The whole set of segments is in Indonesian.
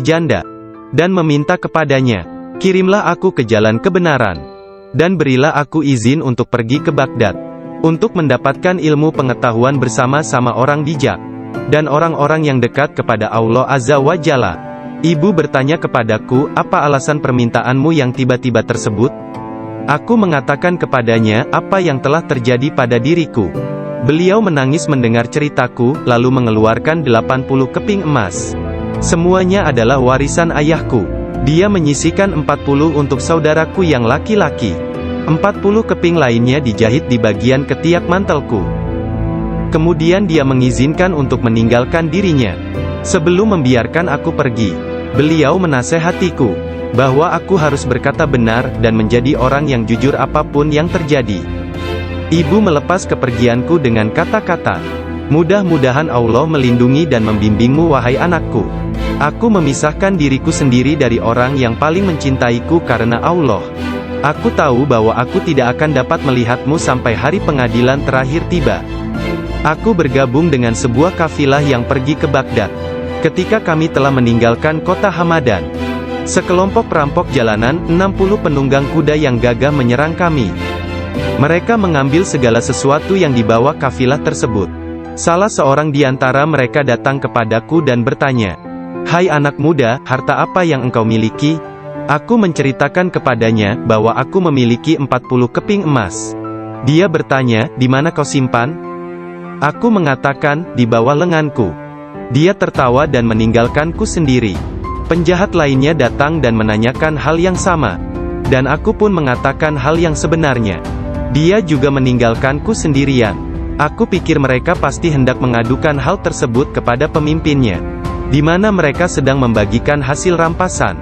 janda, dan meminta kepadanya, "Kirimlah aku ke jalan kebenaran, dan berilah aku izin untuk pergi ke Baghdad, untuk mendapatkan ilmu pengetahuan bersama-sama orang bijak, dan orang-orang yang dekat kepada Allah Azza wa Jalla." Ibu bertanya kepadaku, "Apa alasan permintaanmu yang tiba-tiba tersebut?" Aku mengatakan kepadanya apa yang telah terjadi pada diriku. Beliau menangis mendengar ceritaku, lalu mengeluarkan 80 keping emas. Semuanya adalah warisan ayahku. Dia menyisihkan 40 untuk saudaraku yang laki-laki. 40 keping lainnya dijahit di bagian ketiak mantelku. Kemudian dia mengizinkan untuk meninggalkan dirinya. Sebelum membiarkan aku pergi, beliau menasehatiku bahwa aku harus berkata benar dan menjadi orang yang jujur apapun yang terjadi. Ibu melepas kepergianku dengan kata-kata, "Mudah-mudahan Allah melindungi dan membimbingmu wahai anakku. Aku memisahkan diriku sendiri dari orang yang paling mencintaiku karena Allah. Aku tahu bahwa aku tidak akan dapat melihatmu sampai hari pengadilan terakhir tiba." Aku bergabung dengan sebuah kafilah yang pergi ke Baghdad. Ketika kami telah meninggalkan kota Hamadan, sekelompok perampok jalanan, 60 penunggang kuda yang gagah menyerang kami. Mereka mengambil segala sesuatu yang dibawa kafilah tersebut. Salah seorang di antara mereka datang kepadaku dan bertanya, "Hai anak muda, harta apa yang engkau miliki?" Aku menceritakan kepadanya bahwa aku memiliki 40 keping emas. Dia bertanya, "Di mana kau simpan?" Aku mengatakan, "Di bawah lenganku." Dia tertawa dan meninggalkanku sendiri. Penjahat lainnya datang dan menanyakan hal yang sama, dan aku pun mengatakan hal yang sebenarnya. Dia juga meninggalkanku sendirian. Aku pikir mereka pasti hendak mengadukan hal tersebut kepada pemimpinnya, di mana mereka sedang membagikan hasil rampasan.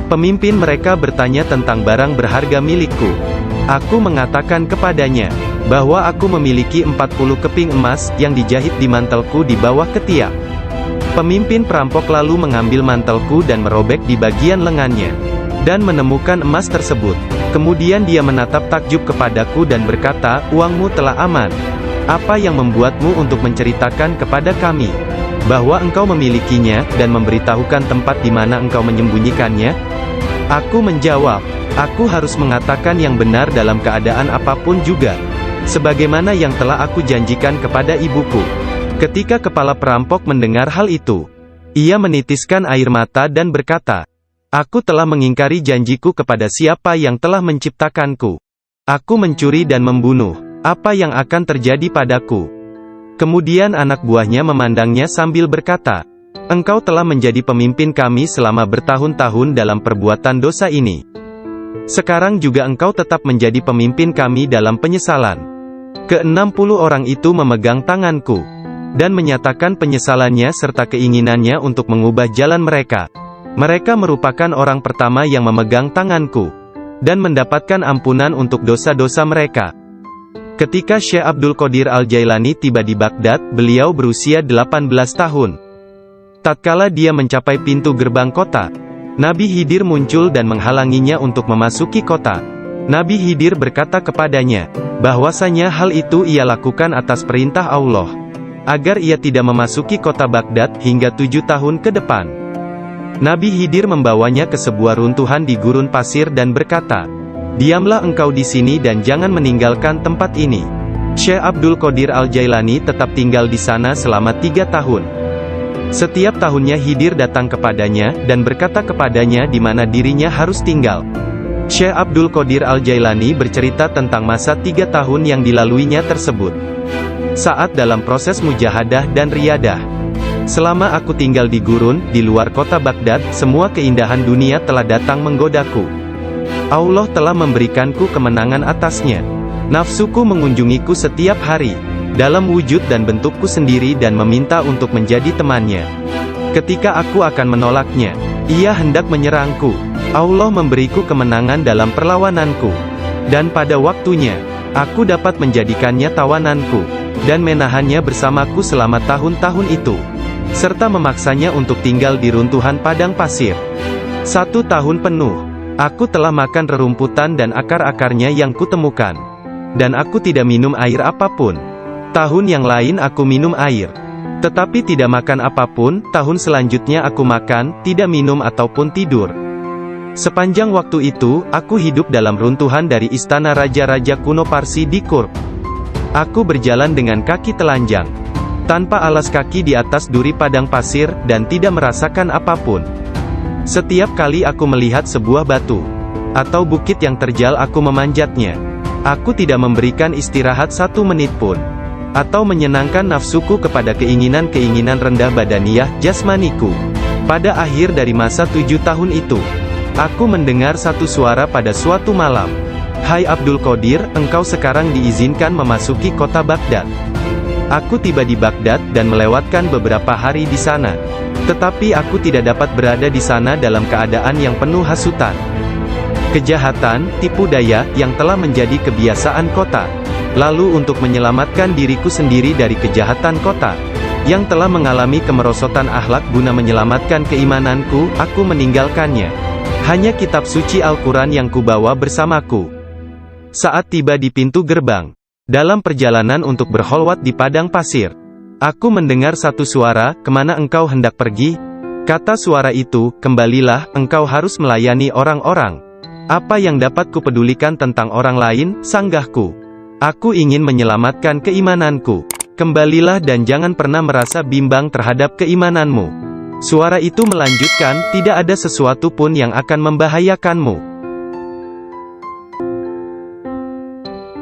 Pemimpin mereka bertanya tentang barang berharga milikku. Aku mengatakan kepadanya bahwa aku memiliki 40 keping emas yang dijahit di mantelku di bawah ketiak. Pemimpin perampok lalu mengambil mantelku dan merobek di bagian lengannya, dan menemukan emas tersebut. Kemudian dia menatap takjub kepadaku dan berkata, "Uangmu telah aman. Apa yang membuatmu untuk menceritakan kepada kami bahwa engkau memilikinya, dan memberitahukan tempat di mana engkau menyembunyikannya?" Aku menjawab, "Aku harus mengatakan yang benar dalam keadaan apapun juga, sebagaimana yang telah aku janjikan kepada ibuku." Ketika kepala perampok mendengar hal itu, ia menitiskan air mata dan berkata, "Aku telah mengingkari janjiku kepada siapa yang telah menciptakanku. Aku mencuri dan membunuh. Apa yang akan terjadi padaku?" Kemudian anak buahnya memandangnya sambil berkata, "Engkau telah menjadi pemimpin kami selama bertahun-tahun dalam perbuatan dosa ini. Sekarang juga engkau tetap menjadi pemimpin kami dalam penyesalan." Ke-60 orang itu memegang tanganku dan menyatakan penyesalannya serta keinginannya untuk mengubah jalan mereka. Mereka merupakan orang pertama yang memegang tanganku dan mendapatkan ampunan untuk dosa-dosa mereka. Ketika Syekh Abdul Qadir Al-Jailani tiba di Baghdad, beliau berusia 18 tahun. Tatkala dia mencapai pintu gerbang kota, Nabi Khidir muncul dan menghalanginya untuk memasuki kota. Nabi Khidir berkata kepadanya bahwasanya hal itu ia lakukan atas perintah Allah, agar ia tidak memasuki kota Baghdad hingga 7 tahun ke depan. Nabi Khidir membawanya ke sebuah runtuhan di gurun pasir dan berkata, "Diamlah engkau di sini dan jangan meninggalkan tempat ini." Syekh Abdul Qadir Al-Jailani tetap tinggal di sana selama 3 tahun. Setiap tahunnya Khidir datang kepadanya dan berkata kepadanya di mana dirinya harus tinggal. Syekh Abdul Qadir Al-Jailani bercerita tentang masa 3 tahun yang dilaluinya tersebut. Saat dalam proses mujahadah dan riyadah. "Selama aku tinggal di gurun, di luar kota Baghdad, semua keindahan dunia telah datang menggodaku. Allah telah memberikanku kemenangan atasnya. Nafsuku mengunjungiku setiap hari, dalam wujud dan bentukku sendiri dan meminta untuk menjadi temannya. Ketika aku akan menolaknya, ia hendak menyerangku. Allah memberiku kemenangan dalam perlawananku. Dan pada waktunya, aku dapat menjadikannya tawananku, dan menahannya bersamaku selama tahun-tahun itu, serta memaksanya untuk tinggal di runtuhan padang pasir. 1 tahun penuh, aku telah makan rerumputan dan akar-akarnya yang kutemukan, dan aku tidak minum air apapun. Tahun yang lain aku minum air. Tetapi tidak makan apapun. Tahun selanjutnya aku makan, tidak minum ataupun tidur. Sepanjang waktu itu, aku hidup dalam runtuhan dari istana raja-raja kuno Parsi di Kurk. Aku berjalan dengan kaki telanjang, tanpa alas kaki di atas duri padang pasir, dan tidak merasakan apapun. Setiap kali aku melihat sebuah batu atau bukit yang terjal, aku memanjatnya. Aku tidak memberikan istirahat 1 menit pun, atau menyenangkan nafsuku kepada keinginan-keinginan rendah badaniah jasmaniku. Pada akhir dari masa 7 tahun itu, aku mendengar satu suara pada suatu malam. "Hai Abdul Qadir, engkau sekarang diizinkan memasuki kota Baghdad." Aku tiba di Baghdad dan melewatkan beberapa hari di sana. Tetapi aku tidak dapat berada di sana dalam keadaan yang penuh hasutan, kejahatan, tipu daya, yang telah menjadi kebiasaan kota. Lalu untuk menyelamatkan diriku sendiri dari kejahatan kota, yang telah mengalami kemerosotan akhlak, guna menyelamatkan keimananku, aku meninggalkannya. Hanya kitab suci Al-Quran yang kubawa bersamaku. Saat tiba di pintu gerbang, dalam perjalanan untuk berkholwat di padang pasir, aku mendengar satu suara, "Kemana engkau hendak pergi?" Kata suara itu, "Kembalilah, engkau harus melayani orang-orang." "Apa yang dapat kupedulikan tentang orang lain?" sanggahku. "Aku ingin menyelamatkan keimananku. Kembalilah dan jangan pernah merasa bimbang terhadap keimananmu." Suara itu melanjutkan, "Tidak ada sesuatu pun yang akan membahayakanmu."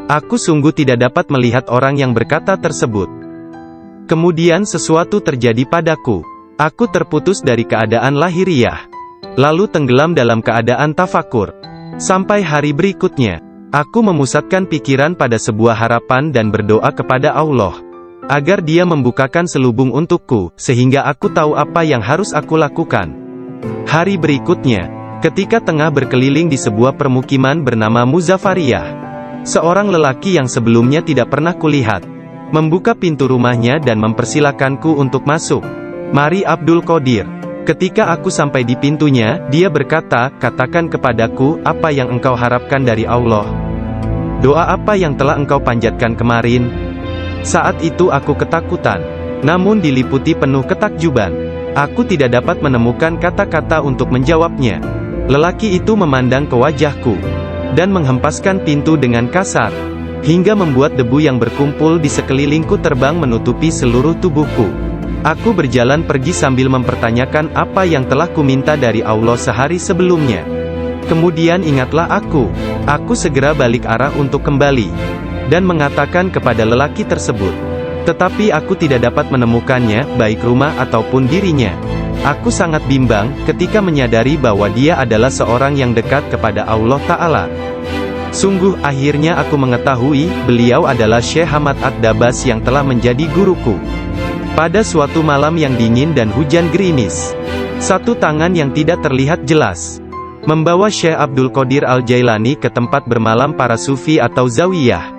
Aku sungguh tidak dapat melihat orang yang berkata tersebut. Kemudian sesuatu terjadi padaku. Aku terputus dari keadaan lahiriah, lalu tenggelam dalam keadaan tafakur. Sampai hari berikutnya, aku memusatkan pikiran pada sebuah harapan dan berdoa kepada Allah, agar Dia membukakan selubung untukku, sehingga aku tahu apa yang harus aku lakukan. Hari berikutnya, ketika tengah berkeliling di sebuah permukiman bernama Muzaffariyah, seorang lelaki yang sebelumnya tidak pernah kulihat, membuka pintu rumahnya dan mempersilakanku untuk masuk. "Mari Abdul Qadir." Ketika aku sampai di pintunya, dia berkata, "Katakan kepadaku, apa yang engkau harapkan dari Allah? Doa apa yang telah engkau panjatkan kemarin?" Saat itu aku ketakutan, namun diliputi penuh ketakjuban. Aku tidak dapat menemukan kata-kata untuk menjawabnya. Lelaki itu memandang ke wajahku, dan menghempaskan pintu dengan kasar, hingga membuat debu yang berkumpul di sekelilingku terbang menutupi seluruh tubuhku. Aku berjalan pergi sambil mempertanyakan apa yang telah kuminta dari Allah sehari sebelumnya. Kemudian ingatlah aku. Aku segera balik arah untuk kembali, dan mengatakan kepada lelaki tersebut. Tetapi aku tidak dapat menemukannya, baik rumah ataupun dirinya. Aku sangat bimbang, ketika menyadari bahwa dia adalah seorang yang dekat kepada Allah Ta'ala. Sungguh, akhirnya aku mengetahui, beliau adalah Syekh Hamad Ad-Dabas yang telah menjadi guruku. Pada suatu malam yang dingin dan hujan gerimis, satu tangan yang tidak terlihat jelas membawa Syekh Abdul Qadir Al-Jailani ke tempat bermalam para sufi atau zawiyah,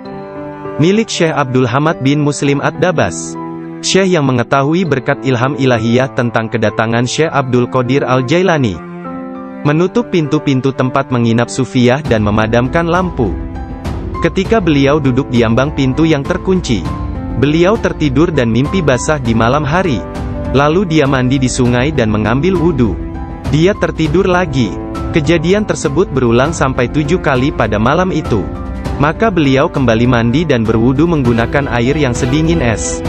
milik Syekh Abdul Hamad bin Muslim Ad-Dabas. Syekh yang mengetahui berkat ilham ilahiyah tentang kedatangan Syekh Abdul Qadir Al-Jailani, menutup pintu-pintu tempat menginap sufiyah dan memadamkan lampu. Ketika beliau duduk di ambang pintu yang terkunci, beliau tertidur dan mimpi basah di malam hari. Lalu dia mandi di sungai dan mengambil wudhu. Dia tertidur lagi. Kejadian tersebut berulang sampai 7 kali pada malam itu. Maka beliau kembali mandi dan berwudhu menggunakan air yang sedingin es.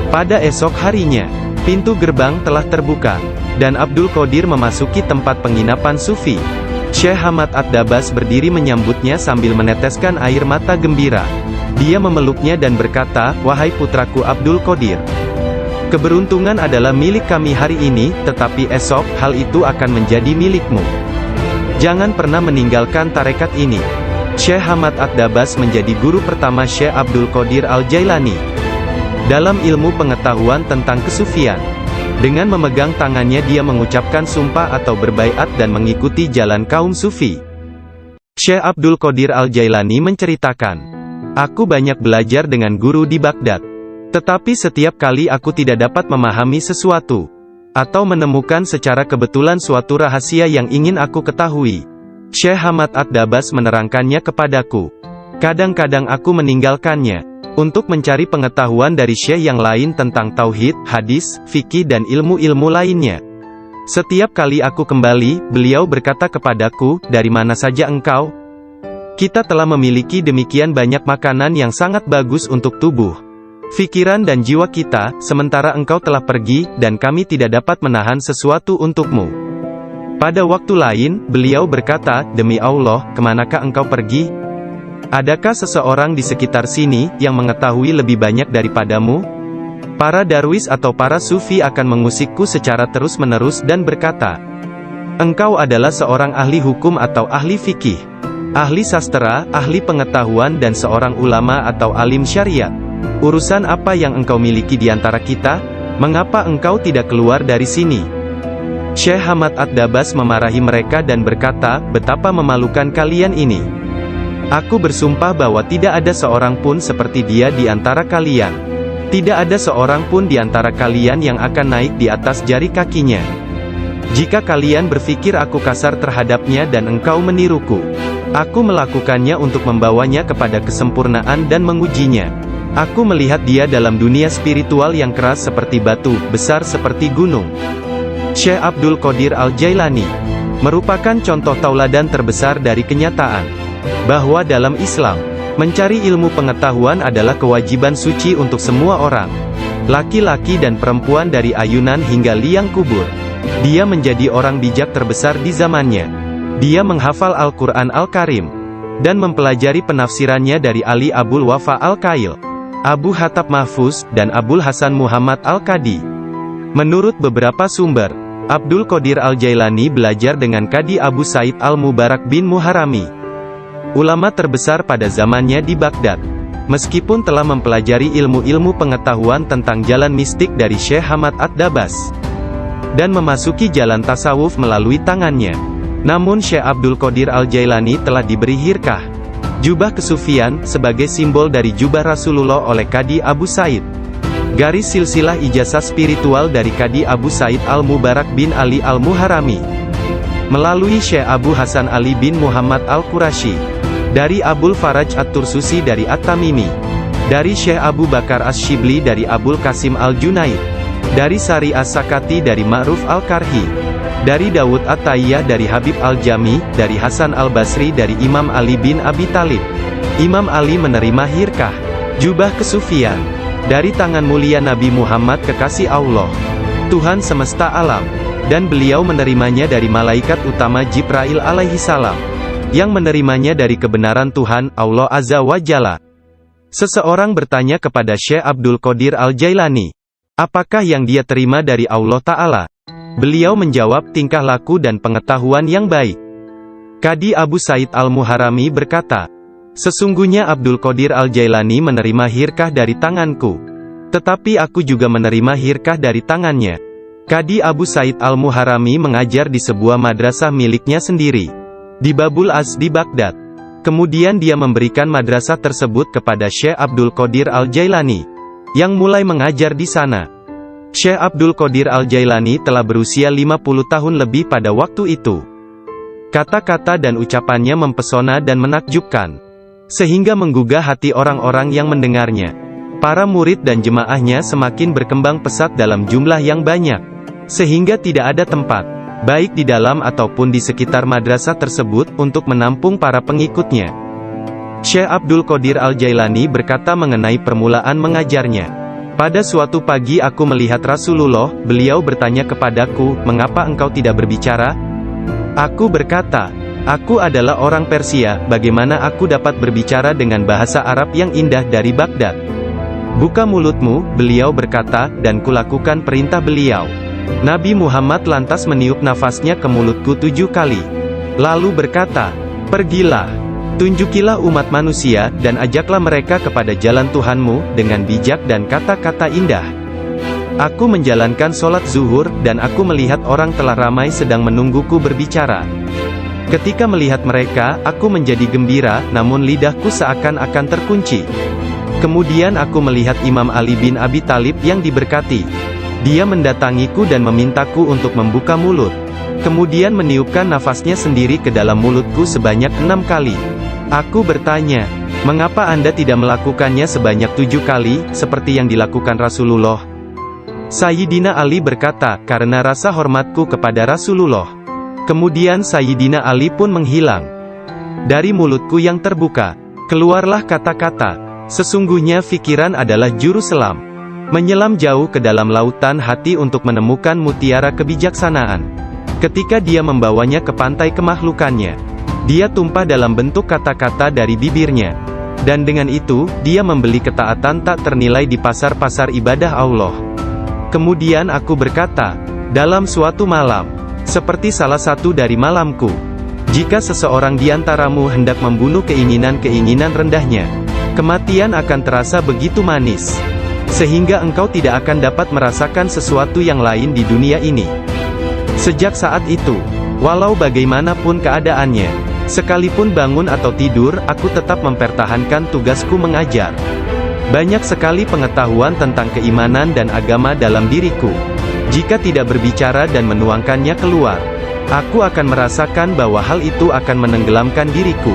Pada esok harinya, pintu gerbang telah terbuka, dan Abdul Qadir memasuki tempat penginapan sufi. Syekh Hamad Ad-Dabas berdiri menyambutnya sambil meneteskan air mata gembira. Dia memeluknya dan berkata, "Wahai putraku Abdul Qadir, keberuntungan adalah milik kami hari ini, tetapi esok, hal itu akan menjadi milikmu. Jangan pernah meninggalkan tarekat ini." Syekh Hamad Ad-Dabas menjadi guru pertama Syekh Abdul Qadir Al-Jailani dalam ilmu pengetahuan tentang kesufian. Dengan memegang tangannya dia mengucapkan sumpah atau berbaiat dan mengikuti jalan kaum sufi. Syekh Abdul Qadir Al-Jailani menceritakan, "Aku banyak belajar dengan guru di Baghdad. Tetapi setiap kali aku tidak dapat memahami sesuatu, atau menemukan secara kebetulan suatu rahasia yang ingin aku ketahui, Syekh Hamad Ad-Dabas menerangkannya kepadaku. Kadang-kadang aku meninggalkannya untuk mencari pengetahuan dari syekh yang lain tentang tauhid, hadis, fikih dan ilmu-ilmu lainnya. Setiap kali aku kembali, beliau berkata kepadaku, "Dari mana saja engkau?" Kita telah memiliki demikian banyak makanan yang sangat bagus untuk tubuh, pikiran dan jiwa kita, sementara engkau telah pergi, dan kami tidak dapat menahan sesuatu untukmu. Pada waktu lain, beliau berkata, "Demi Allah, kemanakah engkau pergi? Adakah seseorang di sekitar sini, yang mengetahui lebih banyak daripadamu?" Para darwis atau para sufi akan mengusikku secara terus-menerus dan berkata, "Engkau adalah seorang ahli hukum atau ahli fikih, ahli sastra, ahli pengetahuan dan seorang ulama atau alim syariat. Urusan apa yang engkau miliki di antara kita? Mengapa engkau tidak keluar dari sini?" Syekh Hamad Ad-Dabas memarahi mereka dan berkata, "Betapa memalukan kalian ini. Aku bersumpah bahwa tidak ada seorang pun seperti dia di antara kalian. Tidak ada seorang pun di antara kalian yang akan naik di atas jari kakinya. Jika kalian berpikir aku kasar terhadapnya dan engkau meniruku, aku melakukannya untuk membawanya kepada kesempurnaan dan mengujinya. Aku melihat dia dalam dunia spiritual yang keras seperti batu, besar seperti gunung." Syekh Abdul Qadir Al-Jailani merupakan contoh tauladan terbesar dari kenyataan bahwa dalam Islam, mencari ilmu pengetahuan adalah kewajiban suci untuk semua orang, laki-laki dan perempuan dari ayunan hingga liang kubur. Dia menjadi orang bijak terbesar di zamannya. Dia menghafal Al-Quran Al-Karim dan mempelajari penafsirannya dari Ali Abul Wafa Al-Kail, Abu Hatab Mahfuz, dan Abul Hasan Muhammad Al-Qadi. Menurut beberapa sumber, Abdul Qadir Al-Jailani belajar dengan Qadi Abu Said Al-Mubarak bin Muharrami, ulama terbesar pada zamannya di Baghdad. Meskipun telah mempelajari ilmu-ilmu pengetahuan tentang jalan mistik dari Syekh Hamad Ad-Dabas, dan memasuki jalan tasawuf melalui tangannya, namun Syekh Abdul Qadir Al-Jailani telah diberi hirkah, jubah kesufian, sebagai simbol dari jubah Rasulullah oleh Qadi Abu Said. Garis silsilah ijazah spiritual dari Qadi Abu Said Al-Mubarak bin Ali Al-Muharrami, melalui Syekh Abu Hasan Ali bin Muhammad Al-Qurashi, dari Abul Faraj At-Tursusi dari At-Tamimi, dari Syekh Abu Bakar As-Shibli dari Abul Qasim Al-Junaid, dari Sari As-Sakati dari Ma'ruf Al-Karhi, dari Dawud At-Tayyah dari Habib Al-Jami, dari Hasan Al-Basri dari Imam Ali bin Abi Talib. Imam Ali menerima hirkah, jubah kesufian, dari tangan mulia Nabi Muhammad kekasih Allah, Tuhan semesta alam, dan beliau menerimanya dari malaikat utama Jibril alaihi salam, yang menerimanya dari kebenaran Tuhan, Allah Azza wa Jalla. Seseorang bertanya kepada Syekh Abdul Qadir Al-Jailani, apakah yang dia terima dari Allah Ta'ala? Beliau menjawab, tingkah laku dan pengetahuan yang baik. Qadi Abu Said Al-Muharrami berkata, sesungguhnya Abdul Qadir Al-Jailani menerima hirkah dari tanganku, tetapi aku juga menerima hirkah dari tangannya. Qadi Abu Said Al-Muharrami mengajar di sebuah madrasah miliknya sendiri, di Babul Az di Baghdad. Kemudian dia memberikan madrasah tersebut kepada Syekh Abdul Qadir Al-Jailani, yang mulai mengajar di sana. Syekh Abdul Qadir Al-Jailani telah berusia 50 tahun lebih pada waktu itu. Kata-kata dan ucapannya mempesona dan menakjubkan, sehingga menggugah hati orang-orang yang mendengarnya. Para murid dan jemaahnya semakin berkembang pesat dalam jumlah yang banyak, sehingga tidak ada tempat, baik di dalam ataupun di sekitar madrasah tersebut, untuk menampung para pengikutnya. Syekh Abdul Qadir Al-Jailani berkata mengenai permulaan mengajarnya, pada suatu pagi aku melihat Rasulullah, beliau bertanya kepadaku, mengapa engkau tidak berbicara? Aku berkata, aku adalah orang Persia, bagaimana aku dapat berbicara dengan bahasa Arab yang indah dari Baghdad? Buka mulutmu, beliau berkata, dan kulakukan perintah beliau. Nabi Muhammad lantas meniup nafasnya ke mulutku 7 kali. Lalu berkata, pergilah, tunjukilah umat manusia, dan ajaklah mereka kepada jalan Tuhanmu, dengan bijak dan kata-kata indah. Aku menjalankan sholat zuhur, dan aku melihat orang telah ramai sedang menungguku berbicara. Ketika melihat mereka, aku menjadi gembira, namun lidahku seakan-akan terkunci. Kemudian aku melihat Imam Ali bin Abi Talib yang diberkati. Dia mendatangiku dan memintaku untuk membuka mulut. Kemudian meniupkan nafasnya sendiri ke dalam mulutku sebanyak 6 kali. Aku bertanya, mengapa Anda tidak melakukannya sebanyak 7 kali, seperti yang dilakukan Rasulullah? Sayyidina Ali berkata, karena rasa hormatku kepada Rasulullah. Kemudian Sayyidina Ali pun menghilang. Dari mulutku yang terbuka, keluarlah kata-kata, sesungguhnya fikiran adalah juru selam. Menyelam jauh ke dalam lautan hati untuk menemukan mutiara kebijaksanaan. Ketika dia membawanya ke pantai kemakhlukannya, dia tumpah dalam bentuk kata-kata dari bibirnya. Dan dengan itu, dia membeli ketaatan tak ternilai di pasar-pasar ibadah Allah. Kemudian aku berkata, dalam suatu malam, seperti salah satu dari malamku, jika seseorang di antaramu hendak membunuh keinginan-keinginan rendahnya, kematian akan terasa begitu manis, sehingga engkau tidak akan dapat merasakan sesuatu yang lain di dunia ini. Sejak saat itu, walau bagaimanapun keadaannya, sekalipun bangun atau tidur, aku tetap mempertahankan tugasku mengajar. Banyak sekali pengetahuan tentang keimanan dan agama dalam diriku. Jika tidak berbicara dan menuangkannya keluar, aku akan merasakan bahwa hal itu akan menenggelamkan diriku.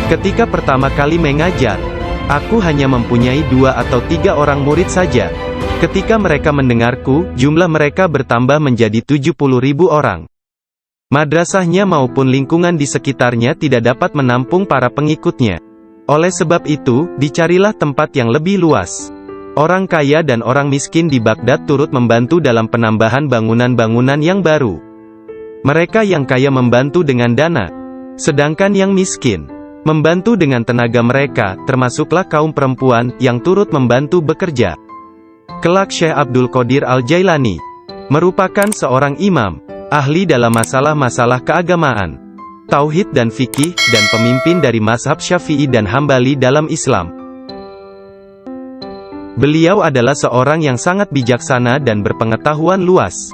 Ketika pertama kali mengajar, aku hanya mempunyai 2 atau 3 orang murid saja. Ketika mereka mendengarku, jumlah mereka bertambah menjadi 70.000 orang. Madrasahnya maupun lingkungan di sekitarnya tidak dapat menampung para pengikutnya. Oleh sebab itu, dicarilah tempat yang lebih luas. Orang kaya dan orang miskin di Baghdad turut membantu dalam penambahan bangunan-bangunan yang baru. Mereka yang kaya membantu dengan dana, sedangkan yang miskin membantu dengan tenaga mereka, termasuklah kaum perempuan yang turut membantu bekerja. Kelak Syekh Abdul Qadir Al-Jailani merupakan seorang imam, ahli dalam masalah-masalah keagamaan, tauhid dan fikih, dan pemimpin dari mazhab Syafi'i dan Hambali dalam Islam. Beliau adalah seorang yang sangat bijaksana dan berpengetahuan luas.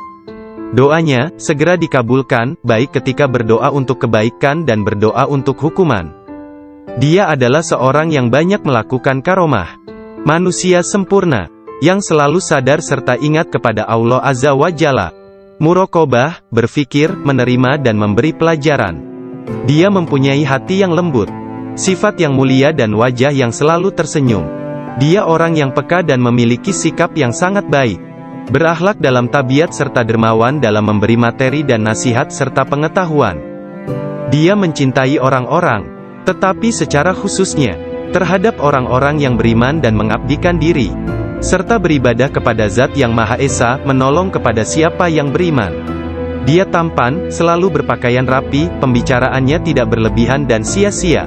Doanya segera dikabulkan, baik ketika berdoa untuk kebaikan dan berdoa untuk hukuman. Dia adalah seorang yang banyak melakukan karomah. Manusia sempurna, yang selalu sadar serta ingat kepada Allah Azza wa Jalla. Muraqabah, berfikir, menerima dan memberi pelajaran. Dia mempunyai hati yang lembut, sifat yang mulia dan wajah yang selalu tersenyum. Dia orang yang peka dan memiliki sikap yang sangat baik. Berakhlak dalam tabiat serta dermawan dalam memberi materi dan nasihat serta pengetahuan. Dia mencintai orang-orang, tetapi secara khususnya, terhadap orang-orang yang beriman dan mengabdikan diri, serta beribadah kepada Zat yang Maha Esa, menolong kepada siapa yang beriman. Dia tampan, selalu berpakaian rapi, pembicaraannya tidak berlebihan dan sia-sia.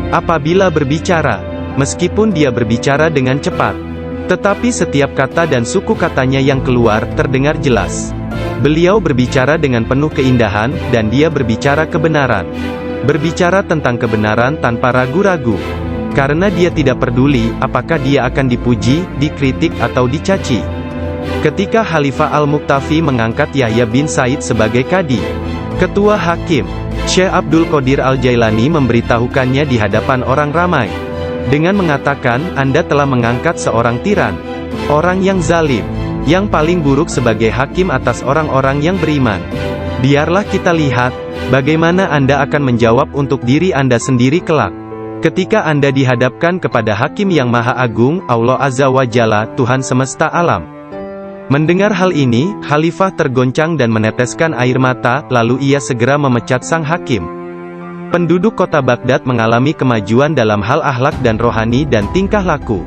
Apabila berbicara, meskipun dia berbicara dengan cepat, tetapi setiap kata dan suku katanya yang keluar, terdengar jelas. Beliau berbicara dengan penuh keindahan, dan dia berbicara kebenaran. Berbicara tentang kebenaran tanpa ragu-ragu. Karena dia tidak peduli, apakah dia akan dipuji, dikritik atau dicaci. Ketika Khalifah Al-Muqtafi mengangkat Yahya bin Said sebagai kadi, ketua hakim, Syekh Abdul Qadir Al-Jailani memberitahukannya di hadapan orang ramai, dengan mengatakan, Anda telah mengangkat seorang tiran, orang yang zalim, yang paling buruk sebagai hakim atas orang-orang yang beriman. Biarlah kita lihat, bagaimana Anda akan menjawab untuk diri Anda sendiri kelak. Ketika Anda dihadapkan kepada Hakim yang Maha Agung, Allah Azza wa Jalla, Tuhan semesta alam. Mendengar hal ini, Khalifah tergoncang dan meneteskan air mata, lalu ia segera memecat sang hakim. Penduduk kota Baghdad mengalami kemajuan dalam hal akhlak dan rohani dan tingkah laku.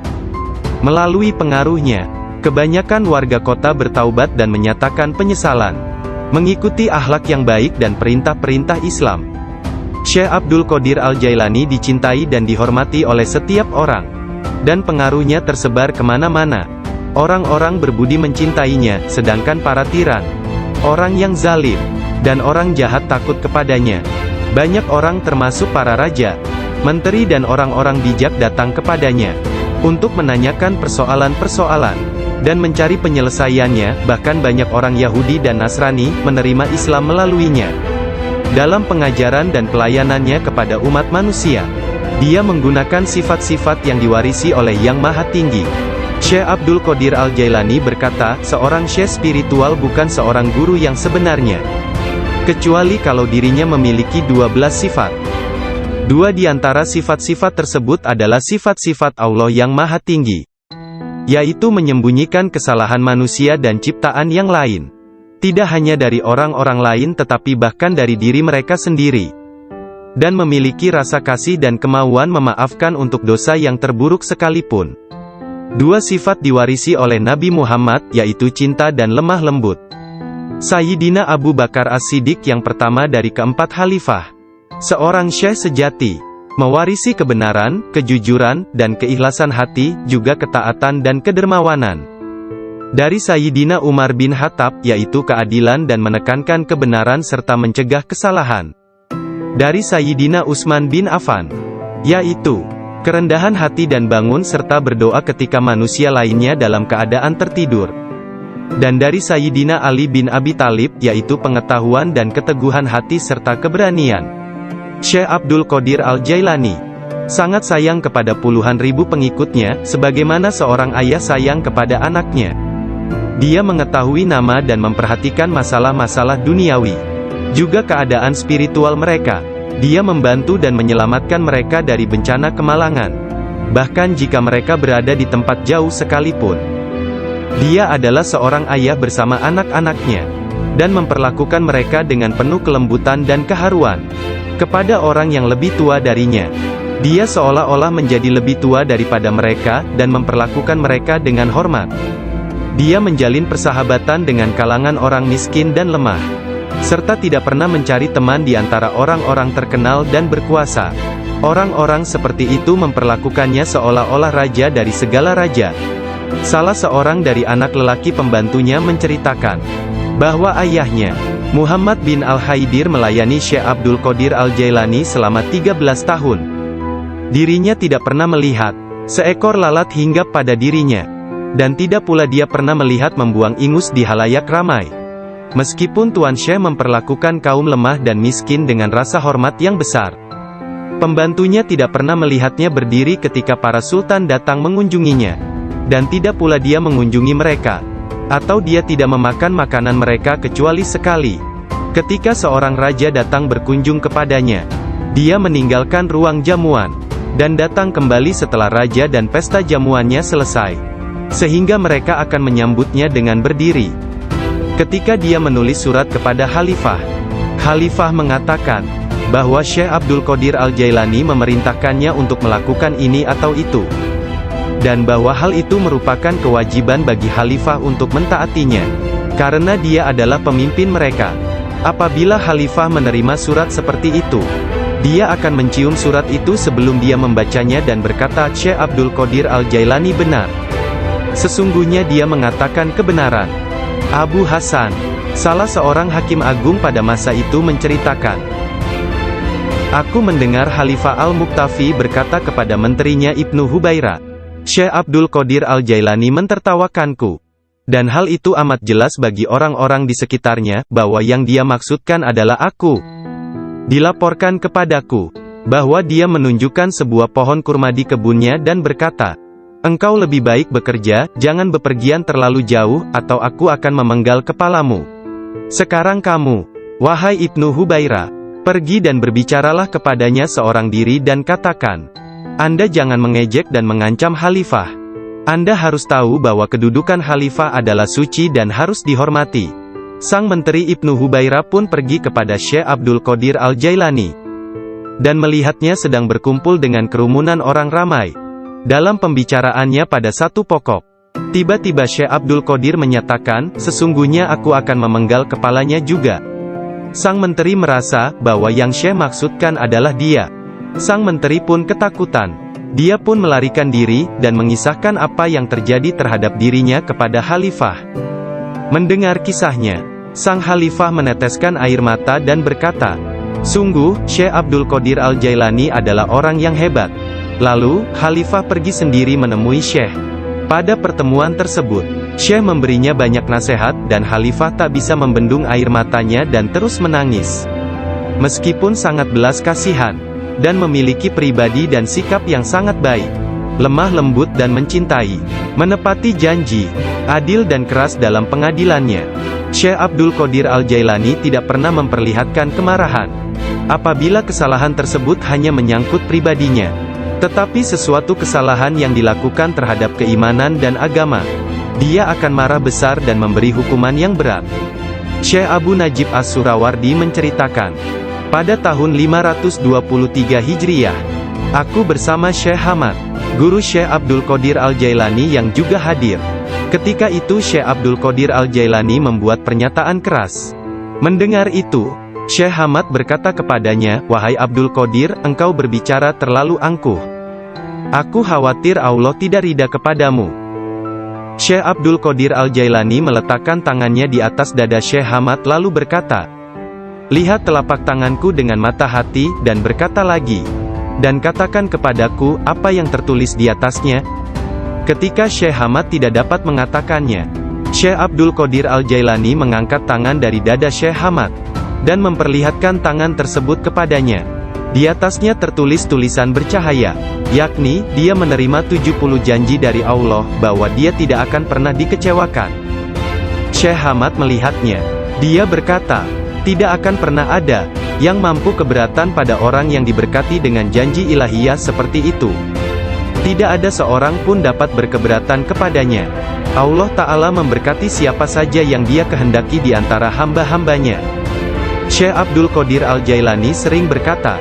Melalui pengaruhnya, kebanyakan warga kota bertaubat dan menyatakan penyesalan, mengikuti akhlak yang baik dan perintah-perintah Islam. Syekh Abdul Qadir Al-Jailani dicintai dan dihormati oleh setiap orang, dan pengaruhnya tersebar kemana-mana. Orang-orang berbudi mencintainya, sedangkan para tiran, orang yang zalim, dan orang jahat takut kepadanya. Banyak orang termasuk para raja, menteri dan orang-orang bijak datang kepadanya, untuk menanyakan persoalan-persoalan, dan mencari penyelesaiannya. Bahkan banyak orang Yahudi dan Nasrani, menerima Islam melaluinya. Dalam pengajaran dan pelayanannya kepada umat manusia, dia menggunakan sifat-sifat yang diwarisi oleh Yang Maha Tinggi. Syekh Abdul Qadir Al-Jailani berkata, seorang syekh spiritual bukan seorang guru yang sebenarnya, kecuali kalau dirinya memiliki 12 sifat. Dua di antara sifat-sifat tersebut adalah sifat-sifat Allah yang Maha Tinggi, yaitu menyembunyikan kesalahan manusia dan ciptaan yang lain. Tidak hanya dari orang-orang lain tetapi bahkan dari diri mereka sendiri. Dan memiliki rasa kasih dan kemauan memaafkan untuk dosa yang terburuk sekalipun. Dua sifat diwarisi oleh Nabi Muhammad, yaitu cinta dan lemah lembut. Sayyidina Abu Bakar As-Siddiq yang pertama dari keempat khalifah, seorang syekh sejati, mewarisi kebenaran, kejujuran, dan keikhlasan hati, juga ketaatan dan kedermawanan. Dari Sayyidina Umar bin Khattab, yaitu keadilan dan menekankan kebenaran serta mencegah kesalahan. Dari Sayyidina Utsman bin Affan, yaitu kerendahan hati dan bangun serta berdoa ketika manusia lainnya dalam keadaan tertidur. Dan dari Sayyidina Ali bin Abi Thalib, yaitu pengetahuan dan keteguhan hati serta keberanian. Syekh Abdul Qadir Al-Jailani sangat sayang kepada puluhan ribu pengikutnya, sebagaimana seorang ayah sayang kepada anaknya. Dia mengetahui nama dan memperhatikan masalah-masalah duniawi, juga keadaan spiritual mereka. Dia membantu dan menyelamatkan mereka dari bencana kemalangan, bahkan jika mereka berada di tempat jauh sekalipun. Dia adalah seorang ayah bersama anak-anaknya, dan memperlakukan mereka dengan penuh kelembutan dan keharuan. Kepada orang yang lebih tua darinya, dia seolah-olah menjadi lebih tua daripada mereka, dan memperlakukan mereka dengan hormat. Dia menjalin persahabatan dengan kalangan orang miskin dan lemah, serta tidak pernah mencari teman di antara orang-orang terkenal dan berkuasa. Orang-orang seperti itu memperlakukannya seolah-olah raja dari segala raja. Salah seorang dari anak lelaki pembantunya menceritakan bahwa ayahnya, Muhammad bin Al-Haidir, melayani Syekh Abdul Qadir Al-Jailani selama 13 tahun. Dirinya tidak pernah melihat seekor lalat hinggap pada dirinya. Dan tidak pula dia pernah melihat membuang ingus di halayak ramai. Meskipun Tuan Syekh memperlakukan kaum lemah dan miskin dengan rasa hormat yang besar. Pembantunya tidak pernah melihatnya berdiri ketika para sultan datang mengunjunginya. Dan tidak pula dia mengunjungi mereka. Atau dia tidak memakan makanan mereka kecuali sekali. Ketika seorang raja datang berkunjung kepadanya, dia meninggalkan ruang jamuan, dan datang kembali setelah raja dan pesta jamuannya selesai. Sehingga mereka akan menyambutnya dengan berdiri. Ketika dia menulis surat kepada khalifah, khalifah mengatakan bahwa Syekh Abdul Qadir Al-Jailani memerintahkannya untuk melakukan ini atau itu, dan bahwa hal itu merupakan kewajiban bagi khalifah untuk mentaatinya, karena dia adalah pemimpin mereka. Apabila khalifah menerima surat seperti itu, dia akan mencium surat itu sebelum dia membacanya dan berkata, Syekh Abdul Qadir Al-Jailani benar. Sesungguhnya dia mengatakan kebenaran. Abu Hasan, salah seorang hakim agung pada masa itu, menceritakan, aku mendengar Khalifah Al-Muqtafi berkata kepada menterinya Ibnu Hubaira, Syekh Abdul Qadir Al-Jailani mentertawakanku. Dan hal itu amat jelas bagi orang-orang di sekitarnya, bahwa yang dia maksudkan adalah aku. Dilaporkan kepadaku bahwa dia menunjukkan sebuah pohon kurma di kebunnya dan berkata, engkau lebih baik bekerja, jangan bepergian terlalu jauh, atau aku akan memenggal kepalamu. Sekarang kamu, wahai Ibnu Hubaira, pergi dan berbicaralah kepadanya seorang diri dan katakan, Anda jangan mengejek dan mengancam khalifah. Anda harus tahu bahwa kedudukan khalifah adalah suci dan harus dihormati. Sang menteri Ibnu Hubaira pun pergi kepada Syekh Abdul Qadir Al-Jailani, dan melihatnya sedang berkumpul dengan kerumunan orang ramai. Dalam pembicaraannya pada satu pokok, tiba-tiba Syekh Abdul Qadir menyatakan, sesungguhnya aku akan memenggal kepalanya juga. Sang menteri merasa bahwa yang Syekh maksudkan adalah dia. Sang menteri pun ketakutan. Dia pun melarikan diri, dan mengisahkan apa yang terjadi terhadap dirinya kepada khalifah. Mendengar kisahnya, sang khalifah meneteskan air mata dan berkata, sungguh, Syekh Abdul Qadir Al-Jailani adalah orang yang hebat. Lalu, khalifah pergi sendiri menemui Syekh. Pada pertemuan tersebut, Syekh memberinya banyak nasihat, dan khalifah tak bisa membendung air matanya dan terus menangis. Meskipun sangat belas kasihan, dan memiliki pribadi dan sikap yang sangat baik, lemah lembut dan mencintai, menepati janji, adil dan keras dalam pengadilannya. Syekh Abdul Qadir Al-Jailani tidak pernah memperlihatkan kemarahan. Apabila kesalahan tersebut hanya menyangkut pribadinya, tetapi sesuatu kesalahan yang dilakukan terhadap keimanan dan agama, dia akan marah besar dan memberi hukuman yang berat. Syekh Abu Najib As-Surawardi menceritakan, pada tahun 523 Hijriah, aku bersama Syekh Hamad, guru Syekh Abdul Qadir Al-Jailani yang juga hadir. Ketika itu Syekh Abdul Qadir Al-Jailani membuat pernyataan keras. Mendengar itu, Syekh Hamad berkata kepadanya, "Wahai Abdul Qadir, engkau berbicara terlalu angkuh. Aku khawatir Allah tidak ridha kepadamu." Syekh Abdul Qadir Al-Jailani meletakkan tangannya di atas dada Syekh Hamad lalu berkata, "Lihat telapak tanganku dengan mata hati, dan berkata lagi, dan katakan kepadaku, apa yang tertulis di atasnya?" Ketika Syekh Hamad tidak dapat mengatakannya, Syekh Abdul Qadir Al-Jailani mengangkat tangan dari dada Syekh Hamad, dan memperlihatkan tangan tersebut kepadanya. Di atasnya tertulis tulisan bercahaya, yakni, dia menerima 70 janji dari Allah, bahwa dia tidak akan pernah dikecewakan. Syekh Hamad melihatnya. Dia berkata, tidak akan pernah ada yang mampu keberatan pada orang yang diberkati dengan janji ilahiyah seperti itu. Tidak ada seorang pun dapat berkeberatan kepadanya. Allah Ta'ala memberkati siapa saja yang dia kehendaki di antara hamba-hambanya. Syekh Abdul Qadir Al-Jailani sering berkata,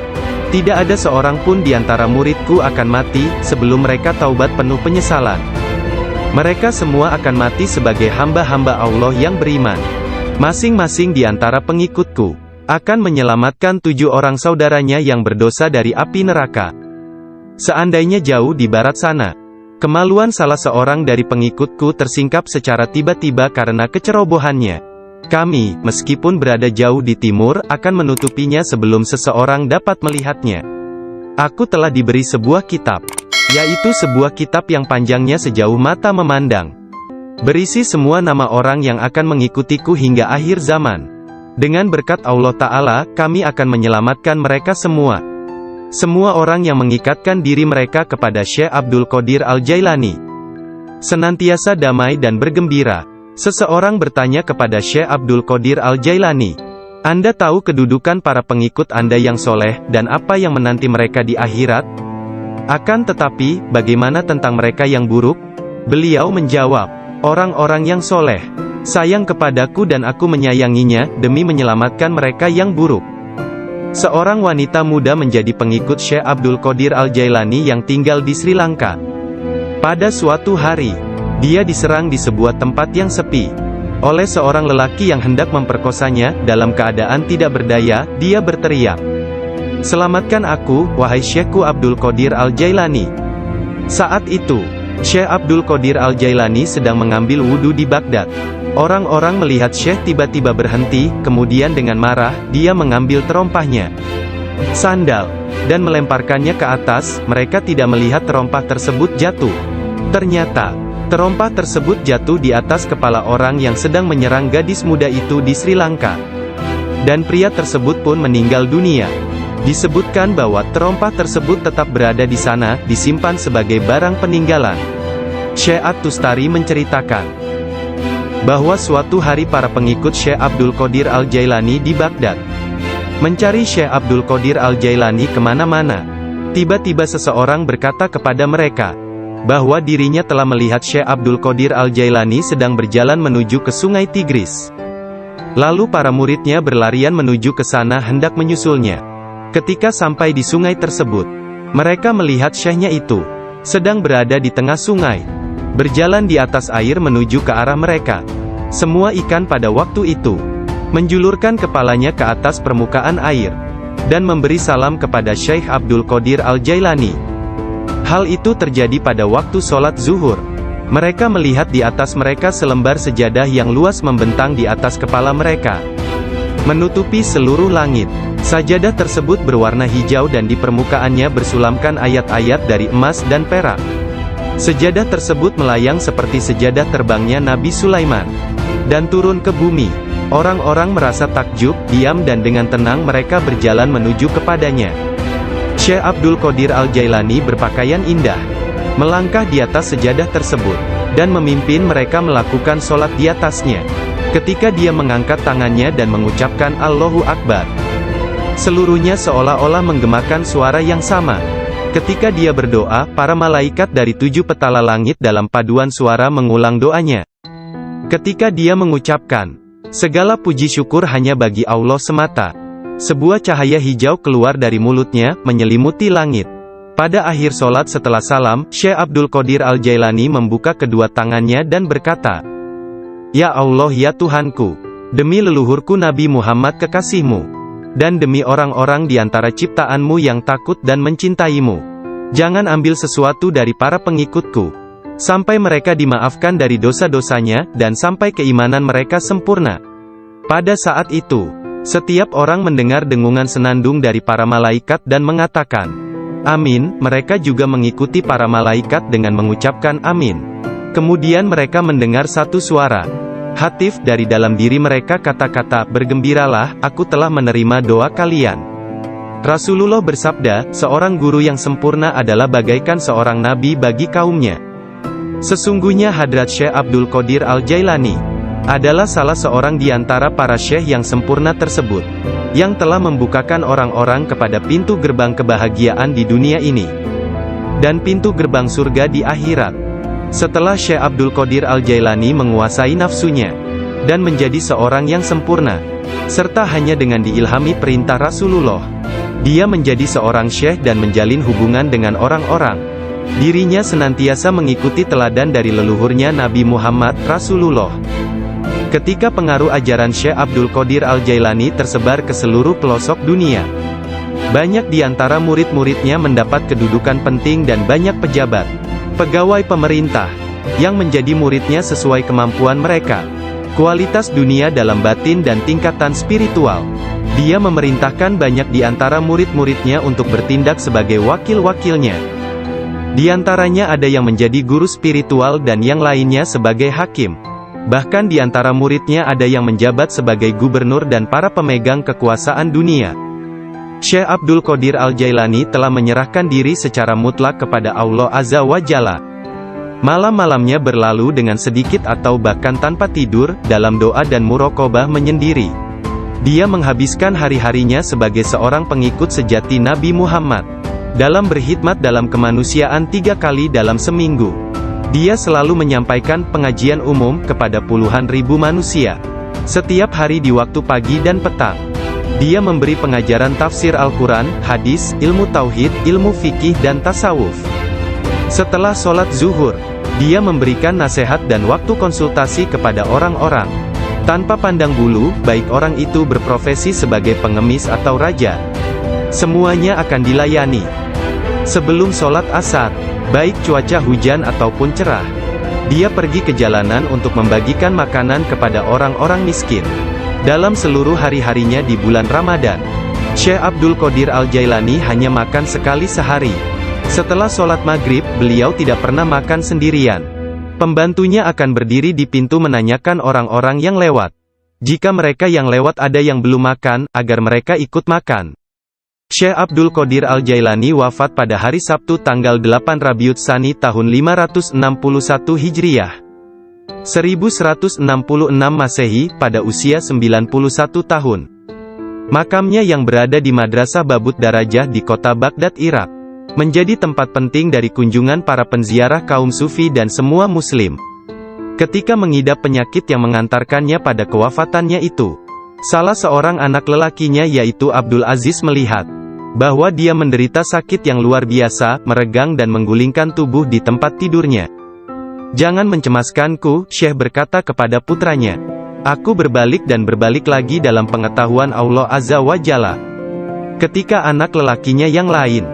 tidak ada seorang pun di antara muridku akan mati, sebelum mereka taubat penuh penyesalan. Mereka semua akan mati sebagai hamba-hamba Allah yang beriman. Masing-masing di antara pengikutku akan menyelamatkan 7 orang saudaranya yang berdosa dari api neraka. Seandainya jauh di barat sana, kemaluan salah seorang dari pengikutku tersingkap secara tiba-tiba karena kecerobohannya, kami, meskipun berada jauh di timur, akan menutupinya sebelum seseorang dapat melihatnya. Aku telah diberi sebuah kitab, yaitu sebuah kitab yang panjangnya sejauh mata memandang, berisi semua nama orang yang akan mengikutiku hingga akhir zaman. Dengan berkat Allah Ta'ala, kami akan menyelamatkan mereka semua. Semua orang yang mengikatkan diri mereka kepada Syekh Abdul Qadir Al-Jailani senantiasa damai dan bergembira. Seseorang bertanya kepada Syekh Abdul Qadir Al-Jailani, Anda tahu kedudukan para pengikut Anda yang soleh, dan apa yang menanti mereka di akhirat? Akan tetapi, bagaimana tentang mereka yang buruk? Beliau menjawab, orang-orang yang soleh sayang kepadaku dan aku menyayanginya, demi menyelamatkan mereka yang buruk. Seorang wanita muda menjadi pengikut Syekh Abdul Qadir Al-Jailani yang tinggal di Sri Lanka. Pada suatu hari, dia diserang di sebuah tempat yang sepi oleh seorang lelaki yang hendak memperkosanya. Dalam keadaan tidak berdaya, dia berteriak, "Selamatkan aku, wahai Syekhku Abdul Qadir Al-Jailani." Saat itu, Syekh Abdul Qadir Al-Jailani sedang mengambil wudhu di Baghdad. Orang-orang melihat Syekh tiba-tiba berhenti, kemudian dengan marah, dia mengambil terompahnya, sandal, dan melemparkannya ke atas. Mereka tidak melihat terompah tersebut jatuh. Ternyata, terompah tersebut jatuh di atas kepala orang yang sedang menyerang gadis muda itu di Sri Lanka. Dan pria tersebut pun meninggal dunia. Disebutkan bahwa terompah tersebut tetap berada di sana, disimpan sebagai barang peninggalan. Syekh At-Tustari menceritakan bahwa suatu hari para pengikut Syekh Abdul Qadir Al-Jailani di Baghdad mencari Syekh Abdul Qadir Al-Jailani kemana-mana. Tiba-tiba seseorang berkata kepada mereka bahwa dirinya telah melihat Syekh Abdul Qadir Al-Jailani sedang berjalan menuju ke Sungai Tigris. Lalu para muridnya berlarian menuju ke sana hendak menyusulnya. Ketika sampai di sungai tersebut, mereka melihat Syekhnya itu sedang berada di tengah sungai, berjalan di atas air menuju ke arah mereka. Semua ikan pada waktu itu menjulurkan kepalanya ke atas permukaan air, dan memberi salam kepada Syekh Abdul Qadir Al-Jailani. Hal itu terjadi pada waktu sholat zuhur. Mereka melihat di atas mereka selembar sejadah yang luas membentang di atas kepala mereka, menutupi seluruh langit. Sajadah tersebut berwarna hijau dan di permukaannya bersulamkan ayat-ayat dari emas dan perak. Sejadah tersebut melayang seperti sejadah terbangnya Nabi Sulaiman, dan turun ke bumi. Orang-orang merasa takjub, diam dan dengan tenang mereka berjalan menuju kepadanya. Syekh Abdul Qadir Al-Jailani berpakaian indah, melangkah di atas sejadah tersebut, dan memimpin mereka melakukan sholat di atasnya. Ketika dia mengangkat tangannya dan mengucapkan Allahu Akbar, seluruhnya seolah-olah menggemakan suara yang sama. Ketika dia berdoa, para malaikat dari 7 petala langit dalam paduan suara mengulang doanya. Ketika dia mengucapkan, segala puji syukur hanya bagi Allah semata, sebuah cahaya hijau keluar dari mulutnya, menyelimuti langit. Pada akhir solat setelah salam, Syekh Abdul Qadir Al-Jailani membuka kedua tangannya dan berkata, Ya Allah ya Tuhanku, demi leluhurku Nabi Muhammad kekasihmu, dan demi orang-orang di antara ciptaanmu yang takut dan mencintaimu, jangan ambil sesuatu dari para pengikutku, sampai mereka dimaafkan dari dosa-dosanya, dan sampai keimanan mereka sempurna. Pada saat itu, setiap orang mendengar dengungan senandung dari para malaikat dan mengatakan, Amin. Mereka juga mengikuti para malaikat dengan mengucapkan Amin. Kemudian mereka mendengar satu suara hatif dari dalam diri mereka, kata-kata, bergembiralah, aku telah menerima doa kalian. Rasulullah bersabda, seorang guru yang sempurna adalah bagaikan seorang nabi bagi kaumnya. Sesungguhnya Hadrat Syekh Abdul Qadir Al-Jailani adalah salah seorang di antara para syekh yang sempurna tersebut, yang telah membukakan orang-orang kepada pintu gerbang kebahagiaan di dunia ini, dan pintu gerbang surga di akhirat. Setelah Syekh Abdul Qadir Al-Jailani menguasai nafsunya, dan menjadi seorang yang sempurna, serta hanya dengan diilhami perintah Rasulullah, dia menjadi seorang syekh dan menjalin hubungan dengan orang-orang. Dirinya senantiasa mengikuti teladan dari leluhurnya Nabi Muhammad, Rasulullah. Ketika pengaruh ajaran Syekh Abdul Qadir Al-Jailani tersebar ke seluruh pelosok dunia, banyak di antara murid-muridnya mendapat kedudukan penting dan banyak pejabat, pegawai pemerintah, yang menjadi muridnya sesuai kemampuan mereka, kualitas dunia dalam batin dan tingkatan spiritual. Dia memerintahkan banyak di antara murid-muridnya untuk bertindak sebagai wakil-wakilnya. Di antaranya ada yang menjadi guru spiritual dan yang lainnya sebagai hakim. Bahkan di antara muridnya ada yang menjabat sebagai gubernur dan para pemegang kekuasaan dunia. Syekh Abdul Qadir Al-Jailani telah menyerahkan diri secara mutlak kepada Allah Azza wa Jalla. Malam-malamnya berlalu dengan sedikit atau bahkan tanpa tidur, dalam doa dan muraqabah menyendiri. Dia menghabiskan hari-harinya sebagai seorang pengikut sejati Nabi Muhammad, dalam berkhidmat dalam kemanusiaan 3 kali dalam seminggu. Dia selalu menyampaikan pengajian umum kepada puluhan ribu manusia, setiap hari di waktu pagi dan petang. Dia memberi pengajaran tafsir Al-Quran, hadis, ilmu tauhid, ilmu fikih dan tasawuf. Setelah sholat zuhur, dia memberikan nasihat dan waktu konsultasi kepada orang-orang, tanpa pandang bulu, baik orang itu berprofesi sebagai pengemis atau raja. Semuanya akan dilayani. Sebelum sholat asar, baik cuaca hujan ataupun cerah, dia pergi ke jalanan untuk membagikan makanan kepada orang-orang miskin. Dalam seluruh hari-harinya di bulan Ramadan, Syekh Abdul Qadir Al-Jailani hanya makan sekali sehari. Setelah sholat maghrib, beliau tidak pernah makan sendirian. Pembantunya akan berdiri di pintu menanyakan orang-orang yang lewat. Jika mereka yang lewat ada yang belum makan, agar mereka ikut makan. Syekh Abdul Qadir Al-Jailani wafat pada hari Sabtu tanggal 8 Rabiul Tsani tahun 561 Hijriah. 1166 Masehi, pada usia 91 tahun. Makamnya yang berada di Madrasah Babut Darajah di kota Baghdad, Irak, menjadi tempat penting dari kunjungan para penziarah kaum sufi dan semua muslim. Ketika mengidap penyakit yang mengantarkannya pada kewafatannya itu, salah seorang anak lelakinya yaitu Abdul Aziz melihat bahwa dia menderita sakit yang luar biasa, meregang dan menggulingkan tubuh di tempat tidurnya. Jangan mencemaskanku, Syekh berkata kepada putranya. Aku berbalik dan berbalik lagi dalam pengetahuan Allah Azza wa Jalla. Ketika anak lelakinya yang lain,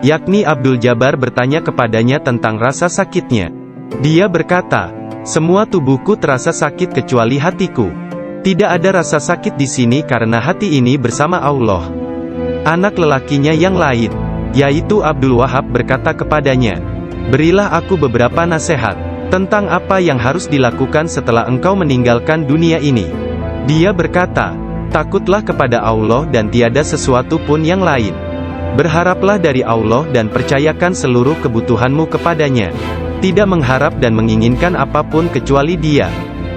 yakni Abdul Jabbar, bertanya kepadanya tentang rasa sakitnya, dia berkata, semua tubuhku terasa sakit kecuali hatiku. Tidak ada rasa sakit di sini karena hati ini bersama Allah. Anak lelakinya yang lain, yaitu Abdul Wahab, berkata kepadanya, berilah aku beberapa nasihat tentang apa yang harus dilakukan setelah engkau meninggalkan dunia ini. Dia berkata, takutlah kepada Allah dan tiada sesuatu pun yang lain. Berharaplah dari Allah dan percayakan seluruh kebutuhanmu kepadanya. Tidak mengharap dan menginginkan apapun kecuali Dia.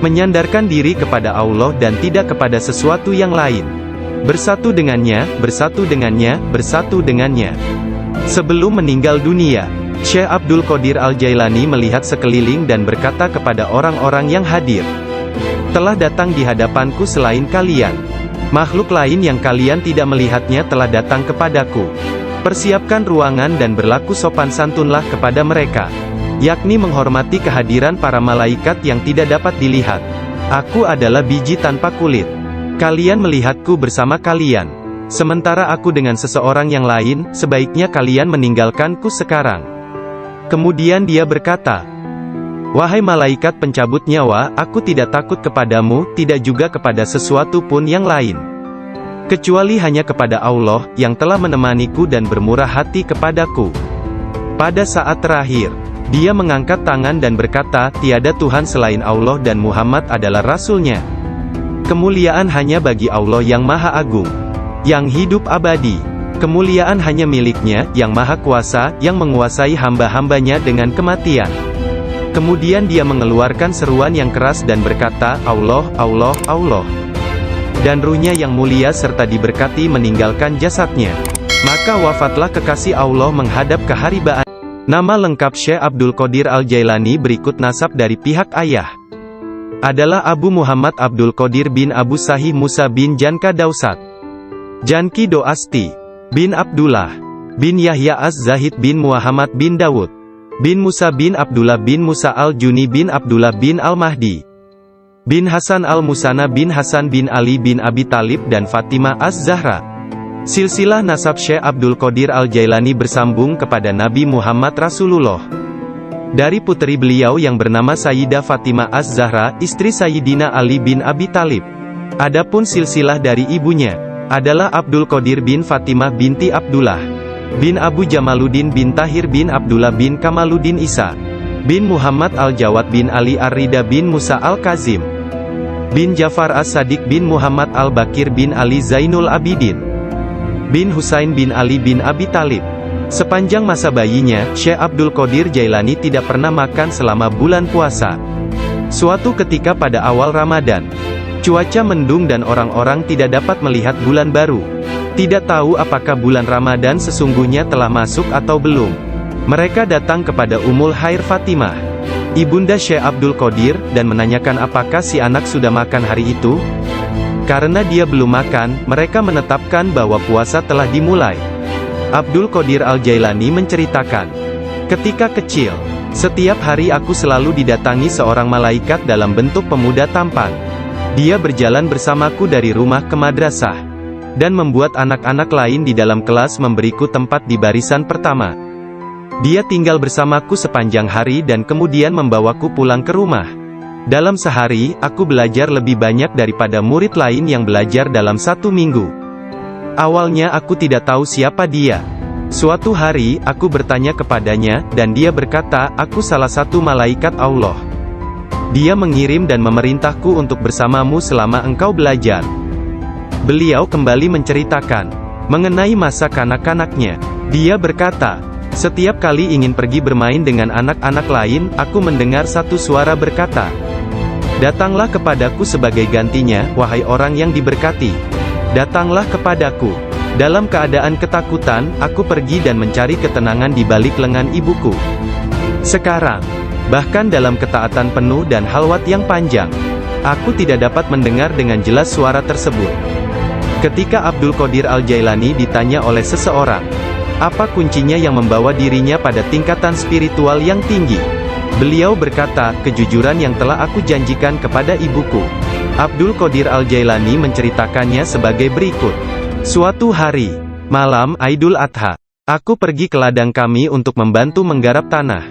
menyandarkan diri kepada Allah dan tidak kepada sesuatu yang lain. Bersatu dengannya, bersatu dengannya, bersatu dengannya. Sebelum meninggal dunia, Syekh Abdul Qadir Al-Jailani melihat sekeliling dan berkata kepada orang-orang yang hadir, "Telah datang di hadapanku selain kalian. Makhluk lain yang kalian tidak melihatnya telah datang kepadaku. Persiapkan ruangan dan berlaku sopan santunlah kepada mereka." Yakni menghormati kehadiran para malaikat yang tidak dapat dilihat. "Aku adalah biji tanpa kulit. Kalian melihatku bersama kalian. Sementara aku dengan seseorang yang lain, sebaiknya kalian meninggalkanku sekarang." Kemudian dia berkata, "Wahai malaikat pencabut nyawa, aku tidak takut kepadamu, tidak juga kepada sesuatu pun yang lain. Kecuali hanya kepada Allah, yang telah menemaniku dan bermurah hati kepadaku." Pada saat terakhir, dia mengangkat tangan dan berkata, "Tiada Tuhan selain Allah dan Muhammad adalah Rasul-Nya. Kemuliaan hanya bagi Allah yang Maha Agung, yang hidup abadi. Kemuliaan hanya milik-Nya, yang Maha Kuasa, yang menguasai hamba-hambanya dengan kematian." Kemudian dia mengeluarkan seruan yang keras dan berkata, "Allah, Allah, Allah." Dan ruhnya yang mulia serta diberkati meninggalkan jasadnya. Maka wafatlah kekasih Allah menghadap keharibaan. Nama lengkap Syekh Abdul Qadir Al-Jailani berikut nasab dari pihak ayah. Adalah Abu Muhammad Abdul Qadir bin Abu Sahih Musa bin Janka Dausat, Janki Doasti, bin Abdullah, bin Yahya Az-Zahid bin Muhammad bin Dawud, bin Musa bin Abdullah bin Musa Al-Juni bin Abdullah bin Al-Mahdi, bin Hasan Al-Musana bin Hasan bin Ali bin Abi Talib dan Fatimah Az-Zahra. Silsilah nasab Syekh Abdul Qadir Al-Jailani bersambung kepada Nabi Muhammad Rasulullah. Dari putri beliau yang bernama Sayyidah Fatimah Az-Zahra, istri Sayyidina Ali bin Abi Talib. Adapun silsilah dari ibunya, adalah Abdul Qadir bin Fatimah binti Abdullah, bin Abu Jamaluddin bin Tahir bin Abdullah bin Kamaluddin Isa, bin Muhammad Al-Jawad bin Ali Ar-Rida bin Musa Al-Kazim, bin Jafar As-Sadiq bin Muhammad Al-Bakir bin Ali Zainul Abidin, bin Husain bin Ali bin Abi Talib. Sepanjang masa bayinya, Syekh Abdul Qadir Jailani tidak pernah makan selama bulan puasa. Suatu ketika pada awal Ramadan, cuaca mendung dan orang-orang tidak dapat melihat bulan baru. Tidak tahu apakah bulan Ramadan sesungguhnya telah masuk atau belum. Mereka datang kepada Ummul Khair Fatimah, ibunda Syekh Abdul Qadir, dan menanyakan apakah si anak sudah makan hari itu. Karena dia belum makan, mereka menetapkan bahwa puasa telah dimulai. Abdul Qadir Al-Jailani menceritakan, "Ketika kecil, setiap hari aku selalu didatangi seorang malaikat dalam bentuk pemuda tampan. Dia berjalan bersamaku dari rumah ke madrasah, dan membuat anak-anak lain di dalam kelas memberiku tempat di barisan pertama. Dia tinggal bersamaku sepanjang hari dan kemudian membawaku pulang ke rumah. Dalam sehari, aku belajar lebih banyak daripada murid lain yang belajar dalam 1 minggu. Awalnya aku tidak tahu siapa dia. Suatu hari, aku bertanya kepadanya, dan dia berkata, 'Aku salah satu malaikat Allah. Dia mengirim dan memerintahku untuk bersamamu selama engkau belajar.' Beliau kembali menceritakan mengenai masa kanak-kanaknya. Dia berkata, 'Setiap kali ingin pergi bermain dengan anak-anak lain, aku mendengar satu suara berkata, "Datanglah kepadaku sebagai gantinya, wahai orang yang diberkati. Datanglah kepadaku." Dalam keadaan ketakutan, aku pergi dan mencari ketenangan di balik lengan ibuku. Sekarang, bahkan dalam ketaatan penuh dan halwat yang panjang, aku tidak dapat mendengar dengan jelas suara tersebut." Ketika Abdul Qadir Al-Jailani ditanya oleh seseorang, apa kuncinya yang membawa dirinya pada tingkatan spiritual yang tinggi, beliau berkata, "Kejujuran yang telah aku janjikan kepada ibuku." Abdul Qadir Al-Jailani menceritakannya sebagai berikut. Suatu hari, malam Aidul Adha, aku pergi ke ladang kami untuk membantu menggarap tanah.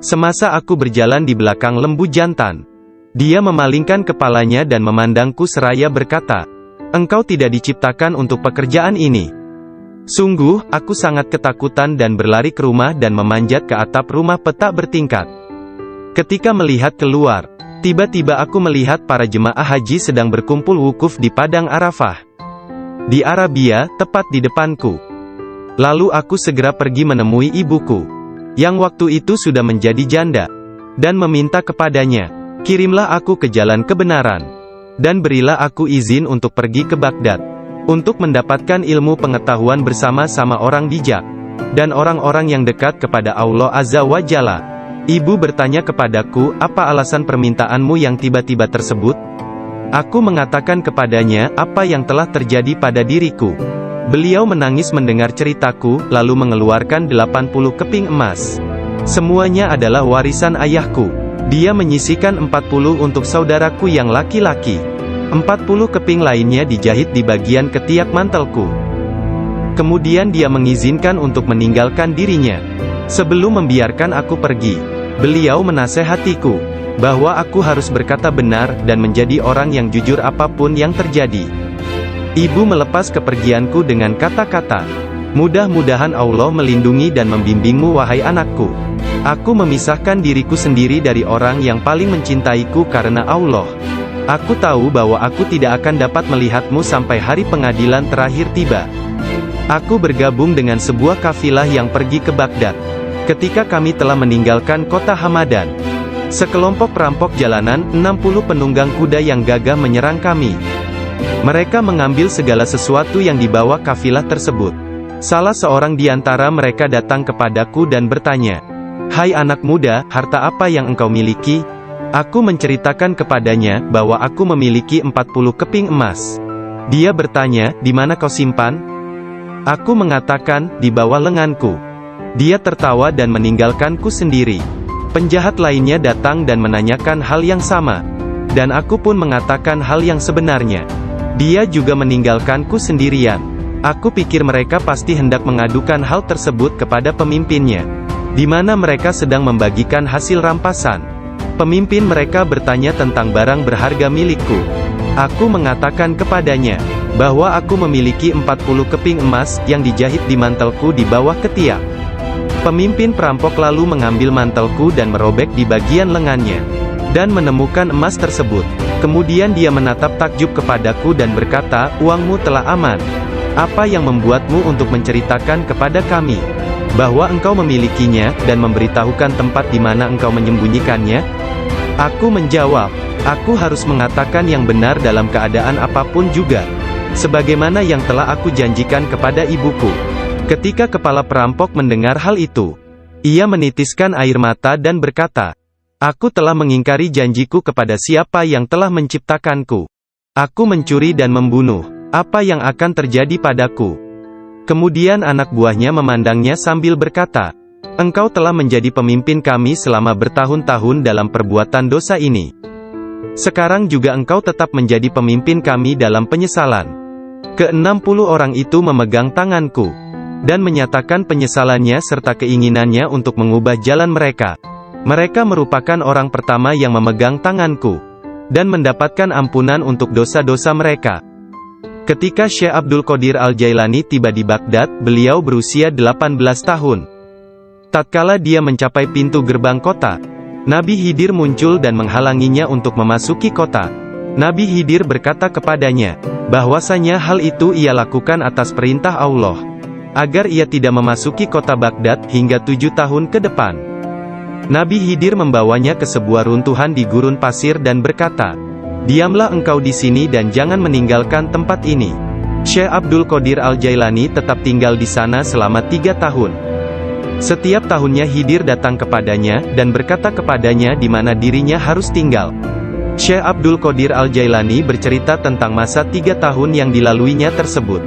Semasa aku berjalan di belakang lembu jantan, dia memalingkan kepalanya dan memandangku seraya berkata, "Engkau tidak diciptakan untuk pekerjaan ini." Sungguh, aku sangat ketakutan dan berlari ke rumah dan memanjat ke atap rumah petak bertingkat. Ketika melihat keluar, tiba-tiba aku melihat para jemaah haji sedang berkumpul wukuf di Padang Arafah, di Arabia, tepat di depanku. Lalu aku segera pergi menemui ibuku, yang waktu itu sudah menjadi janda, dan meminta kepadanya Kirimlah aku ke jalan kebenaran. Dan berilah aku izin untuk pergi ke Baghdad. Untuk mendapatkan ilmu pengetahuan bersama-sama orang bijak. Dan orang-orang yang dekat kepada Allah Azza wa Jalla. Ibu bertanya kepadaku, apa alasan permintaanmu yang tiba-tiba tersebut? Aku mengatakan kepadanya, apa yang telah terjadi pada diriku. Beliau menangis mendengar ceritaku, lalu mengeluarkan 80 keping emas. Semuanya adalah warisan ayahku. Dia menyisihkan 40 untuk saudaraku yang laki-laki. 40 keping lainnya dijahit di bagian ketiak mantelku. Kemudian dia mengizinkan untuk meninggalkan dirinya. Sebelum membiarkan aku pergi, beliau menasehatiku, bahwa aku harus berkata benar, dan menjadi orang yang jujur apapun yang terjadi. Ibu melepas kepergianku dengan kata-kata, mudah-mudahan Allah melindungi dan membimbingmu wahai anakku. Aku memisahkan diriku sendiri dari orang yang paling mencintaiku karena Allah. Aku tahu bahwa aku tidak akan dapat melihatmu sampai hari pengadilan terakhir tiba. Aku bergabung dengan sebuah kafilah yang pergi ke Baghdad. Ketika kami telah meninggalkan kota Hamadan, sekelompok perampok jalanan, 60 penunggang kuda yang gagah menyerang kami. Mereka mengambil segala sesuatu yang dibawa kafilah tersebut. Salah seorang di antara mereka datang kepadaku dan bertanya, "Hai anak muda, harta apa yang engkau miliki?" Aku menceritakan kepadanya, bahwa aku memiliki 40 keping emas. Dia bertanya, "Di mana kau simpan?" Aku mengatakan, "Di bawah lenganku." Dia tertawa dan meninggalkanku sendiri. Penjahat lainnya datang dan menanyakan hal yang sama. Dan aku pun mengatakan hal yang sebenarnya. Dia juga meninggalkanku sendirian. Aku pikir mereka pasti hendak mengadukan hal tersebut kepada pemimpinnya, di mana mereka sedang membagikan hasil rampasan. Pemimpin mereka bertanya tentang barang berharga milikku. Aku mengatakan kepadanya, bahwa aku memiliki 40 keping emas, yang dijahit di mantelku di bawah ketiak. Pemimpin perampok lalu mengambil mantelku dan merobek di bagian lengannya, dan menemukan emas tersebut. Kemudian dia menatap takjub kepadaku dan berkata, "Uangmu telah aman. Apa yang membuatmu untuk menceritakan kepada kami, bahwa engkau memilikinya, dan memberitahukan tempat di mana engkau menyembunyikannya?" Aku menjawab, "Aku harus mengatakan yang benar dalam keadaan apapun juga, sebagaimana yang telah aku janjikan kepada ibuku." Ketika kepala perampok mendengar hal itu, ia menitiskan air mata dan berkata, "Aku telah mengingkari janjiku kepada siapa yang telah menciptakanku. Aku mencuri dan membunuh. Apa yang akan terjadi padaku?" Kemudian anak buahnya memandangnya sambil berkata, "Engkau telah menjadi pemimpin kami selama bertahun-tahun dalam perbuatan dosa ini. Sekarang juga engkau tetap menjadi pemimpin kami dalam penyesalan." Ke-60 orang itu memegang tanganku, dan menyatakan penyesalannya serta keinginannya untuk mengubah jalan mereka. Mereka merupakan orang pertama yang memegang tanganku, dan mendapatkan ampunan untuk dosa-dosa mereka. Ketika Syekh Abdul Qadir Al-Jailani tiba di Baghdad, beliau berusia 18 tahun. Tatkala dia mencapai pintu gerbang kota, Nabi Khidir muncul dan menghalanginya untuk memasuki kota. Nabi Khidir berkata kepadanya, bahwasanya hal itu ia lakukan atas perintah Allah, agar ia tidak memasuki kota Baghdad hingga 7 tahun ke depan. Nabi Khidir membawanya ke sebuah runtuhan di gurun pasir dan berkata, "Diamlah engkau di sini dan jangan meninggalkan tempat ini." Syekh Abdul Qadir Al-Jailani tetap tinggal di sana selama 3 tahun. Setiap tahunnya Khidir datang kepadanya, dan berkata kepadanya di mana dirinya harus tinggal. Syekh Abdul Qadir Al-Jailani bercerita tentang masa 3 tahun yang dilaluinya tersebut.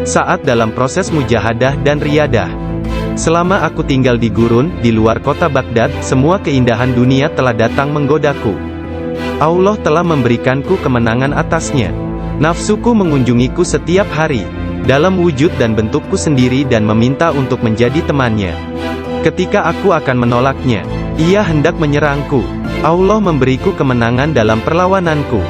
Saat dalam proses mujahadah dan riyadah. "Selama aku tinggal di gurun, di luar kota Baghdad, semua keindahan dunia telah datang menggodaku. Allah telah memberikanku kemenangan atasnya. Nafsuku mengunjungiku setiap hari, dalam wujud dan bentukku sendiri dan meminta untuk menjadi temannya. Ketika aku akan menolaknya, ia hendak menyerangku. Allah memberiku kemenangan dalam perlawananku.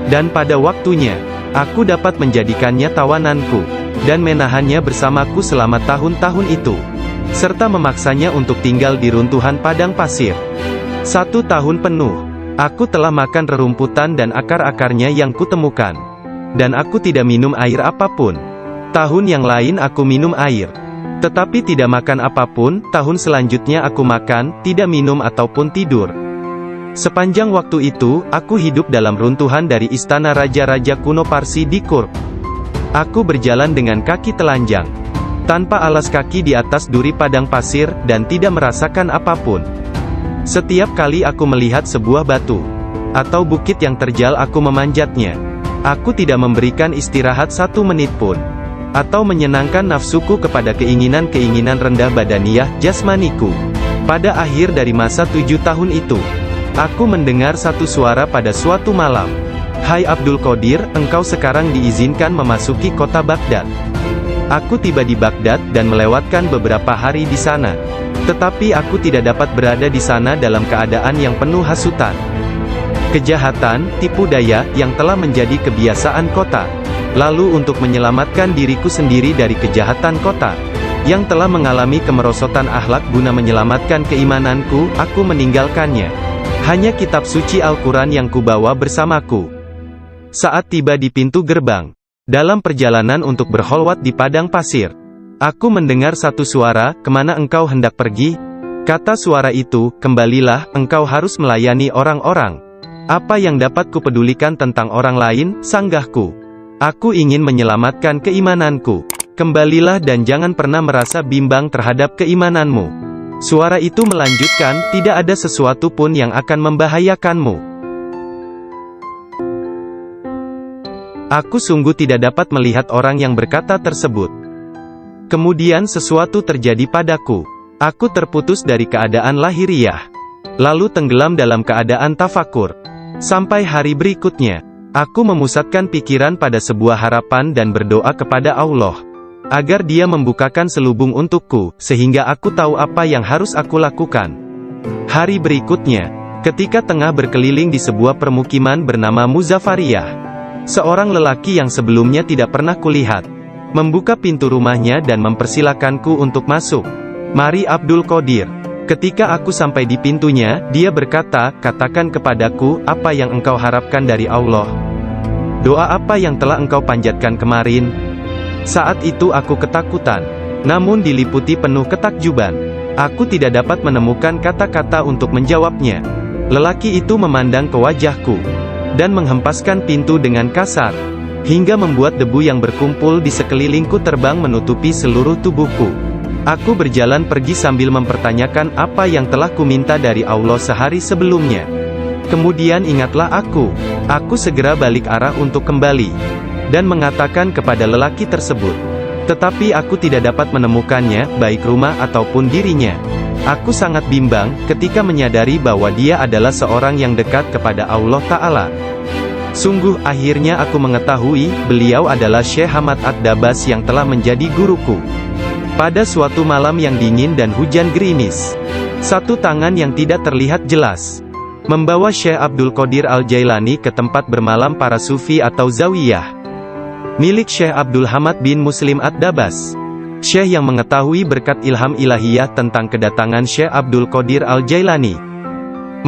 Dan pada waktunya, aku dapat menjadikannya tawananku, dan menahannya bersamaku selama tahun-tahun itu, serta memaksanya untuk tinggal di runtuhan padang pasir. 1 tahun penuh, aku telah makan rerumputan dan akar-akarnya yang kutemukan. Dan aku tidak minum air apapun. Tahun yang lain aku minum air, tetapi tidak makan apapun. Tahun selanjutnya aku makan, tidak minum ataupun tidur. Sepanjang waktu itu, aku hidup dalam runtuhan dari istana raja-raja kuno Parsi di Kurk. Aku berjalan dengan kaki telanjang, tanpa alas kaki di atas duri padang pasir, dan tidak merasakan apapun. Setiap kali aku melihat sebuah batu atau bukit yang terjal, aku memanjatnya. Aku tidak memberikan istirahat 1 menit pun, atau menyenangkan nafsuku kepada keinginan-keinginan rendah badaniah jasmaniku. Pada akhir dari masa 7 tahun itu, aku mendengar satu suara pada suatu malam. "Hai Abdul Qadir, engkau sekarang diizinkan memasuki kota Baghdad." Aku tiba di Baghdad dan melewatkan beberapa hari di sana. Tetapi aku tidak dapat berada di sana dalam keadaan yang penuh hasutan, kejahatan, tipu daya, yang telah menjadi kebiasaan kota. Lalu untuk menyelamatkan diriku sendiri dari kejahatan kota, yang telah mengalami kemerosotan akhlak, guna menyelamatkan keimananku, aku meninggalkannya. Hanya kitab suci Al-Quran yang kubawa bersamaku. Saat tiba di pintu gerbang, dalam perjalanan untuk berkholwat di padang pasir, aku mendengar satu suara, "Kemana engkau hendak pergi?" Kata suara itu, "Kembalilah, engkau harus melayani orang-orang." "Apa yang dapat kupedulikan tentang orang lain?" sanggahku. "Aku ingin menyelamatkan keimananku. Kembalilah dan jangan pernah merasa bimbang terhadap keimananmu." Suara itu melanjutkan, "Tidak ada sesuatu pun yang akan membahayakanmu." Aku sungguh tidak dapat melihat orang yang berkata tersebut. Kemudian sesuatu terjadi padaku. Aku terputus dari keadaan lahiriah, lalu tenggelam dalam keadaan tafakur. Sampai hari berikutnya, aku memusatkan pikiran pada sebuah harapan dan berdoa kepada Allah, agar Dia membukakan selubung untukku, sehingga aku tahu apa yang harus aku lakukan. Hari berikutnya, ketika tengah berkeliling di sebuah permukiman bernama Muzaffariyah, seorang lelaki yang sebelumnya tidak pernah kulihat, membuka pintu rumahnya dan mempersilakanku untuk masuk. "Mari Abdul Qadir." Ketika aku sampai di pintunya, dia berkata, "Katakan kepadaku, apa yang engkau harapkan dari Allah? Doa apa yang telah engkau panjatkan kemarin?" Saat itu aku ketakutan, namun diliputi penuh ketakjuban. Aku tidak dapat menemukan kata-kata untuk menjawabnya. Lelaki itu memandang ke wajahku, dan menghempaskan pintu dengan kasar, hingga membuat debu yang berkumpul di sekelilingku terbang menutupi seluruh tubuhku. Aku berjalan pergi sambil mempertanyakan apa yang telah kuminta dari Allah sehari sebelumnya. Kemudian ingatlah aku. Aku segera balik arah untuk kembali, dan mengatakan kepada lelaki tersebut. Tetapi aku tidak dapat menemukannya, baik rumah ataupun dirinya. Aku sangat bimbang, ketika menyadari bahwa dia adalah seorang yang dekat kepada Allah Ta'ala. Sungguh, akhirnya aku mengetahui, beliau adalah Syekh Hamad Ad-Dabas yang telah menjadi guruku. Pada suatu malam yang dingin dan hujan gerimis, satu tangan yang tidak terlihat jelas membawa Syekh Abdul Qadir Al-Jailani ke tempat bermalam para sufi atau zawiyah, milik Syekh Abdul Hamad bin Muslim Ad-Dabas. Syekh yang mengetahui berkat ilham ilahiyah tentang kedatangan Syekh Abdul Qadir Al-Jailani,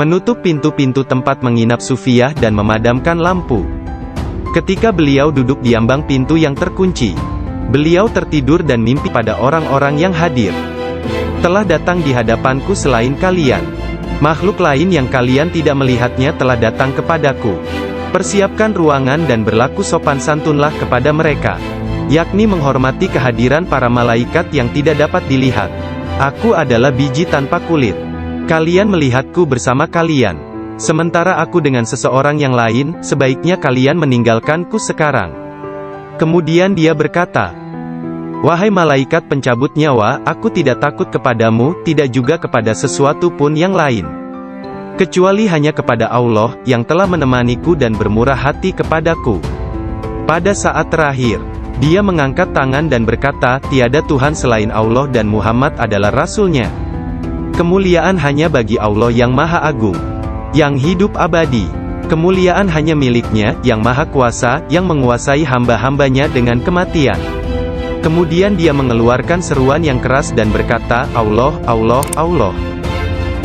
menutup pintu-pintu tempat menginap sufiyah dan memadamkan lampu. Ketika beliau duduk di ambang pintu yang terkunci, beliau tertidur dan mimpi pada orang-orang yang hadir. "Telah datang di hadapanku selain kalian. Makhluk lain yang kalian tidak melihatnya telah datang kepadaku. Persiapkan ruangan dan berlaku sopan santunlah kepada mereka." Yakni menghormati kehadiran para malaikat yang tidak dapat dilihat. "Aku adalah biji tanpa kulit. Kalian melihatku bersama kalian. Sementara aku dengan seseorang yang lain, sebaiknya kalian meninggalkanku sekarang." Kemudian dia berkata, "Wahai malaikat pencabut nyawa, aku tidak takut kepadamu, tidak juga kepada sesuatu pun yang lain, kecuali hanya kepada Allah, yang telah menemaniku dan bermurah hati kepadaku." Pada saat terakhir, dia mengangkat tangan dan berkata, "Tiada Tuhan selain Allah dan Muhammad adalah Rasul-Nya. Kemuliaan hanya bagi Allah yang Maha Agung, yang hidup abadi. Kemuliaan hanya milik-Nya, yang Maha Kuasa, yang menguasai hamba-hambanya dengan kematian." Kemudian dia mengeluarkan seruan yang keras dan berkata, "Allah, Allah, Allah."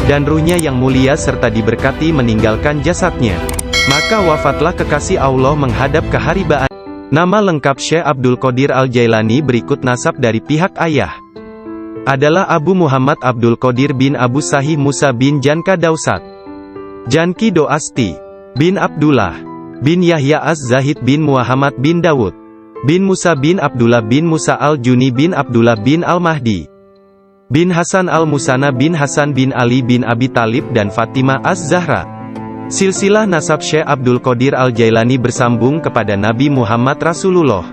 Dan ruhnya yang mulia serta diberkati meninggalkan jasadnya. Maka wafatlah kekasih Allah menghadap keharibaan. Nama lengkap Syekh Abdul Qadir Al-Jailani berikut nasab dari pihak ayah adalah Abu Muhammad Abdul Qadir bin Abu Sahih Musa bin Janka Dausat. Janki Doasti bin Abdullah bin Yahya Az-Zahid bin Muhammad bin Dawud bin Musa bin Abdullah bin Musa Al-Juni bin Abdullah bin Al-Mahdi bin Hasan Al-Musana bin Hasan bin Ali bin Abi Talib dan Fatimah Az-Zahra. Silsilah nasab Syekh Abdul Qadir Al-Jailani bersambung kepada Nabi Muhammad Rasulullah.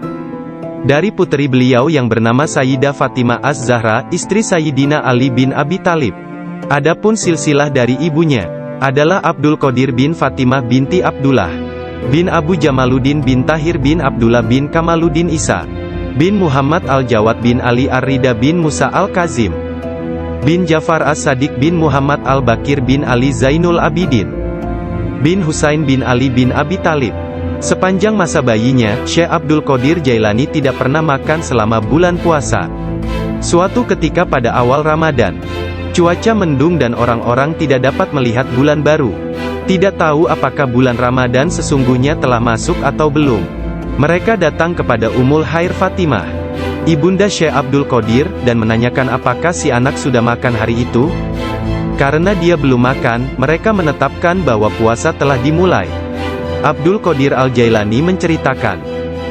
Dari putri beliau yang bernama Sayyidah Fatimah Az-Zahra, istri Sayyidina Ali bin Abi Talib. Adapun silsilah dari ibunya adalah Abdul Qadir bin Fatimah binti Abdullah bin Abu Jamaluddin bin Tahir bin Abdullah bin Kamaluddin Isa bin Muhammad Al-Jawad bin Ali Ar-Rida bin Musa Al-Kazim bin Jafar As-Sadiq bin Muhammad Al-Bakir bin Ali Zainul Abidin bin Husain bin Ali bin Abi Talib. Sepanjang masa bayinya, Syekh Abdul Qadir Jailani tidak pernah makan selama bulan puasa. Suatu ketika pada awal Ramadan, cuaca mendung dan orang-orang tidak dapat melihat bulan baru. Tidak tahu apakah bulan Ramadan sesungguhnya telah masuk atau belum. Mereka datang kepada Ummul Khair Fatimah, ibunda Syekh Abdul Qadir, dan menanyakan apakah si anak sudah makan hari itu. Karena dia belum makan, mereka menetapkan bahwa puasa telah dimulai. Abdul Qadir Al-Jailani menceritakan,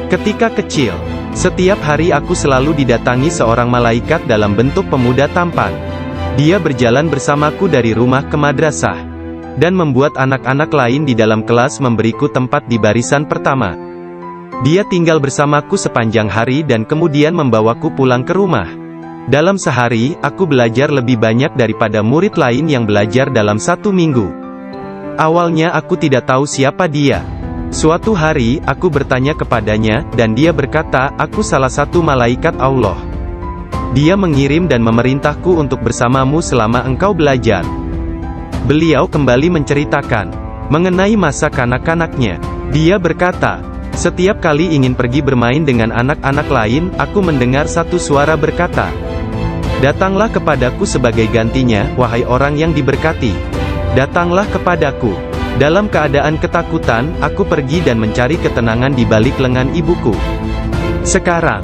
ketika kecil, setiap hari aku selalu didatangi seorang malaikat dalam bentuk pemuda tampan. Dia berjalan bersamaku dari rumah ke madrasah, dan membuat anak-anak lain di dalam kelas memberiku tempat di barisan pertama. Dia tinggal bersamaku sepanjang hari dan kemudian membawaku pulang ke rumah. Dalam sehari, aku belajar lebih banyak daripada murid lain yang belajar dalam 1 minggu. Awalnya aku tidak tahu siapa dia. Suatu hari, aku bertanya kepadanya, dan dia berkata, "Aku salah satu malaikat Allah. Dia mengirim dan memerintahku untuk bersamamu selama engkau belajar." Beliau kembali menceritakan mengenai masa kanak-kanaknya. Dia berkata, "Setiap kali ingin pergi bermain dengan anak-anak lain, aku mendengar satu suara berkata, 'Datanglah kepadaku sebagai gantinya, wahai orang yang diberkati. Datanglah kepadaku.' Dalam keadaan ketakutan, aku pergi dan mencari ketenangan di balik lengan ibuku. Sekarang,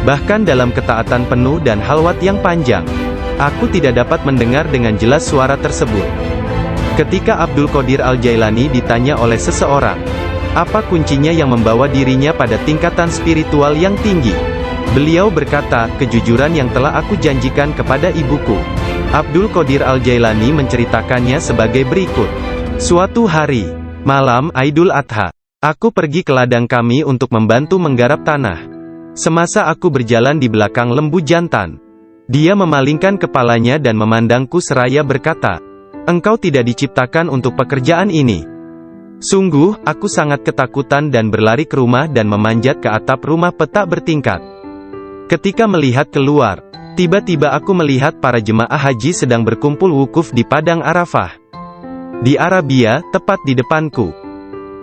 bahkan dalam ketaatan penuh dan halwat yang panjang, aku tidak dapat mendengar dengan jelas suara tersebut." Ketika Abdul Qadir Al-Jailani ditanya oleh seseorang, apa kuncinya yang membawa dirinya pada tingkatan spiritual yang tinggi, beliau berkata, "Kejujuran yang telah aku janjikan kepada ibuku." Abdul Qadir Al-Jailani menceritakannya sebagai berikut. Suatu hari, malam Idul Adha, aku pergi ke ladang kami untuk membantu menggarap tanah. Semasa aku berjalan di belakang lembu jantan, dia memalingkan kepalanya dan memandangku seraya berkata, "Engkau tidak diciptakan untuk pekerjaan ini." Sungguh, aku sangat ketakutan dan berlari ke rumah dan memanjat ke atap rumah petak bertingkat. Ketika melihat keluar, tiba-tiba aku melihat para jemaah haji sedang berkumpul wukuf di Padang Arafah di Arabia, tepat di depanku.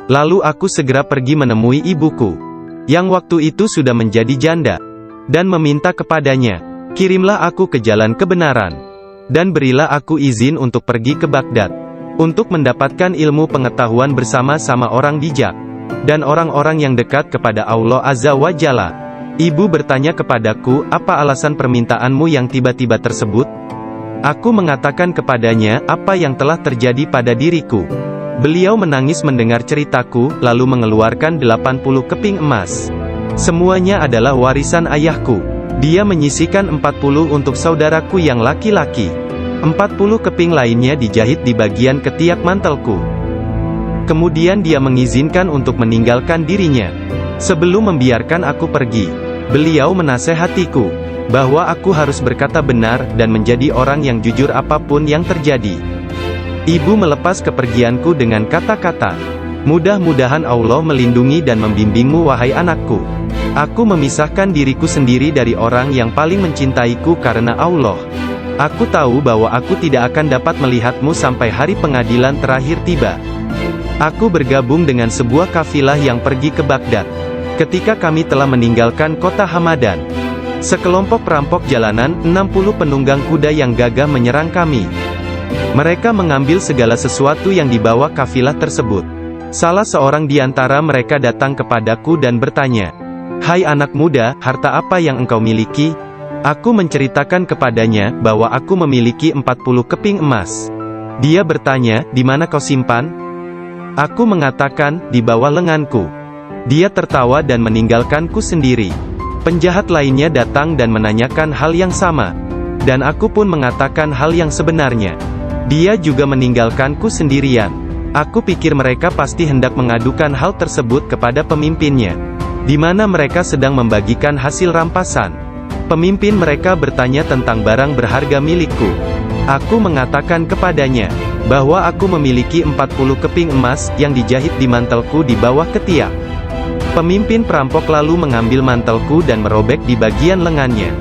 Lalu aku segera pergi menemui ibuku, yang waktu itu sudah menjadi janda, dan meminta kepadanya, "Kirimlah aku ke jalan kebenaran, dan berilah aku izin untuk pergi ke Baghdad, untuk mendapatkan ilmu pengetahuan bersama-sama orang bijak, dan orang-orang yang dekat kepada Allah Azza wa Jalla." Ibu bertanya kepadaku, "Apa alasan permintaanmu yang tiba-tiba tersebut?" Aku mengatakan kepadanya, apa yang telah terjadi pada diriku. Beliau menangis mendengar ceritaku, lalu mengeluarkan 80 keping emas. Semuanya adalah warisan ayahku. Dia menyisihkan 40 untuk saudaraku yang laki-laki. 40 keping lainnya dijahit di bagian ketiak mantelku. Kemudian dia mengizinkan untuk meninggalkan dirinya. Sebelum membiarkan aku pergi, beliau menasehatiku bahwa aku harus berkata benar dan menjadi orang yang jujur apapun yang terjadi. Ibu melepas kepergianku dengan kata-kata, "Mudah-mudahan Allah melindungi dan membimbingmu wahai anakku. Aku memisahkan diriku sendiri dari orang yang paling mencintaiku karena Allah. Aku tahu bahwa aku tidak akan dapat melihatmu sampai hari pengadilan terakhir tiba." Aku bergabung dengan sebuah kafilah yang pergi ke Baghdad. Ketika kami telah meninggalkan kota Hamadan, sekelompok perampok jalanan, 60 penunggang kuda yang gagah menyerang kami. Mereka mengambil segala sesuatu yang dibawa kafilah tersebut. Salah seorang di antara mereka datang kepadaku dan bertanya, "Hai anak muda, harta apa yang engkau miliki?" Aku menceritakan kepadanya bahwa aku memiliki 40 keping emas. Dia bertanya, "Di mana kau simpan?" Aku mengatakan, "Di bawah lenganku." Dia tertawa dan meninggalkanku sendiri. Penjahat lainnya datang dan menanyakan hal yang sama. Dan aku pun mengatakan hal yang sebenarnya. Dia juga meninggalkanku sendirian. Aku pikir mereka pasti hendak mengadukan hal tersebut kepada pemimpinnya, di mana mereka sedang membagikan hasil rampasan. Pemimpin mereka bertanya tentang barang berharga milikku. Aku mengatakan kepadanya bahwa aku memiliki 40 keping emas yang dijahit di mantelku di bawah ketiak. Pemimpin perampok lalu mengambil mantelku dan merobek di bagian lengannya,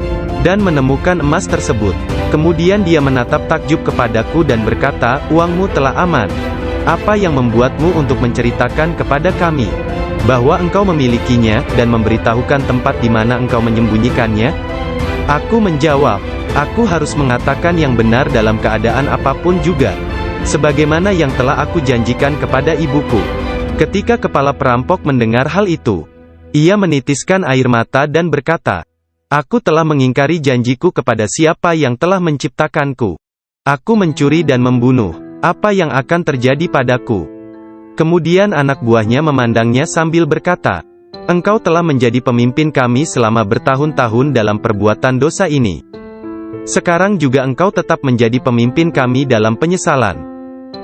dan menemukan emas tersebut. Kemudian dia menatap takjub kepadaku dan berkata, "Uangmu telah aman. Apa yang membuatmu untuk menceritakan kepada kami bahwa engkau memilikinya, dan memberitahukan tempat di mana engkau menyembunyikannya?" Aku menjawab, "Aku harus mengatakan yang benar dalam keadaan apapun juga, sebagaimana yang telah aku janjikan kepada ibuku." Ketika kepala perampok mendengar hal itu, ia menitiskan air mata dan berkata, "Aku telah mengingkari janjiku kepada siapa yang telah menciptakanku. Aku mencuri dan membunuh. Apa yang akan terjadi padaku?" Kemudian anak buahnya memandangnya sambil berkata, "Engkau telah menjadi pemimpin kami selama bertahun-tahun dalam perbuatan dosa ini. Sekarang juga engkau tetap menjadi pemimpin kami dalam penyesalan."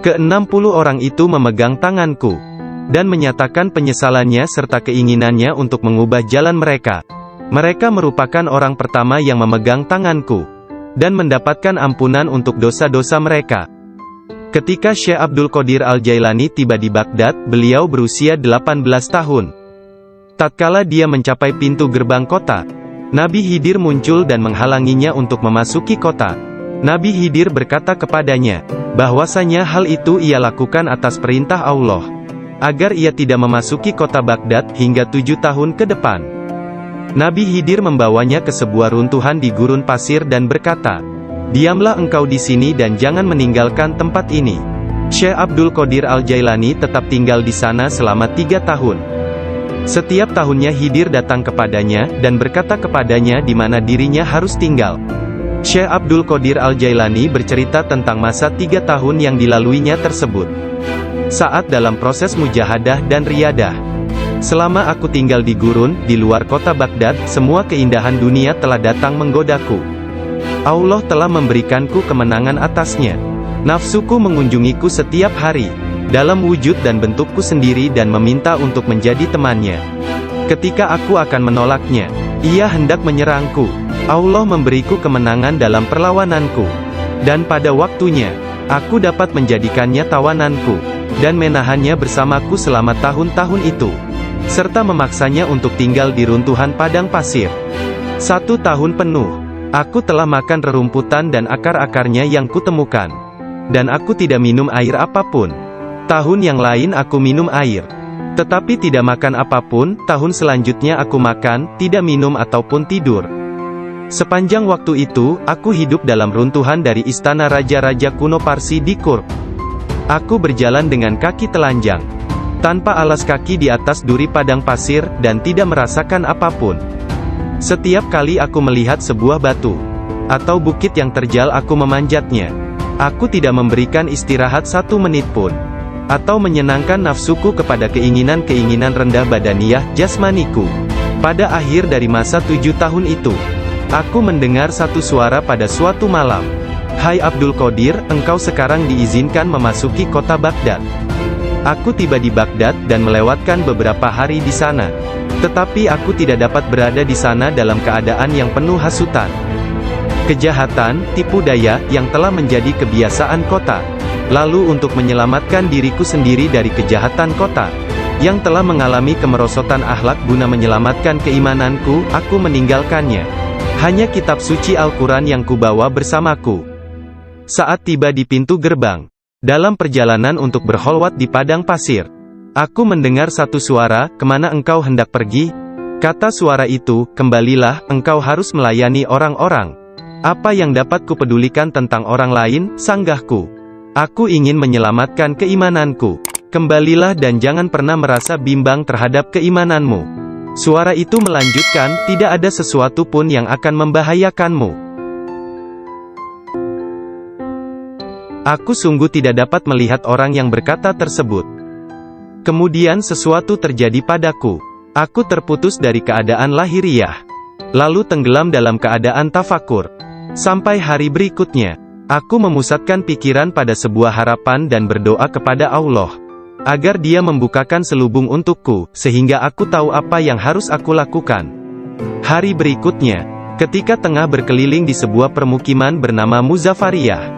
Ke-60 orang itu memegang tanganku, dan menyatakan penyesalannya serta keinginannya untuk mengubah jalan mereka. Mereka merupakan orang pertama yang memegang tanganku, dan mendapatkan ampunan untuk dosa-dosa mereka. Ketika Syekh Abdul Qadir Al-Jailani tiba di Baghdad, beliau berusia 18 tahun. Tatkala dia mencapai pintu gerbang kota, Nabi Khidir muncul dan menghalanginya untuk memasuki kota. Nabi Khidir berkata kepadanya, bahwasanya hal itu ia lakukan atas perintah Allah, agar ia tidak memasuki kota Baghdad hingga 7 tahun ke depan. Nabi Khidir membawanya ke sebuah runtuhan di gurun pasir dan berkata, "Diamlah engkau di sini dan jangan meninggalkan tempat ini." Syekh Abdul Qadir Al-Jailani tetap tinggal di sana selama 3 tahun. Setiap tahunnya Khidir datang kepadanya, dan berkata kepadanya di mana dirinya harus tinggal. Syekh Abdul Qadir Al-Jailani bercerita tentang masa 3 tahun yang dilaluinya tersebut. Saat dalam proses mujahadah dan riyadah. "Selama aku tinggal di gurun, di luar kota Baghdad, semua keindahan dunia telah datang menggodaku. Allah telah memberikanku kemenangan atasnya. Nafsuku mengunjungiku setiap hari, dalam wujud dan bentukku sendiri dan meminta untuk menjadi temannya. Ketika aku akan menolaknya, ia hendak menyerangku. Allah memberiku kemenangan dalam perlawananku. Dan pada waktunya, aku dapat menjadikannya tawananku, dan menahannya bersamaku selama tahun-tahun itu, serta memaksanya untuk tinggal di runtuhan padang pasir. 1 tahun penuh, aku telah makan rerumputan dan akar-akarnya yang kutemukan. Dan aku tidak minum air apapun. Tahun yang lain aku minum air, tetapi tidak makan apapun. Tahun selanjutnya aku makan, tidak minum ataupun tidur. Sepanjang waktu itu, aku hidup dalam runtuhan dari istana raja-raja kuno Parsi di Kurd. Aku berjalan dengan kaki telanjang, tanpa alas kaki di atas duri padang pasir, dan tidak merasakan apapun. Setiap kali aku melihat sebuah batu atau bukit yang terjal, aku memanjatnya. Aku tidak memberikan istirahat 1 menit pun, atau menyenangkan nafsuku kepada keinginan-keinginan rendah badaniyah jasmaniku. Pada akhir dari masa 7 tahun itu, aku mendengar satu suara pada suatu malam, "Hai Abdul Qadir, engkau sekarang diizinkan memasuki kota Baghdad." Aku tiba di Baghdad dan melewatkan beberapa hari di sana. Tetapi aku tidak dapat berada di sana dalam keadaan yang penuh hasutan, kejahatan, tipu daya, yang telah menjadi kebiasaan kota. Lalu untuk menyelamatkan diriku sendiri dari kejahatan kota, yang telah mengalami kemerosotan akhlak guna menyelamatkan keimananku, aku meninggalkannya. Hanya kitab suci Al-Quran yang kubawa bersamaku. Saat tiba di pintu gerbang, dalam perjalanan untuk berkholwat di padang pasir, aku mendengar satu suara, "Kemana engkau hendak pergi?" Kata suara itu, "Kembalilah, engkau harus melayani orang-orang." "Apa yang dapat kupedulikan tentang orang lain?" sanggahku. "Aku ingin menyelamatkan keimananku. Kembalilah dan jangan pernah merasa bimbang terhadap keimananmu." Suara itu melanjutkan, "Tidak ada sesuatu pun yang akan membahayakanmu. Aku sungguh tidak dapat melihat orang yang berkata tersebut. Kemudian sesuatu terjadi padaku. Aku terputus dari keadaan lahiriah, lalu tenggelam dalam keadaan tafakur. Sampai hari berikutnya, aku memusatkan pikiran pada sebuah harapan dan berdoa kepada Allah, agar Dia membukakan selubung untukku, sehingga aku tahu apa yang harus aku lakukan. Hari berikutnya, ketika tengah berkeliling di sebuah permukiman bernama Muzafariyah,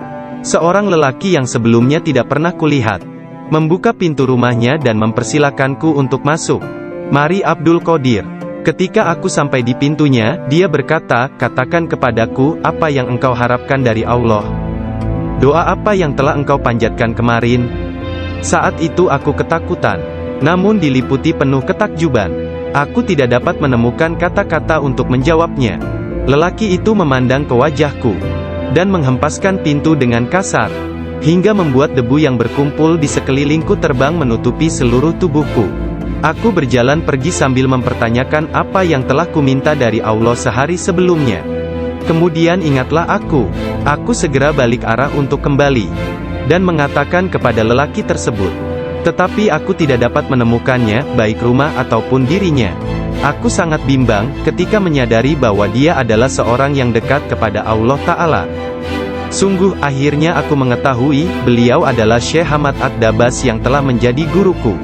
seorang lelaki yang sebelumnya tidak pernah kulihat, membuka pintu rumahnya dan mempersilakanku untuk masuk. "Mari Abdul Qadir." Ketika aku sampai di pintunya, dia berkata, "Katakan kepadaku, apa yang engkau harapkan dari Allah? Doa apa yang telah engkau panjatkan kemarin?" Saat itu aku ketakutan, namun diliputi penuh ketakjuban. Aku tidak dapat menemukan kata-kata untuk menjawabnya. Lelaki itu memandang ke wajahku, dan menghempaskan pintu dengan kasar, hingga membuat debu yang berkumpul di sekelilingku terbang menutupi seluruh tubuhku. Aku berjalan pergi sambil mempertanyakan apa yang telah kuminta dari Allah sehari sebelumnya. Kemudian ingatlah aku segera balik arah untuk kembali, dan mengatakan kepada lelaki tersebut. Tetapi aku tidak dapat menemukannya, baik rumah ataupun dirinya. Aku sangat bimbang, ketika menyadari bahwa dia adalah seorang yang dekat kepada Allah Ta'ala. Sungguh, akhirnya aku mengetahui, beliau adalah Syekh Hamad Ad-Dabas yang telah menjadi guruku.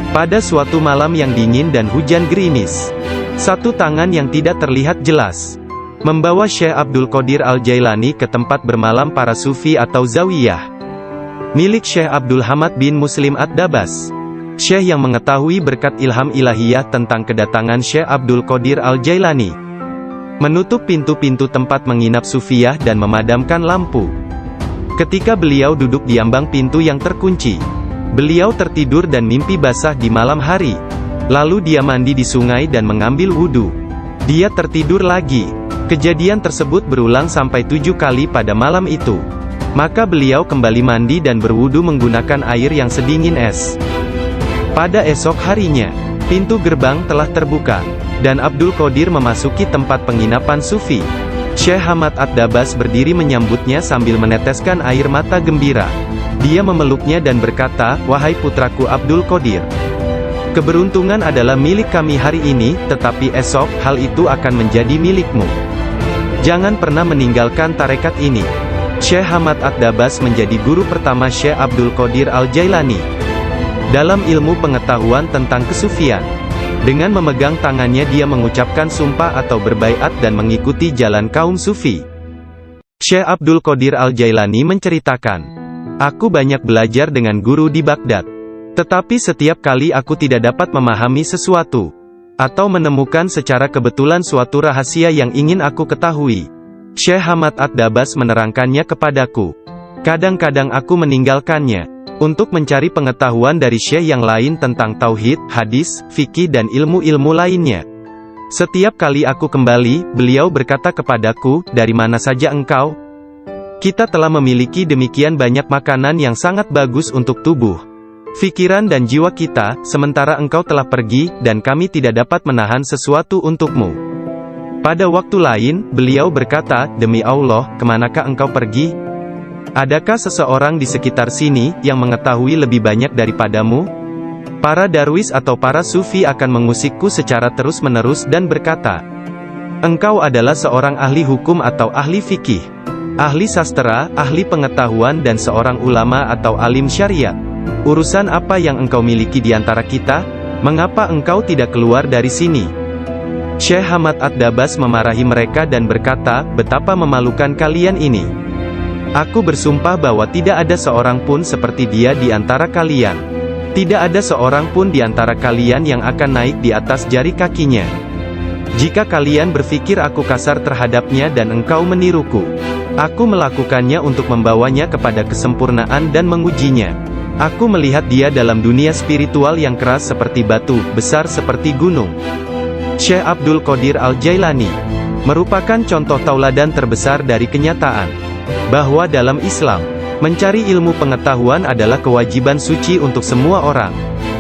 Pada suatu malam yang dingin dan hujan gerimis, satu tangan yang tidak terlihat jelas membawa Syekh Abdul Qadir Al-Jailani ke tempat bermalam para sufi atau zawiyah, milik Syekh Abdul Hamad bin Muslim Ad-Dabas. Syekh yang mengetahui berkat ilham ilahiyah tentang kedatangan Syekh Abdul Qadir Al-Jailani, menutup pintu-pintu tempat menginap sufiyah dan memadamkan lampu. Ketika beliau duduk di ambang pintu yang terkunci, beliau tertidur dan mimpi basah di malam hari. Lalu dia mandi di sungai dan mengambil wudhu. Dia tertidur lagi. Kejadian tersebut berulang sampai 7 kali pada malam itu. Maka beliau kembali mandi dan berwudhu menggunakan air yang sedingin es. Pada esok harinya, pintu gerbang telah terbuka, dan Abdul Qadir memasuki tempat penginapan sufi. Syekh Hamad Ad-Dabas berdiri menyambutnya sambil meneteskan air mata gembira. Dia memeluknya dan berkata, "Wahai putraku Abdul Qadir, keberuntungan adalah milik kami hari ini, tetapi esok, hal itu akan menjadi milikmu. Jangan pernah meninggalkan tarekat ini." Syekh Hamad Ad-Dabas menjadi guru pertama Syekh Abdul Qadir Al-Jailani dalam ilmu pengetahuan tentang kesufian. Dengan memegang tangannya dia mengucapkan sumpah atau berbaiat dan mengikuti jalan kaum sufi. Syekh Abdul Qadir Al-Jailani menceritakan, "Aku banyak belajar dengan guru di Baghdad. Tetapi setiap kali aku tidak dapat memahami sesuatu, atau menemukan secara kebetulan suatu rahasia yang ingin aku ketahui, Syekh Hamad Ad-Dabas menerangkannya kepadaku. Kadang-kadang aku meninggalkannya, untuk mencari pengetahuan dari syekh yang lain tentang tauhid, hadis, fikih dan ilmu-ilmu lainnya. Setiap kali aku kembali, beliau berkata kepadaku, 'Dari mana saja engkau?' Kita telah memiliki demikian banyak makanan yang sangat bagus untuk tubuh, pikiran dan jiwa kita, sementara engkau telah pergi, dan kami tidak dapat menahan sesuatu untukmu." Pada waktu lain, beliau berkata, "Demi Allah, kemanakah engkau pergi? Adakah seseorang di sekitar sini, yang mengetahui lebih banyak daripadamu?" Para darwis atau para sufi akan mengusikku secara terus-menerus dan berkata, "Engkau adalah seorang ahli hukum atau ahli fikih, ahli sastra, ahli pengetahuan dan seorang ulama atau alim syariat. Urusan apa yang engkau miliki di antara kita? Mengapa engkau tidak keluar dari sini?" Syekh Hamad Ad-Dabas memarahi mereka dan berkata, "Betapa memalukan kalian ini. Aku bersumpah bahwa tidak ada seorang pun seperti dia di antara kalian. Tidak ada seorang pun di antara kalian yang akan naik di atas jari kakinya. Jika kalian berpikir aku kasar terhadapnya dan engkau meniruku, aku melakukannya untuk membawanya kepada kesempurnaan dan mengujinya. Aku melihat dia dalam dunia spiritual yang keras seperti batu, besar seperti gunung." Syekh Abdul Qadir Al-Jailani merupakan contoh tauladan terbesar dari kenyataan bahwa dalam Islam, mencari ilmu pengetahuan adalah kewajiban suci untuk semua orang,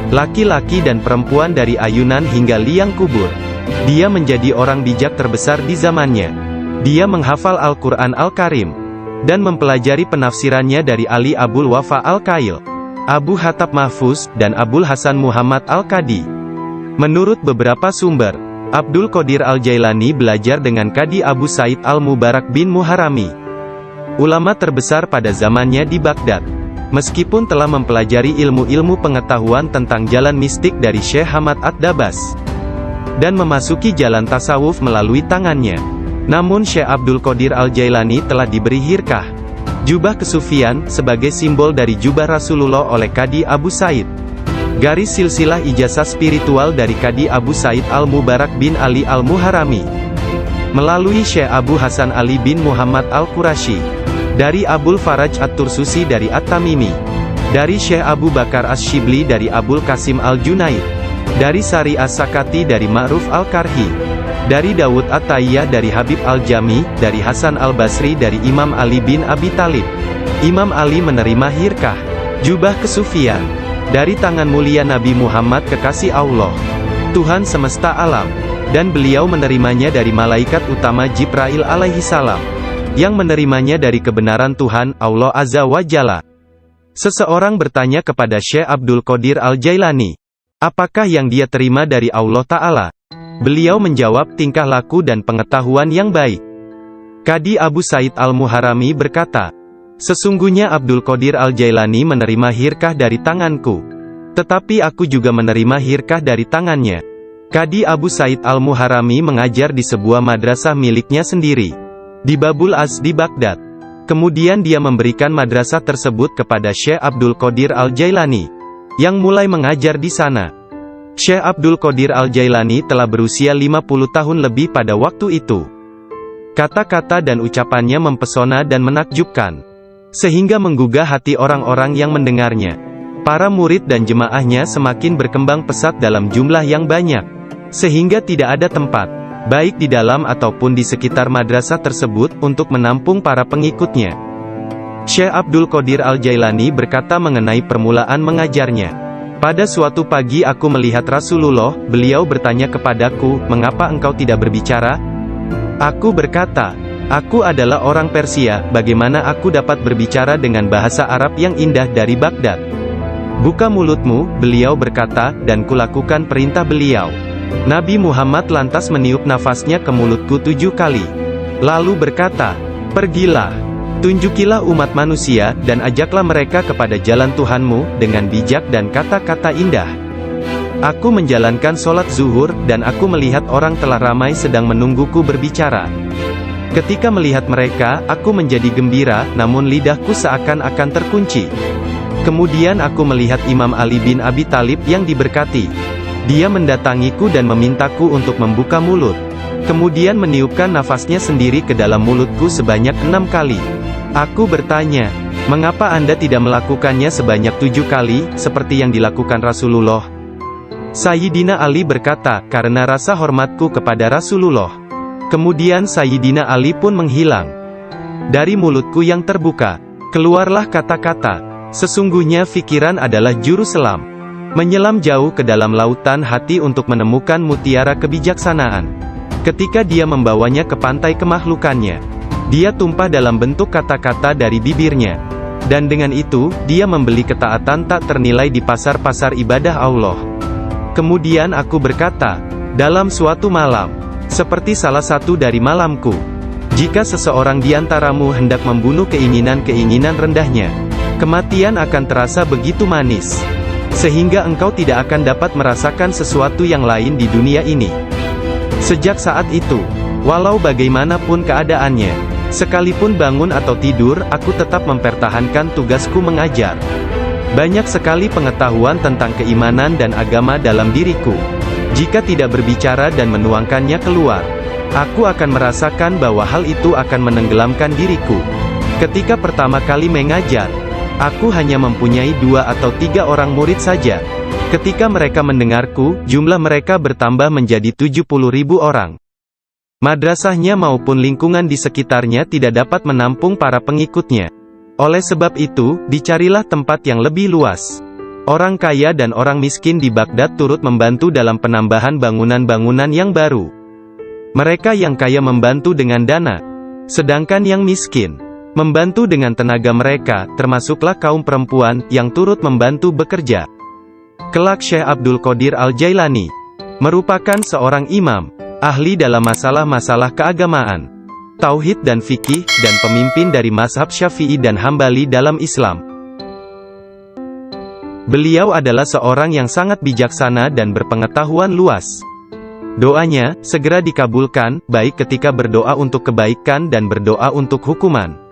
laki-laki dan perempuan dari ayunan hingga liang kubur. Dia menjadi orang bijak terbesar di zamannya. Dia menghafal Al-Quran Al-Karim, dan mempelajari penafsirannya dari Ali Abul Wafa Al-Qail, Abu Hatab Mahfuz, dan Abul Hasan Muhammad Al-Qadi. Menurut beberapa sumber, Abdul Qadir Al-Jailani belajar dengan Qadi Abu Said Al-Mubarak bin Muharrami, ulama terbesar pada zamannya di Baghdad. Meskipun telah mempelajari ilmu-ilmu pengetahuan tentang jalan mistik dari Syekh Hamad Ad-Dabas, dan memasuki jalan tasawuf melalui tangannya, namun Syekh Abdul Qadir Al-Jailani telah diberi hirkah, jubah kesufian, sebagai simbol dari jubah Rasulullah oleh Qadi Abu Said. Garis silsilah ijazah spiritual dari Qadi Abu Said Al-Mubarak bin Ali Al-Muharrami, melalui Syekh Abu Hasan Ali bin Muhammad Al-Qurashi, dari Abul Faraj At-Tursusi dari At-Tamimi, dari Syekh Abu Bakar As-Shibli dari Abul Qasim Al-Junaid, dari Sari As-Sakati dari Ma'ruf Al-Karhi, dari Dawud At-Tayyah dari Habib Al-Jami, dari Hasan Al-Basri dari Imam Ali bin Abi Talib. Imam Ali menerima hirkah, jubah kesufian, dari tangan mulia Nabi Muhammad kekasih Allah, Tuhan semesta alam, dan beliau menerimanya dari malaikat utama Jibril alaihi salam, yang menerimanya dari kebenaran Tuhan, Allah Azza wa Jalla. Seseorang bertanya kepada Syekh Abdul Qadir Al-Jailani, apakah yang dia terima dari Allah Ta'ala? Beliau menjawab, tingkah laku dan pengetahuan yang baik. Qadi Abu Said Al-Muharrami berkata, sesungguhnya Abdul Qadir Al-Jailani menerima hirkah dari tanganku, tetapi aku juga menerima hirkah dari tangannya. Qadi Abu Said Al-Muharrami mengajar di sebuah madrasah miliknya sendiri, di Babul Az di Baghdad. Kemudian dia memberikan madrasah tersebut kepada Syekh Abdul Qadir Al-Jailani, yang mulai mengajar di sana. Syekh Abdul Qadir Al-Jailani telah berusia 50 tahun lebih pada waktu itu. Kata-kata dan ucapannya mempesona dan menakjubkan, sehingga menggugah hati orang-orang yang mendengarnya. Para murid dan jemaahnya semakin berkembang pesat dalam jumlah yang banyak, sehingga tidak ada tempat, baik di dalam ataupun di sekitar madrasah tersebut, untuk menampung para pengikutnya. Syekh Abdul Qadir Al-Jailani berkata mengenai permulaan mengajarnya, pada suatu pagi aku melihat Rasulullah, beliau bertanya kepadaku, mengapa engkau tidak berbicara? Aku berkata, aku adalah orang Persia, bagaimana aku dapat berbicara dengan bahasa Arab yang indah dari Baghdad? Buka mulutmu, beliau berkata, dan kulakukan perintah beliau. Nabi Muhammad lantas meniup nafasnya ke mulutku 7 kali. Lalu berkata, pergilah, tunjukilah umat manusia, dan ajaklah mereka kepada jalan Tuhanmu, dengan bijak dan kata-kata indah. Aku menjalankan sholat zuhur, dan aku melihat orang telah ramai sedang menungguku berbicara. Ketika melihat mereka, aku menjadi gembira, namun lidahku seakan-akan terkunci. Kemudian aku melihat Imam Ali bin Abi Talib yang diberkati. Dia mendatangiku dan memintaku untuk membuka mulut. Kemudian meniupkan nafasnya sendiri ke dalam mulutku sebanyak 6 kali. Aku bertanya, mengapa Anda tidak melakukannya sebanyak 7 kali, seperti yang dilakukan Rasulullah? Sayyidina Ali berkata, karena rasa hormatku kepada Rasulullah. Kemudian Sayyidina Ali pun menghilang. Dari mulutku yang terbuka, keluarlah kata-kata, sesungguhnya fikiran adalah juru selam, menyelam jauh ke dalam lautan hati untuk menemukan mutiara kebijaksanaan. Ketika dia membawanya ke pantai kemakhlukannya, dia tumpah dalam bentuk kata-kata dari bibirnya. Dan dengan itu, dia membeli ketaatan tak ternilai di pasar-pasar ibadah Allah. Kemudian aku berkata, dalam suatu malam, seperti salah satu dari malamku, jika seseorang di antaramu hendak membunuh keinginan-keinginan rendahnya, kematian akan terasa begitu manis, sehingga engkau tidak akan dapat merasakan sesuatu yang lain di dunia ini. Sejak saat itu, walau bagaimanapun keadaannya, sekalipun bangun atau tidur, aku tetap mempertahankan tugasku mengajar. Banyak sekali pengetahuan tentang keimanan dan agama dalam diriku. Jika tidak berbicara dan menuangkannya keluar, aku akan merasakan bahwa hal itu akan menenggelamkan diriku. Ketika pertama kali mengajar, aku hanya mempunyai 2 atau 3 orang murid saja. Ketika mereka mendengarku, jumlah mereka bertambah menjadi 70.000 orang. Madrasahnya maupun lingkungan di sekitarnya tidak dapat menampung para pengikutnya. Oleh sebab itu, dicarilah tempat yang lebih luas. Orang kaya dan orang miskin di Baghdad turut membantu dalam penambahan bangunan-bangunan yang baru. Mereka yang kaya membantu dengan dana, sedangkan yang miskin membantu dengan tenaga mereka, termasuklah kaum perempuan, yang turut membantu bekerja. Kelak Syekh Abdul Qadir Al-Jailani merupakan seorang imam, ahli dalam masalah-masalah keagamaan, tauhid dan fikih, dan pemimpin dari mazhab Syafi'i dan Hambali dalam Islam. Beliau adalah seorang yang sangat bijaksana dan berpengetahuan luas. Doanya segera dikabulkan, baik ketika berdoa untuk kebaikan dan berdoa untuk hukuman.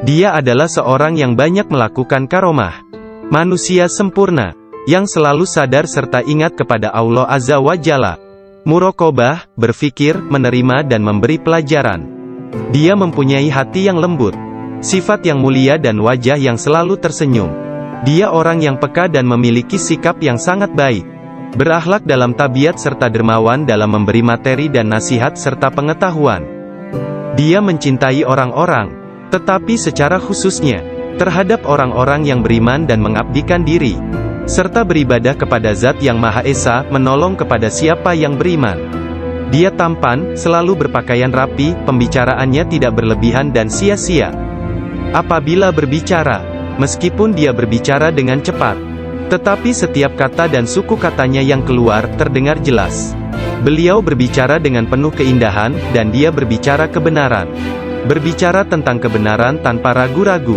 Dia adalah seorang yang banyak melakukan karomah. Manusia sempurna, yang selalu sadar serta ingat kepada Allah Azza wa Jalla. Muraqabah, berfikir, menerima dan memberi pelajaran. Dia mempunyai hati yang lembut, sifat yang mulia dan wajah yang selalu tersenyum. Dia orang yang peka dan memiliki sikap yang sangat baik. Berakhlak dalam tabiat serta dermawan dalam memberi materi dan nasihat serta pengetahuan. Dia mencintai orang-orang, tetapi secara khususnya terhadap orang-orang yang beriman dan mengabdikan diri, serta beribadah kepada Zat yang Maha Esa, menolong kepada siapa yang beriman. Dia tampan, selalu berpakaian rapi, pembicaraannya tidak berlebihan dan sia-sia. Apabila berbicara, meskipun dia berbicara dengan cepat, tetapi setiap kata dan suku katanya yang keluar, terdengar jelas. Beliau berbicara dengan penuh keindahan, dan dia berbicara kebenaran. Berbicara tentang kebenaran tanpa ragu-ragu.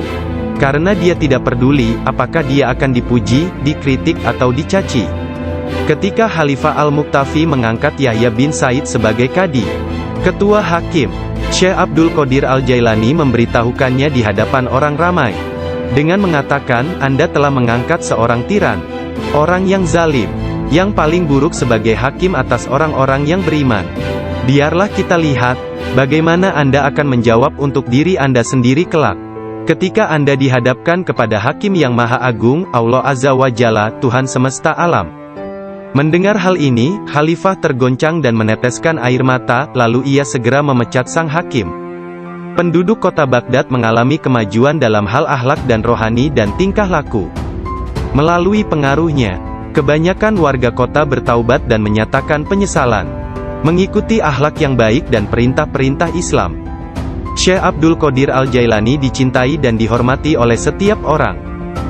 Karena dia tidak peduli, apakah dia akan dipuji, dikritik atau dicaci. Ketika Khalifah Al-Muqtafi mengangkat Yahya bin Said sebagai Qadi, Ketua Hakim, Syekh Abdul Qadir Al-Jailani memberitahukannya di hadapan orang ramai, dengan mengatakan, Anda telah mengangkat seorang tiran, orang yang zalim, yang paling buruk sebagai hakim atas orang-orang yang beriman. Biarlah kita lihat, bagaimana Anda akan menjawab untuk diri Anda sendiri kelak. Ketika Anda dihadapkan kepada Hakim yang Maha Agung, Allah Azza wa Jalla, Tuhan semesta alam. Mendengar hal ini, Khalifah tergoncang dan meneteskan air mata, lalu ia segera memecat sang hakim. Penduduk kota Baghdad mengalami kemajuan dalam hal akhlak dan rohani dan tingkah laku. Melalui pengaruhnya, kebanyakan warga kota bertaubat dan menyatakan penyesalan, mengikuti akhlak yang baik dan perintah-perintah Islam. Syekh Abdul Qadir Al-Jailani dicintai dan dihormati oleh setiap orang,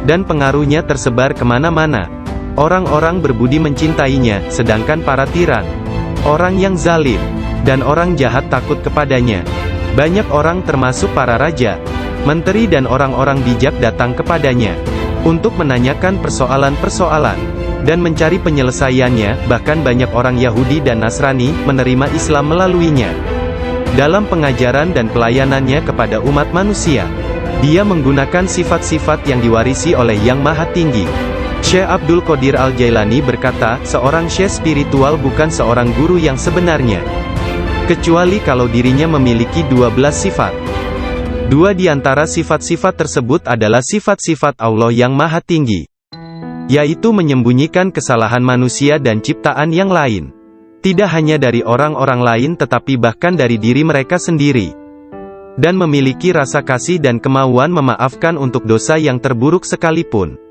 dan pengaruhnya tersebar kemana-mana. Orang-orang berbudi mencintainya, sedangkan para tiran, orang yang zalim, dan orang jahat takut kepadanya. Banyak orang termasuk para raja, menteri dan orang-orang bijak datang kepadanya, untuk menanyakan persoalan-persoalan, dan mencari penyelesaiannya. Bahkan banyak orang Yahudi dan Nasrani menerima Islam melaluinya. Dalam pengajaran dan pelayanannya kepada umat manusia, dia menggunakan sifat-sifat yang diwarisi oleh Yang Maha Tinggi. Syekh Abdul Qadir Al-Jailani berkata, seorang syekh spiritual bukan seorang guru yang sebenarnya, kecuali kalau dirinya memiliki 12 sifat. Dua di antara sifat-sifat tersebut adalah sifat-sifat Allah yang Maha Tinggi, yaitu menyembunyikan kesalahan manusia dan ciptaan yang lain. Tidak hanya dari orang-orang lain tetapi bahkan dari diri mereka sendiri. Dan memiliki rasa kasih dan kemauan memaafkan untuk dosa yang terburuk sekalipun.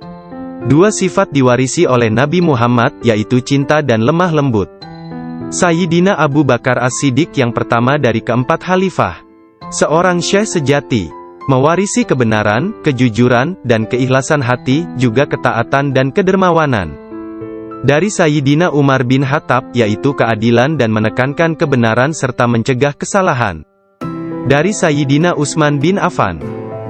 Dua sifat diwarisi oleh Nabi Muhammad, yaitu cinta dan lemah lembut. Sayyidina Abu Bakar As-Siddiq yang pertama dari keempat khalifah, seorang syekh sejati, mewarisi kebenaran, kejujuran, dan keikhlasan hati, juga ketaatan dan kedermawanan. Dari Sayyidina Umar bin Khattab, yaitu keadilan dan menekankan kebenaran serta mencegah kesalahan. Dari Sayyidina Utsman bin Affan,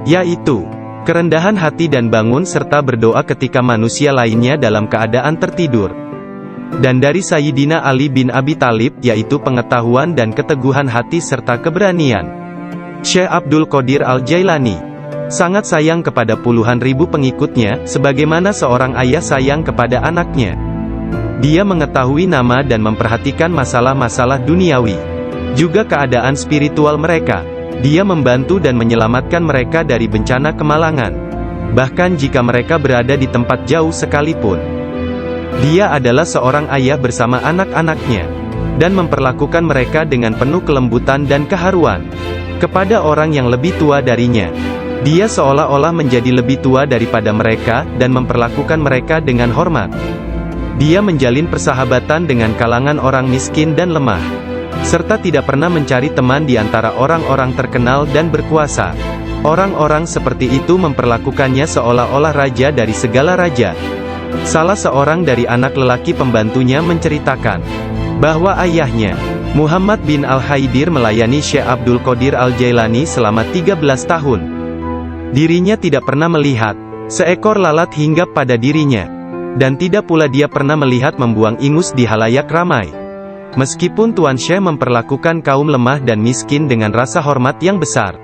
yaitu kerendahan hati dan bangun serta berdoa ketika manusia lainnya dalam keadaan tertidur. Dan dari Sayyidina Ali bin Abi Thalib, yaitu pengetahuan dan keteguhan hati serta keberanian. Syekh Abdul Qadir Al-Jailani sangat sayang kepada puluhan ribu pengikutnya, sebagaimana seorang ayah sayang kepada anaknya. Dia mengetahui nama dan memperhatikan masalah-masalah duniawi, juga keadaan spiritual mereka. Dia membantu dan menyelamatkan mereka dari bencana kemalangan, bahkan jika mereka berada di tempat jauh sekalipun. Dia adalah seorang ayah bersama anak-anaknya, dan memperlakukan mereka dengan penuh kelembutan dan keharuan. Kepada orang yang lebih tua darinya, dia seolah-olah menjadi lebih tua daripada mereka, dan memperlakukan mereka dengan hormat. Dia menjalin persahabatan dengan kalangan orang miskin dan lemah, serta tidak pernah mencari teman di antara orang-orang terkenal dan berkuasa. Orang-orang seperti itu memperlakukannya seolah-olah raja dari segala raja. Salah seorang dari anak lelaki pembantunya menceritakan bahwa ayahnya, Muhammad bin Al-Haidir, melayani Syekh Abdul Qadir Al-Jailani selama 13 tahun. Dirinya tidak pernah melihat seekor lalat hinggap pada dirinya, dan tidak pula dia pernah melihat membuang ingus di halayak ramai. Meskipun Tuan Syekh memperlakukan kaum lemah dan miskin dengan rasa hormat yang besar,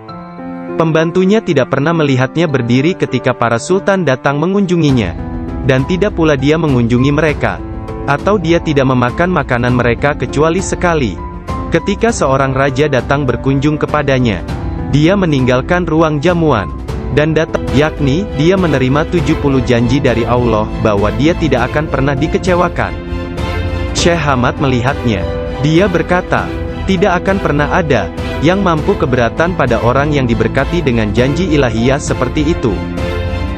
pembantunya tidak pernah melihatnya berdiri ketika para sultan datang mengunjunginya, dan tidak pula dia mengunjungi mereka, atau dia tidak memakan makanan mereka kecuali sekali. Ketika seorang raja datang berkunjung kepadanya, dia meninggalkan ruang jamuan, dan datang, yakni, dia menerima 70 janji dari Allah, bahwa dia tidak akan pernah dikecewakan. Syekh Hamad melihatnya. Dia berkata, tidak akan pernah ada yang mampu keberatan pada orang yang diberkati dengan janji ilahiyah seperti itu.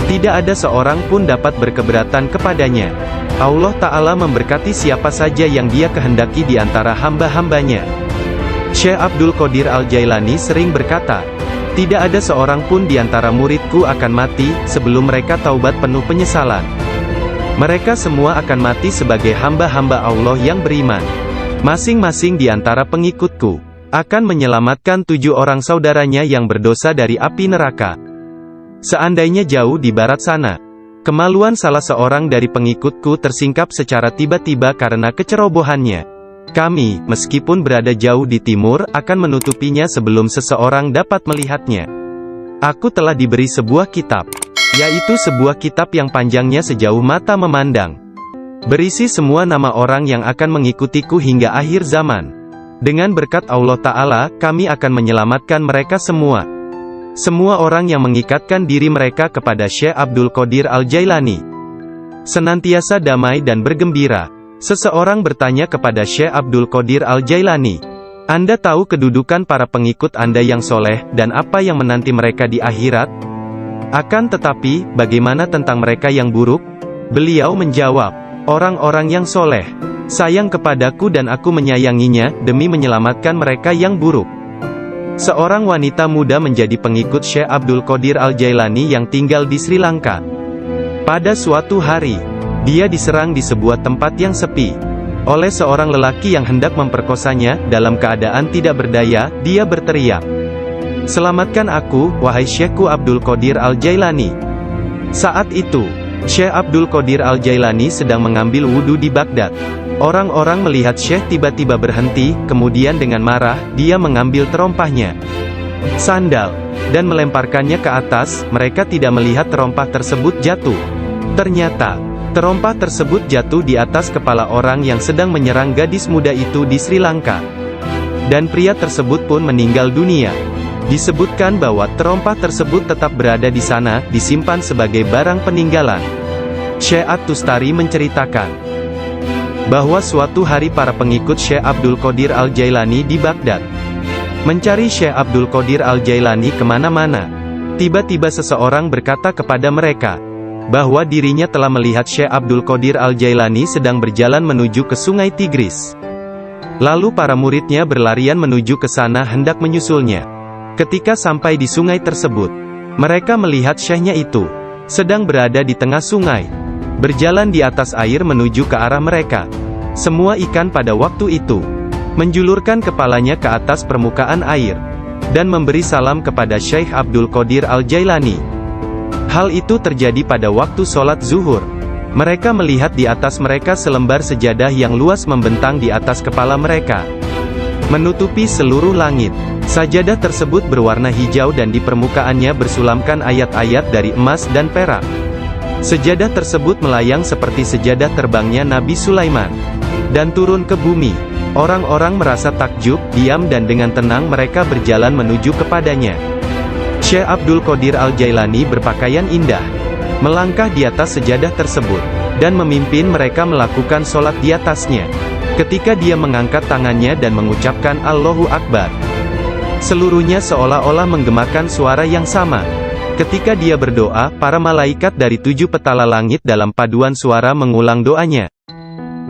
Tidak ada seorang pun dapat berkeberatan kepadanya. Allah Ta'ala memberkati siapa saja yang dia kehendaki di antara hamba-hambanya. Syekh Abdul Qadir Al-Jailani sering berkata, tidak ada seorang pun di antara muridku akan mati sebelum mereka taubat penuh penyesalan. Mereka semua akan mati sebagai hamba-hamba Allah yang beriman. Masing-masing di antara pengikutku akan menyelamatkan 7 orang saudaranya yang berdosa dari api neraka. Seandainya jauh di barat sana, kemaluan salah seorang dari pengikutku tersingkap secara tiba-tiba karena kecerobohannya, kami, meskipun berada jauh di timur, akan menutupinya sebelum seseorang dapat melihatnya. Aku telah diberi sebuah kitab, yaitu sebuah kitab yang panjangnya sejauh mata memandang, berisi semua nama orang yang akan mengikutiku hingga akhir zaman. Dengan berkat Allah Ta'ala, kami akan menyelamatkan mereka semua. Semua orang yang mengikatkan diri mereka kepada Syekh Abdul Qadir Al-Jailani senantiasa damai dan bergembira. Seseorang bertanya kepada Syekh Abdul Qadir Al-Jailani, Anda tahu kedudukan para pengikut Anda yang soleh, dan apa yang menanti mereka di akhirat? Akan tetapi, bagaimana tentang mereka yang buruk? Beliau menjawab, orang-orang yang soleh sayang kepadaku dan aku menyayanginya, demi menyelamatkan mereka yang buruk. Seorang wanita muda menjadi pengikut Syekh Abdul Qadir Al-Jailani yang tinggal di Sri Lanka. Pada suatu hari, dia diserang di sebuah tempat yang sepi oleh seorang lelaki yang hendak memperkosanya. Dalam keadaan tidak berdaya, dia berteriak, "Selamatkan aku, wahai Syekhku Abdul Qadir Al-Jailani." Saat itu, Syekh Abdul Qadir Al-Jailani sedang mengambil wudhu di Baghdad. Orang-orang melihat Syekh tiba-tiba berhenti, kemudian dengan marah, dia mengambil terompahnya, sandal, dan melemparkannya ke atas. Mereka tidak melihat terompah tersebut jatuh. Ternyata, terompah tersebut jatuh di atas kepala orang yang sedang menyerang gadis muda itu di Sri Lanka. Dan pria tersebut pun meninggal dunia. Disebutkan bahwa terompah tersebut tetap berada di sana, disimpan sebagai barang peninggalan. Syekh At-Tustari menceritakan bahwa suatu hari para pengikut Syekh Abdul Qadir Al-Jailani di Baghdad mencari Syekh Abdul Qadir Al-Jailani kemana-mana. Tiba-tiba seseorang berkata kepada mereka bahwa dirinya telah melihat Syekh Abdul Qadir Al-Jailani sedang berjalan menuju ke sungai Tigris. Lalu para muridnya berlarian menuju ke sana hendak menyusulnya. Ketika sampai di sungai tersebut, mereka melihat syekhnya itu sedang berada di tengah sungai, berjalan di atas air menuju ke arah mereka. Semua ikan pada waktu itu menjulurkan kepalanya ke atas permukaan air, dan memberi salam kepada Syekh Abdul Qadir Al-Jailani. Hal itu terjadi pada waktu sholat zuhur. Mereka melihat di atas mereka selembar sejadah yang luas membentang di atas kepala mereka, menutupi seluruh langit. Sajadah tersebut berwarna hijau dan di permukaannya bersulamkan ayat-ayat dari emas dan perak. Sejadah tersebut melayang seperti sejadah terbangnya Nabi Sulaiman, dan turun ke bumi. Orang-orang merasa takjub, diam dan dengan tenang mereka berjalan menuju kepadanya. Syekh Abdul Qadir Al-Jailani berpakaian indah, melangkah di atas sejadah tersebut, dan memimpin mereka melakukan sholat di atasnya. Ketika dia mengangkat tangannya dan mengucapkan Allahu Akbar, seluruhnya seolah-olah menggemakan suara yang sama. Ketika dia berdoa, para malaikat dari 7 petala langit dalam paduan suara mengulang doanya.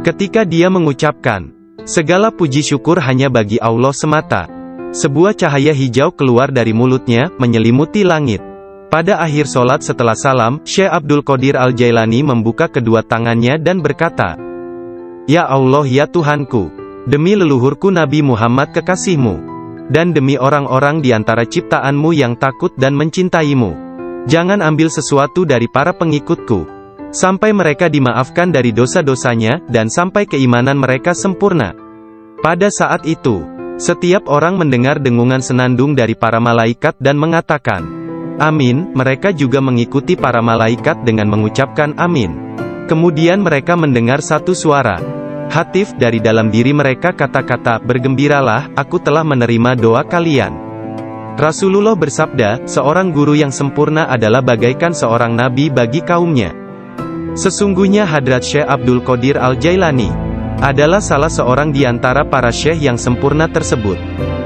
Ketika dia mengucapkan, segala puji syukur hanya bagi Allah semata, Sebuah cahaya hijau keluar dari mulutnya, menyelimuti langit. Pada akhir sholat setelah salam, Syekh Abdul Qadir Al-Jailani membuka kedua tangannya dan berkata, "Ya Allah ya Tuhanku, demi leluhurku Nabi Muhammad kekasihmu, dan demi orang-orang di antara ciptaanmu yang takut dan mencintaimu, jangan ambil sesuatu dari para pengikutku, sampai mereka dimaafkan dari dosa-dosanya, dan sampai keimanan mereka sempurna." Pada saat itu, setiap orang mendengar dengungan senandung dari para malaikat dan mengatakan, "Amin." Mereka juga mengikuti para malaikat dengan mengucapkan amin. Kemudian mereka mendengar satu suara hatif dari dalam diri mereka, kata-kata, "Bergembiralah, aku telah menerima doa kalian." Rasulullah bersabda, "Seorang guru yang sempurna adalah bagaikan seorang nabi bagi kaumnya." Sesungguhnya Hadrat Syekh Abdul Qadir Al-Jailani adalah salah seorang di antara para syekh yang sempurna tersebut,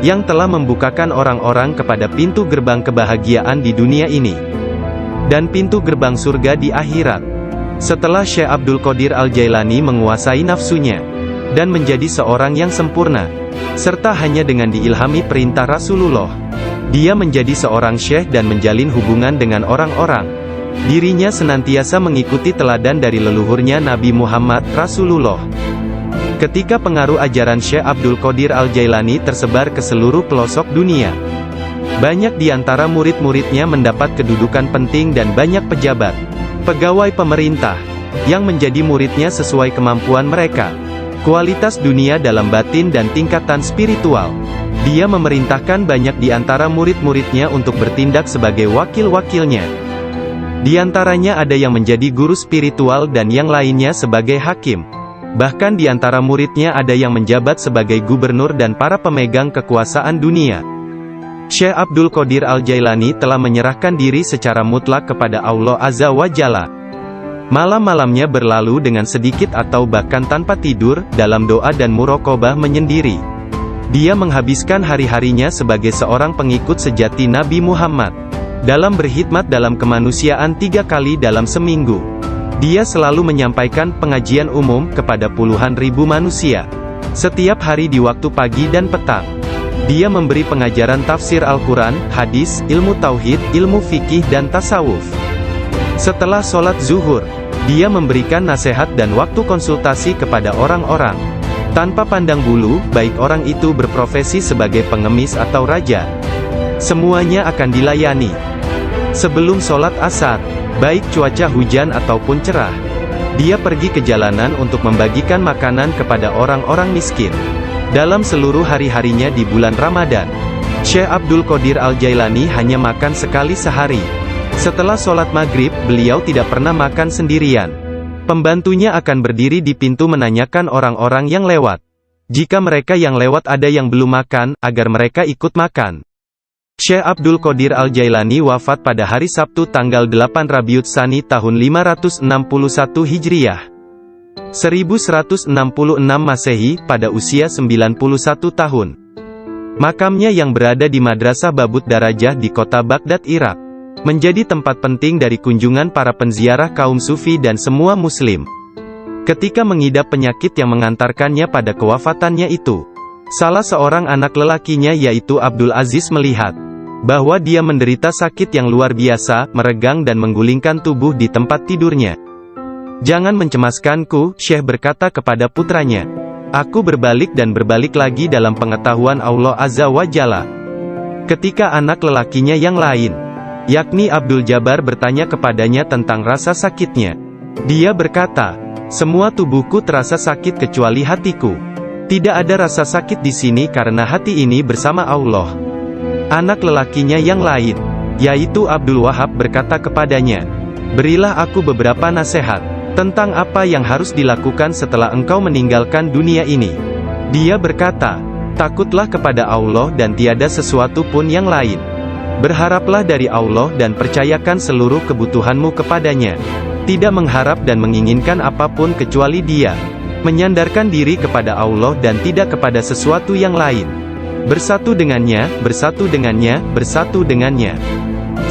yang telah membukakan orang-orang kepada pintu gerbang kebahagiaan di dunia ini, dan pintu gerbang surga di akhirat. Setelah Syekh Abdul Qadir Al-Jailani menguasai nafsunya, dan menjadi seorang yang sempurna, serta hanya dengan diilhami perintah Rasulullah, dia menjadi seorang syekh dan menjalin hubungan dengan orang-orang. Dirinya senantiasa mengikuti teladan dari leluhurnya Nabi Muhammad, Rasulullah. Ketika pengaruh ajaran Syekh Abdul Qadir Al-Jailani tersebar ke seluruh pelosok dunia, banyak di antara murid-muridnya mendapat kedudukan penting dan banyak pejabat, pegawai pemerintah, yang menjadi muridnya sesuai kemampuan mereka, kualitas dunia dalam batin dan tingkatan spiritual. Dia memerintahkan banyak di antara murid-muridnya untuk bertindak sebagai wakil-wakilnya. Di antaranya ada yang menjadi guru spiritual dan yang lainnya sebagai hakim. Bahkan di antara muridnya ada yang menjabat sebagai gubernur dan para pemegang kekuasaan dunia. Syekh Abdul Qadir Al-Jailani telah menyerahkan diri secara mutlak kepada Allah Azza wa Jalla. Malam-malamnya berlalu dengan sedikit atau bahkan tanpa tidur, dalam doa dan muraqabah menyendiri. Dia menghabiskan hari-harinya sebagai seorang pengikut sejati Nabi Muhammad, dalam berkhidmat dalam kemanusiaan 3 kali dalam seminggu. Dia selalu menyampaikan pengajian umum kepada puluhan ribu manusia, setiap hari di waktu pagi dan petang. Dia memberi pengajaran tafsir Al-Quran, hadis, ilmu tauhid, ilmu fikih dan tasawuf. Setelah sholat zuhur, dia memberikan nasihat dan waktu konsultasi kepada orang-orang, tanpa pandang bulu, baik orang itu berprofesi sebagai pengemis atau raja. Semuanya akan dilayani. Sebelum sholat asar, baik cuaca hujan ataupun cerah, dia pergi ke jalanan untuk membagikan makanan kepada orang-orang miskin. Dalam seluruh hari-harinya di bulan Ramadan, Syekh Abdul Qadir Al-Jailani hanya makan sekali sehari. Setelah sholat maghrib, beliau tidak pernah makan sendirian. Pembantunya akan berdiri di pintu menanyakan orang-orang yang lewat. Jika mereka yang lewat ada yang belum makan, agar mereka ikut makan. Syekh Abdul Qadir Al-Jailani wafat pada hari Sabtu tanggal 8 Rabiul Tsani tahun 561 Hijriah, 1166 Masehi, pada usia 91 tahun. Makamnya yang berada di Madrasah Babut Darajah di kota Baghdad, Irak, menjadi tempat penting dari kunjungan para penziarah kaum sufi dan semua muslim. Ketika mengidap penyakit yang mengantarkannya pada kewafatannya itu, salah seorang anak lelakinya yaitu Abdul Aziz melihat bahwa dia menderita sakit yang luar biasa, meregang dan menggulingkan tubuh di tempat tidurnya. "Jangan mencemaskanku," Syekh berkata kepada putranya. "Aku berbalik dan berbalik lagi dalam pengetahuan Allah Azza wa Jalla." Ketika anak lelakinya yang lain, yakni Abdul Jabbar, bertanya kepadanya tentang rasa sakitnya, dia berkata, "Semua tubuhku terasa sakit kecuali hatiku. Tidak ada rasa sakit di sini karena hati ini bersama Allah." Anak lelakinya yang lain, yaitu Abdul Wahab, berkata kepadanya, "Berilah aku beberapa nasihat tentang apa yang harus dilakukan setelah engkau meninggalkan dunia ini." Dia berkata, "Takutlah kepada Allah dan tiada sesuatu pun yang lain. Berharaplah dari Allah dan percayakan seluruh kebutuhanmu kepadanya. Tidak mengharap dan menginginkan apapun kecuali Dia. Menyandarkan diri kepada Allah dan tidak kepada sesuatu yang lain. Bersatu dengannya, bersatu dengannya, bersatu dengannya."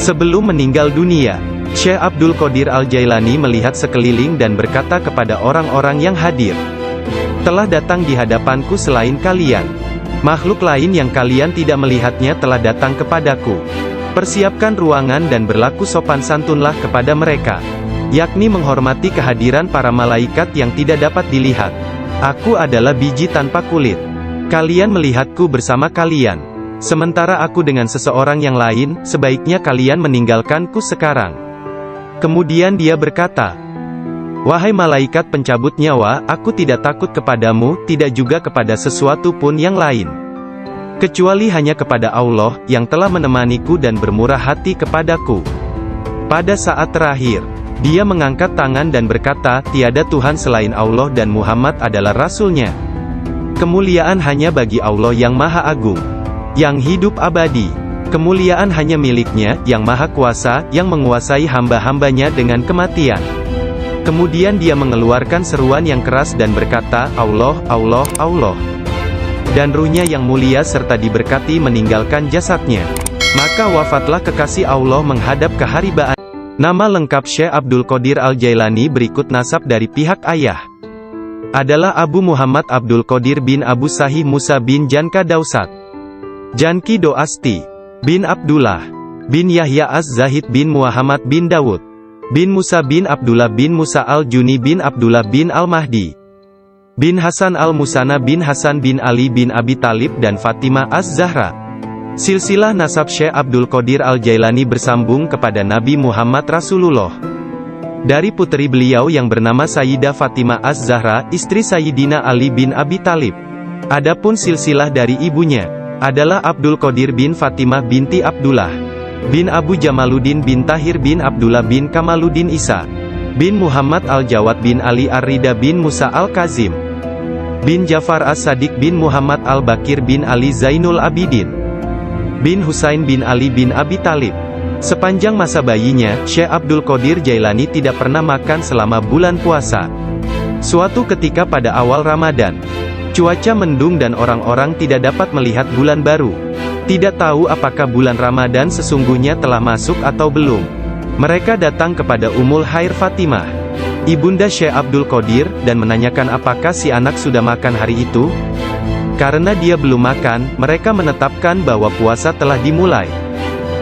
Sebelum meninggal dunia, Syekh Abdul Qadir Al-Jailani melihat sekeliling dan berkata kepada orang-orang yang hadir, "Telah datang di hadapanku selain kalian, Makhluk lain yang kalian tidak melihatnya telah datang kepadaku. Persiapkan ruangan dan berlaku sopan santunlah kepada mereka, yakni menghormati kehadiran para malaikat yang tidak dapat dilihat. Aku adalah biji tanpa kulit. Kalian melihatku bersama kalian. Sementara aku dengan seseorang yang lain, sebaiknya kalian meninggalkanku sekarang. Kemudian dia berkata, wahai malaikat pencabut nyawa, aku tidak takut kepadamu, tidak juga kepada sesuatu pun yang lain. Kecuali hanya kepada Allah, yang telah menemaniku dan bermurah hati kepadaku. Pada saat terakhir, dia mengangkat tangan dan berkata, tiada Tuhan selain Allah dan Muhammad adalah Rasul-Nya. Kemuliaan hanya bagi Allah yang Maha Agung, yang hidup abadi. Kemuliaan hanya milik-Nya, yang Maha Kuasa, yang menguasai hamba-hambanya dengan kematian. Kemudian dia mengeluarkan seruan yang keras dan berkata, Allah, Allah, Allah. Dan ruhnya yang mulia serta diberkati meninggalkan jasadnya. Maka wafatlah kekasih Allah menghadap keharibaan. Nama lengkap Syekh Abdul Qadir Al-Jailani berikut nasab dari pihak ayah. Adalah Abu Muhammad Abdul Qadir bin Abu Sahih Musa bin Janka Dausat. Janki Doasti. Bin Abdullah. Bin Yahya Az-Zahid bin Muhammad bin Dawud. Bin Musa bin Abdullah bin Musa Al-Juni bin Abdullah bin Al-Mahdi. Bin Hasan Al-Musana bin Hasan bin Ali bin Abi Talib dan Fatimah Az-Zahra. Silsilah nasab Syekh Abdul Qadir Al-Jailani bersambung kepada Nabi Muhammad Rasulullah. Dari putri beliau yang bernama Sayyidah Fatimah Az-Zahra, istri Sayyidina Ali bin Abi Talib. Adapun silsilah dari ibunya adalah Abdul Qadir bin Fatimah binti Abdullah bin Abu Jamaluddin bin Tahir bin Abdullah bin Kamaluddin Isa bin Muhammad Al-Jawad bin Ali Ar-Rida bin Musa Al-Kazim bin Jafar As-Sadiq bin Muhammad Al-Bakir bin Ali Zainul Abidin bin Husain bin Ali bin Abi Talib. Sepanjang masa bayinya, Syekh Abdul Qadir Jailani tidak pernah makan selama bulan puasa. Suatu ketika pada awal Ramadan, cuaca mendung dan orang-orang tidak dapat melihat bulan baru. Tidak tahu apakah bulan Ramadan sesungguhnya telah masuk atau belum. Mereka datang kepada Ummul Khair Fatimah, ibunda Syekh Abdul Qadir, dan menanyakan apakah si anak sudah makan hari itu. Karena dia belum makan, mereka menetapkan bahwa puasa telah dimulai.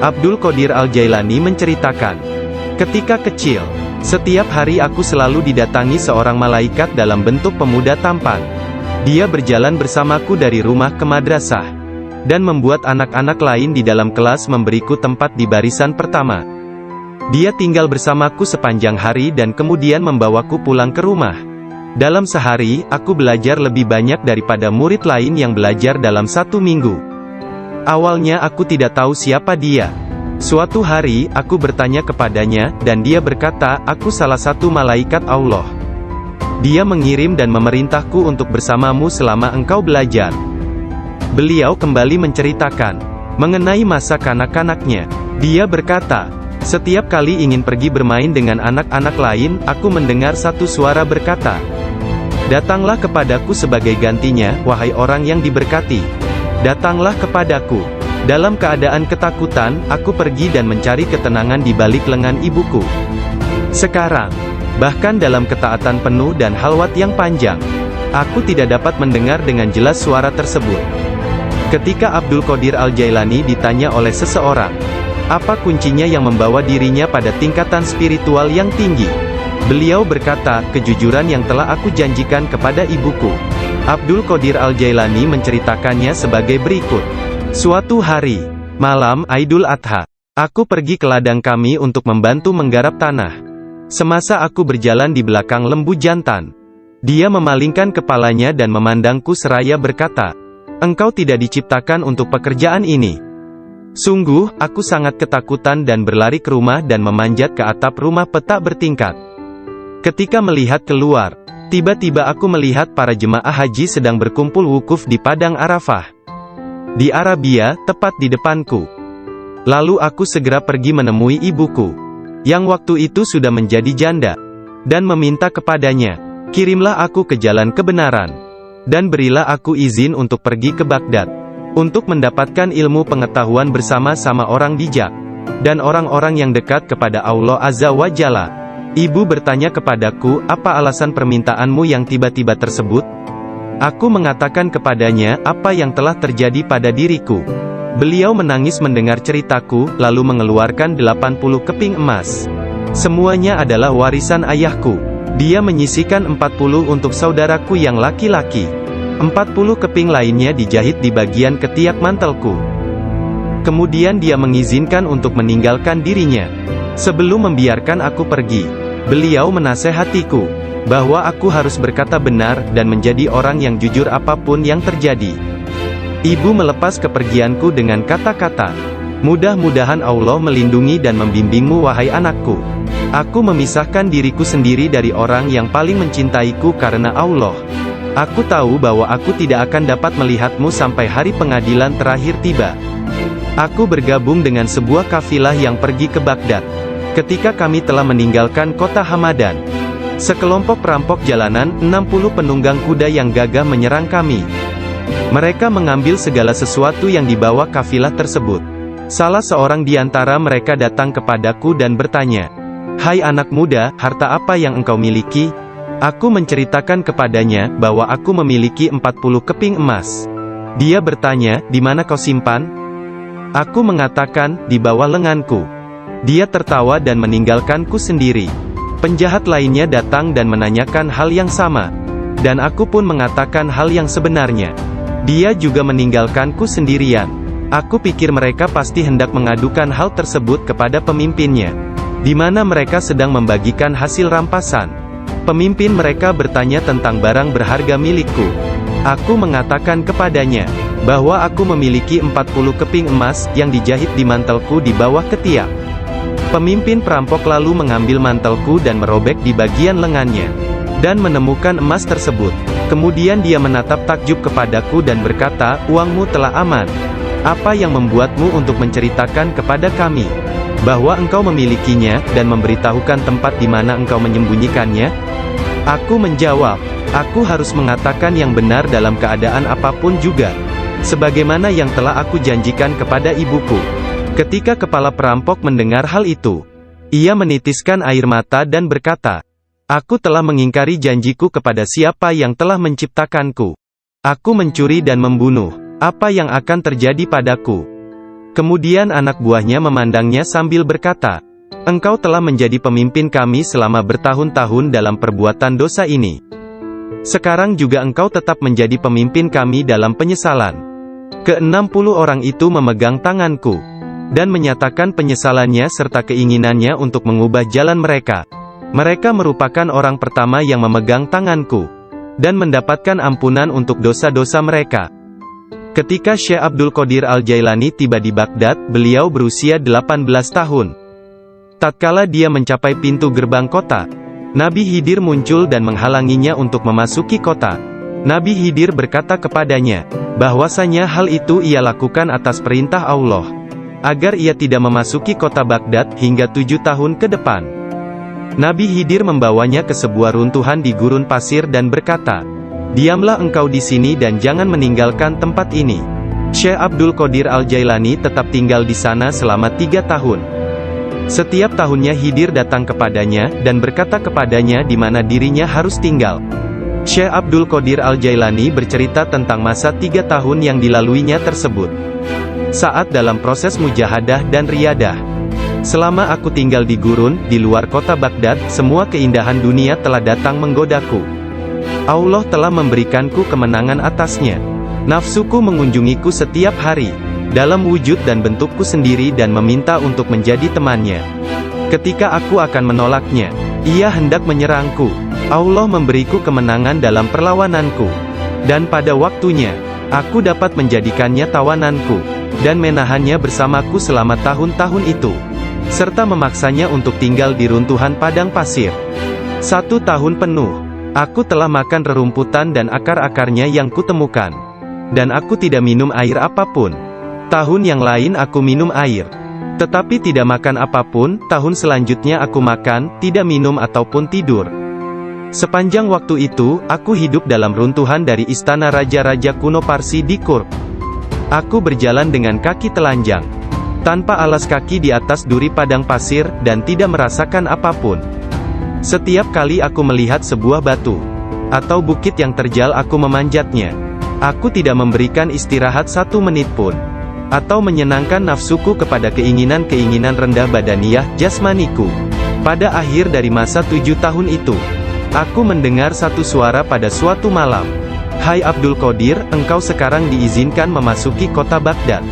Abdul Qadir Al-Jailani menceritakan, ketika kecil, setiap hari aku selalu didatangi seorang malaikat dalam bentuk pemuda tampan. Dia berjalan bersamaku dari rumah ke madrasah, dan membuat anak-anak lain di dalam kelas memberiku tempat di barisan pertama. Dia tinggal bersamaku sepanjang hari dan kemudian membawaku pulang ke rumah. Dalam sehari, aku belajar lebih banyak daripada murid lain yang belajar dalam 1 minggu. Awalnya aku tidak tahu siapa dia. Suatu hari, aku bertanya kepadanya, dan dia berkata, aku salah satu malaikat Allah. Dia mengirim dan memerintahku untuk bersamamu selama engkau belajar. Beliau kembali menceritakan mengenai masa kanak-kanaknya. Dia berkata, setiap kali ingin pergi bermain dengan anak-anak lain, aku mendengar satu suara berkata, datanglah kepadaku sebagai gantinya, wahai orang yang diberkati. Datanglah kepadaku. Dalam keadaan ketakutan, aku pergi dan mencari ketenangan di balik lengan ibuku. Sekarang, bahkan dalam ketaatan penuh dan halwat yang panjang, aku tidak dapat mendengar dengan jelas suara tersebut. Ketika Abdul Qadir Al-Jailani ditanya oleh seseorang, apa kuncinya yang membawa dirinya pada tingkatan spiritual yang tinggi? Beliau berkata, kejujuran yang telah aku janjikan kepada ibuku. Abdul Qadir Al-Jailani menceritakannya sebagai berikut. Suatu hari, malam Idul Adha, aku pergi ke ladang kami untuk membantu menggarap tanah. Semasa aku berjalan di belakang lembu jantan, dia memalingkan kepalanya dan memandangku seraya berkata, engkau tidak diciptakan untuk pekerjaan ini. Sungguh, aku sangat ketakutan dan berlari ke rumah dan memanjat ke atap rumah petak bertingkat. Ketika melihat keluar, tiba-tiba aku melihat para jemaah haji sedang berkumpul wukuf di Padang Arafah. Di Arabia, tepat di depanku. Lalu aku segera pergi menemui ibuku, yang waktu itu sudah menjadi janda, dan meminta kepadanya, kirimlah aku ke jalan kebenaran, dan berilah aku izin untuk pergi ke Baghdad, untuk mendapatkan ilmu pengetahuan bersama-sama orang bijak, dan orang-orang yang dekat kepada Allah Azza wa Jalla. Ibu bertanya kepadaku, apa alasan permintaanmu yang tiba-tiba tersebut? Aku mengatakan kepadanya apa yang telah terjadi pada diriku. Beliau menangis mendengar ceritaku, lalu mengeluarkan 80 keping emas. Semuanya adalah warisan ayahku. Dia menyisihkan 40 untuk saudaraku yang laki-laki. 40 keping lainnya dijahit di bagian ketiak mantelku. Kemudian dia mengizinkan untuk meninggalkan dirinya. Sebelum membiarkan aku pergi, beliau menasehatiku bahwa aku harus berkata benar dan menjadi orang yang jujur apapun yang terjadi. Ibu melepas kepergianku dengan kata-kata, "Mudah-mudahan Allah melindungi dan membimbingmu wahai anakku. Aku memisahkan diriku sendiri dari orang yang paling mencintaiku karena Allah. Aku tahu bahwa aku tidak akan dapat melihatmu sampai hari pengadilan terakhir tiba." Aku bergabung dengan sebuah kafilah yang pergi ke Baghdad. Ketika kami telah meninggalkan kota Hamadan, sekelompok perampok jalanan, 60 penunggang kuda yang gagah menyerang kami. Mereka mengambil segala sesuatu yang dibawa kafilah tersebut. Salah seorang di antara mereka datang kepadaku dan bertanya, "Hai anak muda, harta apa yang engkau miliki?" Aku menceritakan kepadanya bahwa aku memiliki 40 keping emas. Dia bertanya, "Di mana kau simpan?" Aku mengatakan, "Di bawah lenganku." Dia tertawa dan meninggalkanku sendiri. Penjahat lainnya datang dan menanyakan hal yang sama. Dan aku pun mengatakan hal yang sebenarnya. Dia juga meninggalkanku sendirian. Aku pikir mereka pasti hendak mengadukan hal tersebut kepada pemimpinnya, di mana mereka sedang membagikan hasil rampasan. Pemimpin mereka bertanya tentang barang berharga milikku. Aku mengatakan kepadanya bahwa aku memiliki 40 keping emas yang dijahit di mantelku di bawah ketiak. Pemimpin perampok lalu mengambil mantelku dan merobek di bagian lengannya, dan menemukan emas tersebut. Kemudian dia menatap takjub kepadaku dan berkata, "Uangmu telah aman. Apa yang membuatmu untuk menceritakan kepada kami bahwa engkau memilikinya, dan memberitahukan tempat di mana engkau menyembunyikannya?" Aku menjawab, "Aku harus mengatakan yang benar dalam keadaan apapun juga, sebagaimana yang telah aku janjikan kepada ibuku." Ketika kepala perampok mendengar hal itu, ia menitiskan air mata dan berkata, "Aku telah mengingkari janjiku kepada siapa yang telah menciptakanku. Aku mencuri dan membunuh. Apa yang akan terjadi padaku?" Kemudian anak buahnya memandangnya sambil berkata, "Engkau telah menjadi pemimpin kami selama bertahun-tahun dalam perbuatan dosa ini. Sekarang juga engkau tetap menjadi pemimpin kami dalam penyesalan." Ke-60 orang itu memegang tanganku dan menyatakan penyesalannya serta keinginannya untuk mengubah jalan mereka. Mereka merupakan orang pertama yang memegang tanganku dan mendapatkan ampunan untuk dosa-dosa mereka. Ketika Syekh Abdul Qadir Al-Jailani tiba di Baghdad, beliau berusia 18 tahun. Tatkala dia mencapai pintu gerbang kota, Nabi Khidir muncul dan menghalanginya untuk memasuki kota. Nabi Khidir berkata kepadanya bahwasanya hal itu ia lakukan atas perintah Allah, agar ia tidak memasuki kota Baghdad hingga 7 tahun ke depan. Nabi Khidir membawanya ke sebuah runtuhan di gurun pasir dan berkata, "Diamlah engkau di sini dan jangan meninggalkan tempat ini." Syekh Abdul Qadir Al-Jailani tetap tinggal di sana selama 3 tahun. Setiap tahunnya Khidir datang kepadanya dan berkata kepadanya di mana dirinya harus tinggal. Syekh Abdul Qadir Al-Jailani bercerita tentang masa 3 tahun yang dilaluinya tersebut. Saat dalam proses mujahadah dan riyadah. "Selama aku tinggal di gurun, di luar kota Baghdad, semua keindahan dunia telah datang menggodaku. Allah telah memberikanku kemenangan atasnya. Nafsuku mengunjungiku setiap hari, dalam wujud dan bentukku sendiri dan meminta untuk menjadi temannya. Ketika aku akan menolaknya, ia hendak menyerangku. Allah memberiku kemenangan dalam perlawananku. Dan pada waktunya, aku dapat menjadikannya tawananku, dan menahannya bersamaku selama tahun-tahun itu, serta memaksanya untuk tinggal di runtuhan padang pasir. 1 tahun penuh, aku telah makan rerumputan dan akar-akarnya yang kutemukan, dan aku tidak minum air apapun. Tahun yang lain aku minum air, tetapi tidak makan apapun. Tahun selanjutnya aku makan, tidak minum ataupun tidur. Sepanjang waktu itu, aku hidup dalam runtuhan dari istana raja-raja kuno Parsi di Kurd. Aku berjalan dengan kaki telanjang, tanpa alas kaki di atas duri padang pasir, dan tidak merasakan apapun. Setiap kali aku melihat sebuah batu, atau bukit yang terjal aku memanjatnya. Aku tidak memberikan istirahat 1 menit pun, atau menyenangkan nafsuku kepada keinginan-keinginan rendah badaniah jasmaniku. Pada akhir dari masa 7 tahun itu, aku mendengar satu suara pada suatu malam. Hai Abdul Qadir, engkau sekarang diizinkan memasuki kota Baghdad.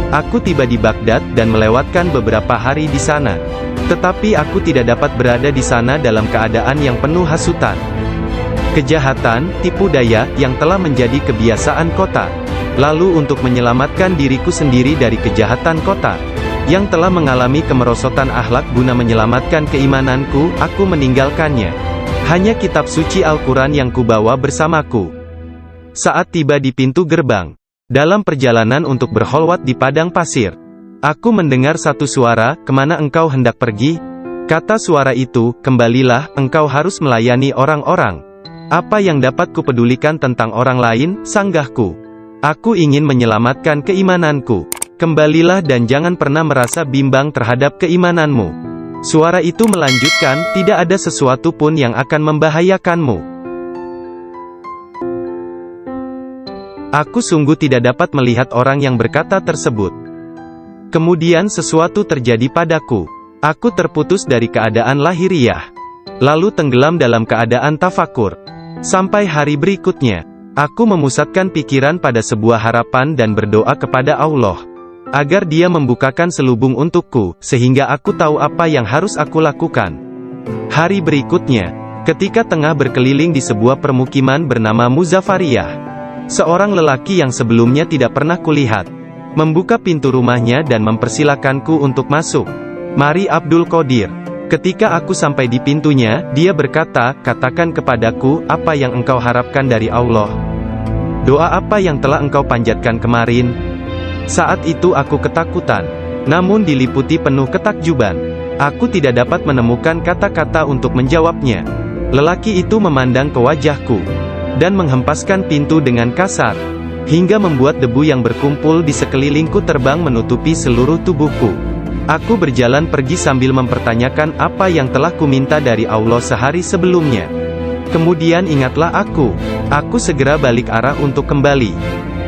Aku tiba di Baghdad dan melewatkan beberapa hari di sana. Tetapi aku tidak dapat berada di sana dalam keadaan yang penuh hasutan, kejahatan, tipu daya, yang telah menjadi kebiasaan kota. Lalu untuk menyelamatkan diriku sendiri dari kejahatan kota, yang telah mengalami kemerosotan akhlak guna menyelamatkan keimananku, aku meninggalkannya. Hanya kitab suci Al-Quran yang kubawa bersamaku. Saat tiba di pintu gerbang, dalam perjalanan untuk berkholwat di padang pasir, aku mendengar satu suara, "Kemana engkau hendak pergi?" Kata suara itu, "Kembalilah, engkau harus melayani orang-orang." "Apa yang dapat kupedulikan tentang orang lain?" sanggahku. "Aku ingin menyelamatkan keimananku. Kembalilah dan jangan pernah merasa bimbang terhadap keimananmu." Suara itu melanjutkan, "Tidak ada sesuatu pun yang akan membahayakanmu." Aku sungguh tidak dapat melihat orang yang berkata tersebut. Kemudian sesuatu terjadi padaku. Aku terputus dari keadaan lahiriah, lalu tenggelam dalam keadaan tafakur. Sampai hari berikutnya, aku memusatkan pikiran pada sebuah harapan dan berdoa kepada Allah, agar Dia membukakan selubung untukku, sehingga aku tahu apa yang harus aku lakukan. Hari berikutnya, ketika tengah berkeliling di sebuah permukiman bernama Muzaffariyah, seorang lelaki yang sebelumnya tidak pernah kulihat, membuka pintu rumahnya dan mempersilakanku untuk masuk. "Mari Abdul Qadir." Ketika aku sampai di pintunya, dia berkata, "Katakan kepadaku, apa yang engkau harapkan dari Allah? Doa apa yang telah engkau panjatkan kemarin?" Saat itu aku ketakutan, namun diliputi penuh ketakjuban. Aku tidak dapat menemukan kata-kata untuk menjawabnya. Lelaki itu memandang ke wajahku, dan menghempaskan pintu dengan kasar, hingga membuat debu yang berkumpul di sekelilingku terbang menutupi seluruh tubuhku. Aku berjalan pergi sambil mempertanyakan apa yang telah kuminta dari Allah sehari sebelumnya. Kemudian ingatlah aku segera balik arah untuk kembali,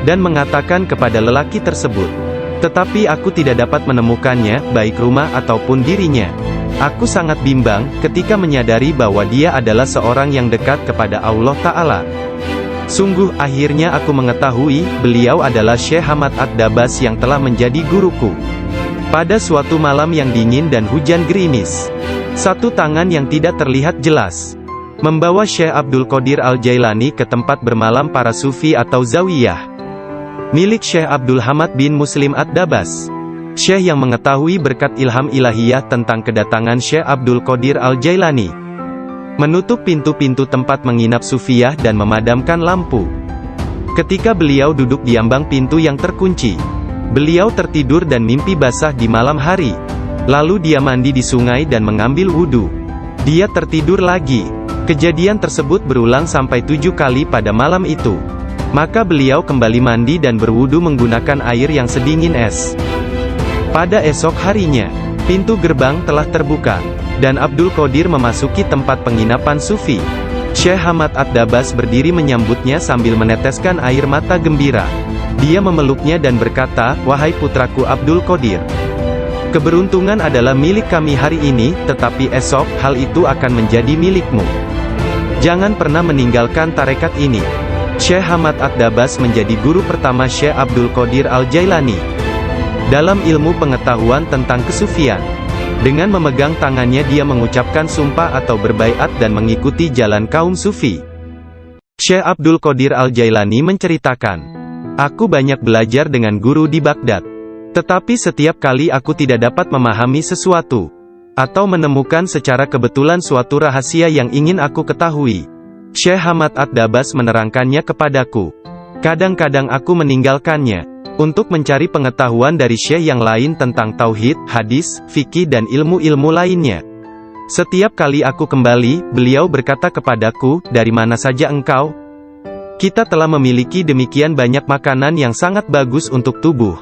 dan mengatakan kepada lelaki tersebut. Tetapi aku tidak dapat menemukannya, baik rumah ataupun dirinya. Aku sangat bimbang, ketika menyadari bahwa dia adalah seorang yang dekat kepada Allah Ta'ala. Sungguh, akhirnya aku mengetahui, beliau adalah Syekh Hamad Ad-Dabas yang telah menjadi guruku. Pada suatu malam yang dingin dan hujan gerimis, satu tangan yang tidak terlihat jelas membawa Syekh Abdul Qadir Al-Jailani ke tempat bermalam para sufi atau zawiyah, milik Syekh Abdul Hamad bin Muslim Ad-Dabas. Syekh yang mengetahui berkat ilham ilahiyah tentang kedatangan Syekh Abdul Qadir Al-Jailani, menutup pintu-pintu tempat menginap sufiyah dan memadamkan lampu. Ketika beliau duduk di ambang pintu yang terkunci, beliau tertidur dan mimpi basah di malam hari. Lalu dia mandi di sungai dan mengambil wudhu. Dia tertidur lagi. Kejadian tersebut berulang sampai 7 kali pada malam itu. Maka beliau kembali mandi dan berwudhu menggunakan air yang sedingin es. Pada esok harinya, pintu gerbang telah terbuka, dan Abdul Qadir memasuki tempat penginapan sufi. Syekh Hamad Ad-Dabas berdiri menyambutnya sambil meneteskan air mata gembira. Dia memeluknya dan berkata, "Wahai putraku Abdul Qadir, keberuntungan adalah milik kami hari ini, tetapi esok, hal itu akan menjadi milikmu. Jangan pernah meninggalkan tarekat ini." Syekh Hamad Ad-Dabas menjadi guru pertama Syekh Abdul Qadir Al-Jailani dalam ilmu pengetahuan tentang kesufian. Dengan memegang tangannya dia mengucapkan sumpah atau berbaiat dan mengikuti jalan kaum sufi. Syekh Abdul Qadir Al-Jailani menceritakan, "Aku banyak belajar dengan guru di Baghdad. Tetapi setiap kali aku tidak dapat memahami sesuatu, atau menemukan secara kebetulan suatu rahasia yang ingin aku ketahui, Syekh Hamad Ad-Dabas menerangkannya kepadaku. Kadang-kadang aku meninggalkannya, untuk mencari pengetahuan dari syekh yang lain tentang tauhid, hadis, fikih dan ilmu-ilmu lainnya. Setiap kali aku kembali, beliau berkata kepadaku, 'Dari mana saja engkau?' Kita telah memiliki demikian banyak makanan yang sangat bagus untuk tubuh,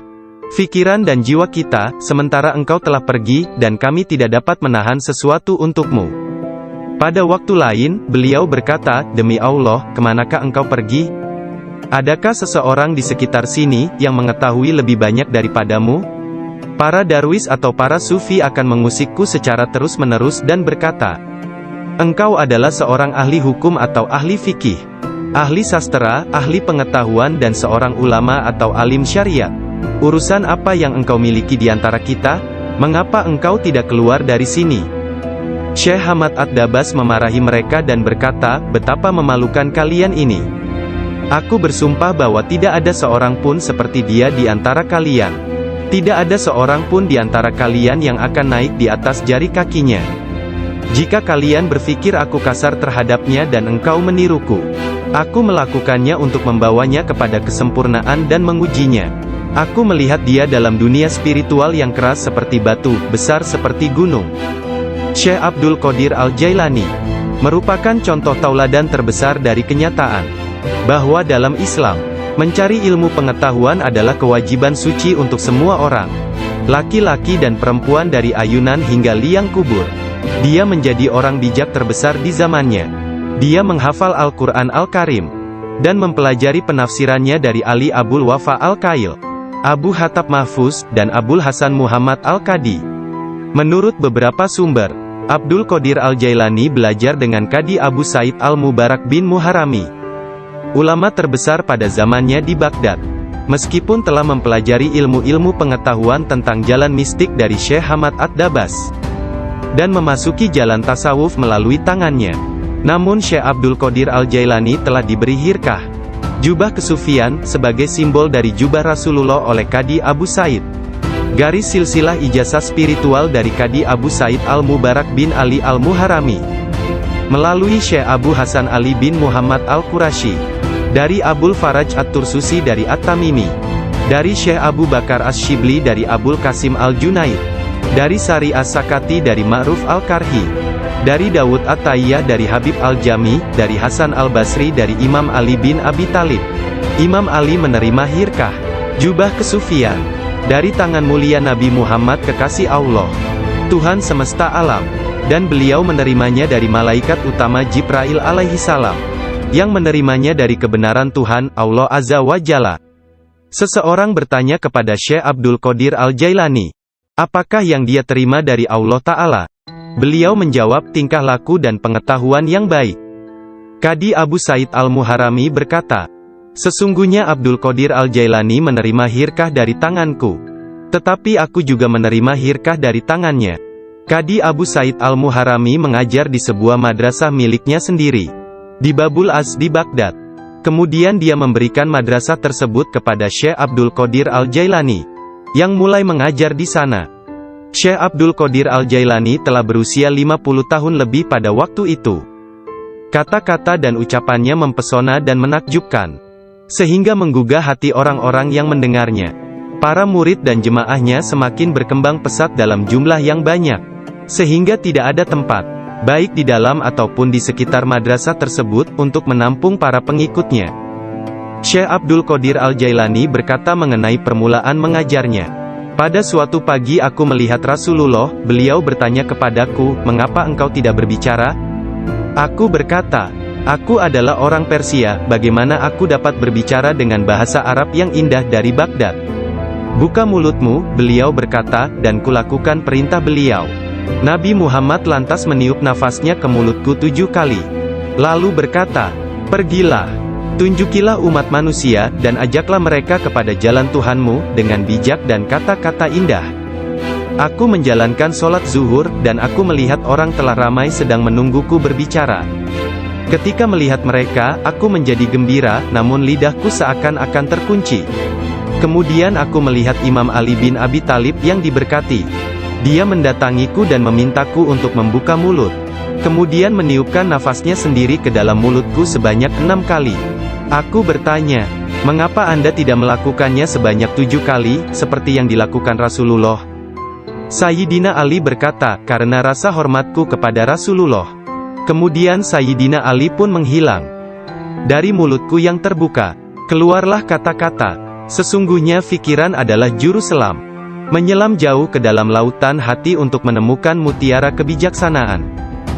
pikiran dan jiwa kita, sementara engkau telah pergi, dan kami tidak dapat menahan sesuatu untukmu. Pada waktu lain, beliau berkata, "Demi Allah, kemanakah engkau pergi? Adakah seseorang di sekitar sini, yang mengetahui lebih banyak daripadamu?" Para darwis atau para sufi akan mengusikku secara terus-menerus dan berkata, "Engkau adalah seorang ahli hukum atau ahli fikih, ahli sastra, ahli pengetahuan dan seorang ulama atau alim syariat. Urusan apa yang engkau miliki di antara kita? Mengapa engkau tidak keluar dari sini?" Syekh Hamad Ad-Dabas memarahi mereka dan berkata, "Betapa memalukan kalian ini. Aku bersumpah bahwa tidak ada seorang pun seperti dia di antara kalian. Tidak ada seorang pun di antara kalian yang akan naik di atas jari kakinya. Jika kalian berpikir aku kasar terhadapnya dan engkau meniruku, aku melakukannya untuk membawanya kepada kesempurnaan dan mengujinya. Aku melihat dia dalam dunia spiritual yang keras seperti batu, besar seperti gunung." Syekh Abdul Qadir Al-Jailani merupakan contoh tauladan terbesar dari kenyataan bahwa dalam Islam, mencari ilmu pengetahuan adalah kewajiban suci untuk semua orang, laki-laki dan perempuan dari ayunan hingga liang kubur. Dia menjadi orang bijak terbesar di zamannya. Dia menghafal Al-Quran Al-Karim, dan mempelajari penafsirannya dari Ali Abul Wafa Al-Kail, Abu Hatab Mahfuz, dan Abul Hasan Muhammad Al-Qadi. Menurut beberapa sumber, Abdul Qadir Al-Jailani belajar dengan Qadi Abu Said Al-Mubarak bin Muharrami, ulama terbesar pada zamannya di Baghdad. Meskipun telah mempelajari ilmu-ilmu pengetahuan tentang jalan mistik dari Syekh Hamad Ad-Dabas, dan memasuki jalan tasawuf melalui tangannya, namun Syekh Abdul Qadir Al-Jailani telah diberi hirkah, jubah kesufian, sebagai simbol dari jubah Rasulullah oleh Qadi Abu Said. Garis silsilah ijazah spiritual dari Qadi Abu Said Al-Mubarak bin Ali Al-Muharrami, melalui Syekh Abu Hasan Ali bin Muhammad Al-Qurashi, dari Abul Faraj At-Tursusi dari At-Tamimi, dari Syekh Abu Bakar Asy-Syibli dari Abul Qasim Al-Junaid, dari Sari As-Sakati dari Ma'ruf Al-Karhi, dari Dawud At-Tayyah dari Habib Al-Jami, dari Hasan Al-Basri dari Imam Ali bin Abi Thalib. Imam Ali menerima hirkah, jubah kesufian, dari tangan mulia Nabi Muhammad kekasih Allah, Tuhan semesta alam, dan beliau menerimanya dari malaikat utama Jibril alaihi salam, yang menerimanya dari kebenaran Tuhan, Allah Azza wa Jalla. Seseorang bertanya kepada Syekh Abdul Qadir Al-Jailani, apakah yang dia terima dari Allah Ta'ala? Beliau menjawab, tingkah laku dan pengetahuan yang baik. Qadi Abu Said Al-Muharrami berkata, sesungguhnya Abdul Qadir Al-Jailani menerima hirkah dari tanganku, tetapi aku juga menerima hirkah dari tangannya. Qadi Abu Said Al-Muharrami mengajar di sebuah madrasah miliknya sendiri, di Babul Az di Baghdad. Kemudian dia memberikan madrasah tersebut kepada Syekh Abdul Qadir Al-Jailani, yang mulai mengajar di sana. Syekh Abdul Qadir Al-Jailani telah berusia 50 tahun lebih pada waktu itu. Kata-kata dan ucapannya mempesona dan menakjubkan, sehingga menggugah hati orang-orang yang mendengarnya. Para murid dan jemaahnya semakin berkembang pesat dalam jumlah yang banyak, sehingga tidak ada tempat, baik di dalam ataupun di sekitar madrasah tersebut, untuk menampung para pengikutnya. Syekh Abdul Qadir Al-Jailani berkata mengenai permulaan mengajarnya, pada suatu pagi aku melihat Rasulullah, beliau bertanya kepadaku, mengapa engkau tidak berbicara? Aku berkata, aku adalah orang Persia, bagaimana aku dapat berbicara dengan bahasa Arab yang indah dari Baghdad? Buka mulutmu, beliau berkata, dan kulakukan perintah beliau. Nabi Muhammad lantas meniup nafasnya ke mulutku 7 kali. Lalu berkata, pergilah, tunjukilah umat manusia, dan ajaklah mereka kepada jalan Tuhanmu, dengan bijak dan kata-kata indah. Aku menjalankan sholat zuhur, dan aku melihat orang telah ramai sedang menungguku berbicara. Ketika melihat mereka, aku menjadi gembira, namun lidahku seakan-akan terkunci. Kemudian aku melihat Imam Ali bin Abi Thalib yang diberkati. Dia mendatangiku dan memintaku untuk membuka mulut. Kemudian meniupkan nafasnya sendiri ke dalam mulutku sebanyak 6 kali. Aku bertanya, mengapa Anda tidak melakukannya sebanyak 7 kali, seperti yang dilakukan Rasulullah? Sayyidina Ali berkata, karena rasa hormatku kepada Rasulullah. Kemudian Sayyidina Ali pun menghilang. Dari mulutku yang terbuka, keluarlah kata-kata, sesungguhnya fikiran adalah juru selam. Menyelam jauh ke dalam lautan hati untuk menemukan mutiara kebijaksanaan.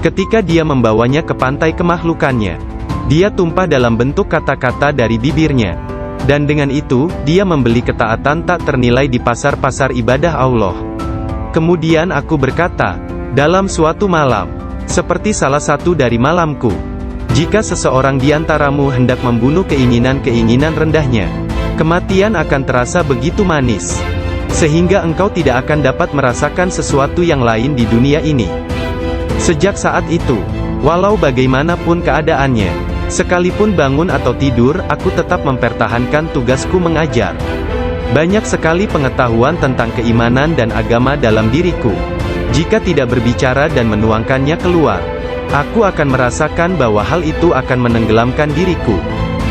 Ketika dia membawanya ke pantai kemakhlukannya, dia tumpah dalam bentuk kata-kata dari bibirnya. Dan dengan itu, dia membeli ketaatan tak ternilai di pasar-pasar ibadah Allah. Kemudian aku berkata, dalam suatu malam, seperti salah satu dari malamku, jika seseorang di antaramu hendak membunuh keinginan-keinginan rendahnya, kematian akan terasa begitu manis, sehingga engkau tidak akan dapat merasakan sesuatu yang lain di dunia ini. Sejak saat itu, walau bagaimanapun keadaannya, sekalipun bangun atau tidur, aku tetap mempertahankan tugasku mengajar. Banyak sekali pengetahuan tentang keimanan dan agama dalam diriku. Jika tidak berbicara dan menuangkannya keluar, aku akan merasakan bahwa hal itu akan menenggelamkan diriku.